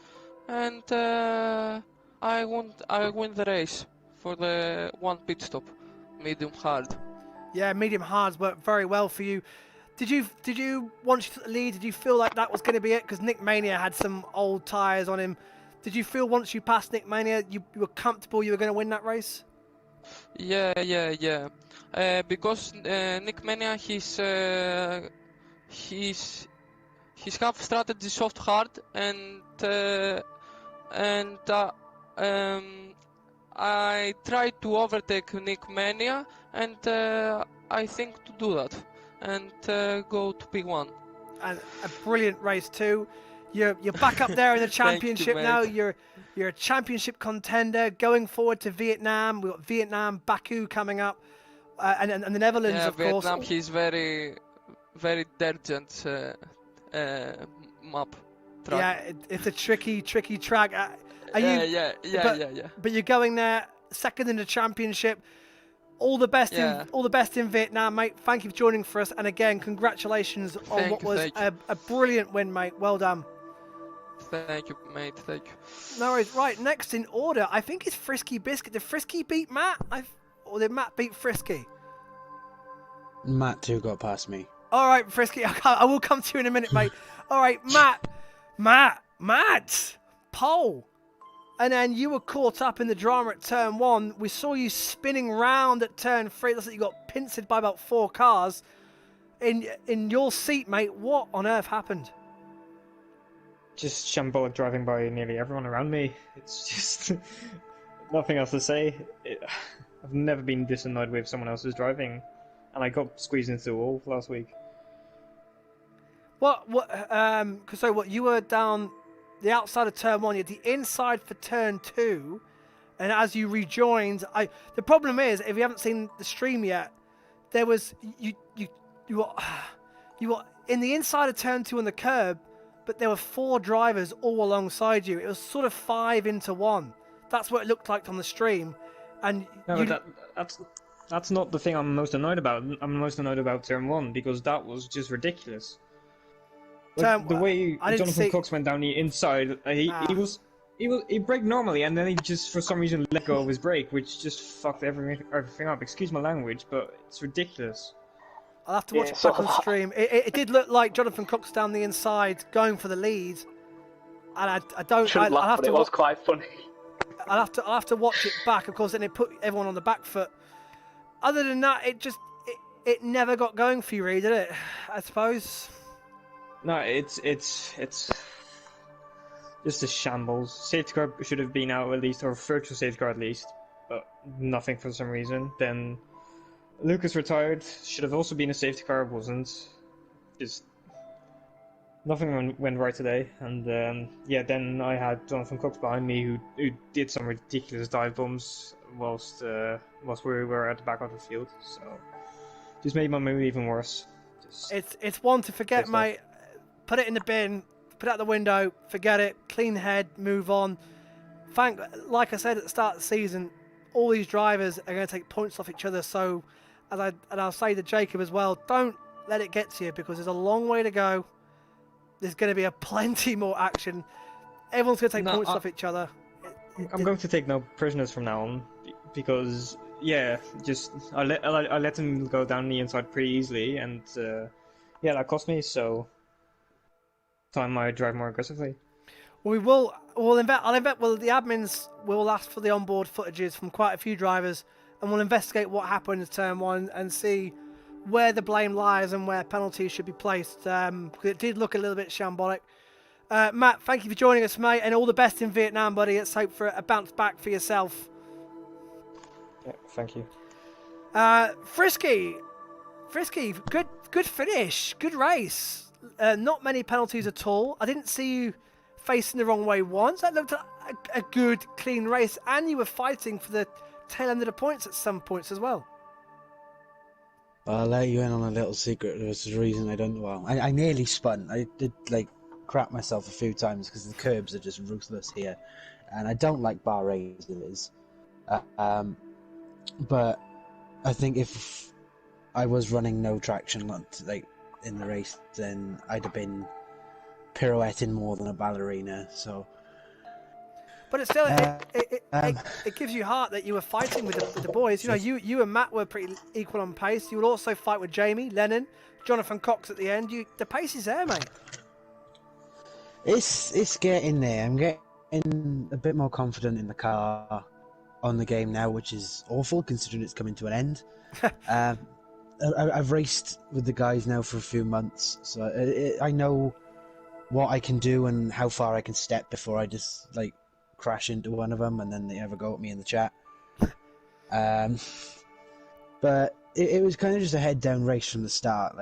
and I win the race for the one pit stop, medium hard. Yeah, medium hards worked very well for you. Did you once you took the lead? Did you feel like that was going to be it? Because Nick Mania had some old tyres on him. Did you feel once you passed Nick Mania, you were comfortable you were going to win that race? Yeah. Because Nick Mania, he's have strategy soft hard and I tried to overtake Nick Mania, and I think to do that and go to P1. And a brilliant race too. You're back up there in the championship now. You're a championship contender going forward to Vietnam. We've got Vietnam, Baku coming up, and the Netherlands, of course. Vietnam, he's very diligent map. Track. Yeah, it's a tricky track. Yeah. But you're going there second in the championship. All the best in Vietnam, mate. Thank you for joining for us, and again, congratulations on what was a brilliant win, mate. Well done. Thank you, mate. Thank you. No worries. Right, next in order, I think it's Frisky Biscuit. Did Frisky beat Matt? Or did Matt beat Frisky? Matt too got past me. All right, Frisky. I will come to you in a minute, mate. All right, Matt, pole. And then you were caught up in the drama at turn 1. We saw you spinning round at turn 3. It looks like you got pincered by about 4 cars. In your seat, mate, what on earth happened? Just shambolic driving by nearly everyone around me. It's just nothing else to say. I've never been this annoyed with someone else's driving, and I got squeezed into the wall last week. So you were down the outside of turn 1, you had the inside for turn 2, and as you rejoined, the problem is, if you haven't seen the stream yet, there was you were in the inside of turn 2 on the curb, but there were 4 drivers all alongside you. It was sort of 5 into 1. That's what it looked like on the stream, and that's not the thing I'm most annoyed about. I'm most annoyed about turn 1 because that was just ridiculous. Like, the way Jonathan Cox went down the inside, he braked normally, and then he just for some reason let go of his brake, which just fucked everything up. Excuse my language, but it's ridiculous. I'll have to watch it back on stream. It did look like Jonathan Cox down the inside going for the lead, and it was quite funny. I'll have to watch it back, of course, and it put everyone on the back foot. Other than that, it never got going for you, really, did it? I suppose. No, it's just a shambles. Safety car should have been out at least, or virtual safety car at least, but nothing for some reason. Then Lucas retired. Should have also been a safety car, wasn't. Just nothing went right today. And then I had Jonathan Cox behind me who did some ridiculous dive bombs whilst we were at the back of the field. So just made my move even worse. It's one to forget, mate. Put it in the bin, put it out the window, forget it, clean head, move on. Like I said at the start of the season, all these drivers are going to take points off each other. So, I'll say to Jacob as well, don't let it get to you, because there's a long way to go. There's going to be plenty more action. Everyone's going to take points off each other. I'm going to take no prisoners from now on, because I let them go down the inside pretty easily, and that cost me. So, time I drive more aggressively. Well, I'll invest. Well, the admins will ask for the onboard footages from quite a few drivers, and we'll investigate what happened in turn 1 and see where the blame lies and where penalties should be placed. Because it did look a little bit shambolic. Matt, thank you for joining us, mate, and all the best in Vietnam, buddy. Let's hope for a bounce back for yourself. Yeah, thank you. Frisky, good finish, good race. Not many penalties at all. I didn't see you facing the wrong way once. That looked like a good, clean race, and you were fighting for the tail end of the points at some points as well. I'll let you in on a little secret. There's a reason I don't. Well, I nearly spun. I did crap myself a few times because the curbs are just ruthless here, and I don't like Bahrain as it is. But I think if I was running no traction in the race, then I'd have been pirouetting more than a ballerina. So, but it's still it gives you heart that you were fighting with the boys. You know, you and Matt were pretty equal on pace. You would also fight with Jamie, Lennon, Jonathan Cox at the end. The pace is there, mate. It's getting there. I'm getting a bit more confident in the car on the game now, which is awful considering it's coming to an end. I've raced with the guys now for a few months, so I know what I can do and how far I can step before I just crash into one of them and then they have a go at me in the chat. But it was kind of just a head down race from the start.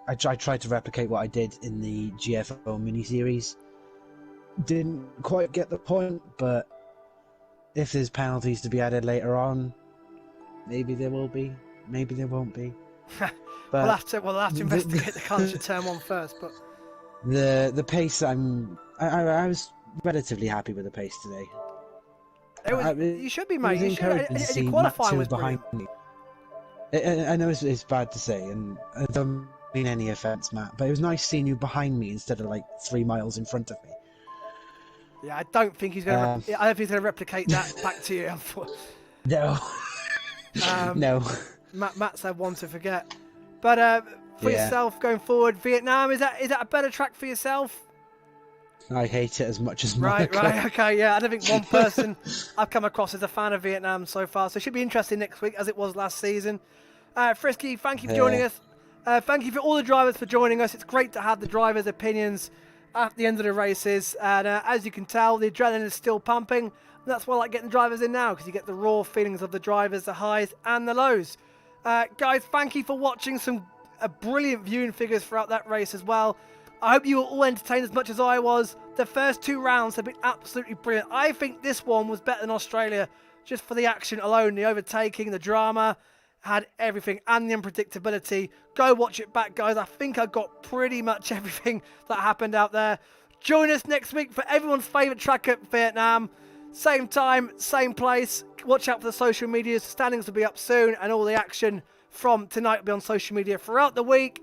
I tried to replicate what I did in the GFO mini-series. Didn't quite get the point, but if there's penalties to be added later on, maybe there will be, maybe there won't be. But we'll have to investigate the cars in turn 1 first. But the pace, I was relatively happy with the pace today. You should be, mate. You qualifying was behind me. I know it's bad to say, and I don't mean any offence, Matt, but it was nice seeing you behind me instead of 3 miles in front of me. Yeah, I don't think he's going to replicate that back to you. No. No. Matt said one to forget. But for yourself going forward, Vietnam, is that a better track for yourself? I hate it as much as Monaco. Right, okay, yeah. I don't think one person I've come across as a fan of Vietnam so far, so it should be interesting next week as it was last season. Frisky, thank you for joining us. Thank you for all the drivers for joining us. It's great to have the drivers' opinions at the end of the races, and as you can tell, the adrenaline is still pumping. That's why I like getting the drivers in now, because you get the raw feelings of the drivers, the highs and the lows. Guys, thank you for watching. Some brilliant viewing figures throughout that race as well. I hope you were all entertained as much as I was. The first 2 rounds have been absolutely brilliant. I think this one was better than Australia, just for the action alone, the overtaking, the drama, had everything, and the unpredictability. Go watch it back, guys. I think I got pretty much everything that happened out there. Join us next week for everyone's favourite track at Vietnam. Same time, same place. Watch out for the social medias. Standings will be up soon, and all the action from tonight will be on social media throughout the week.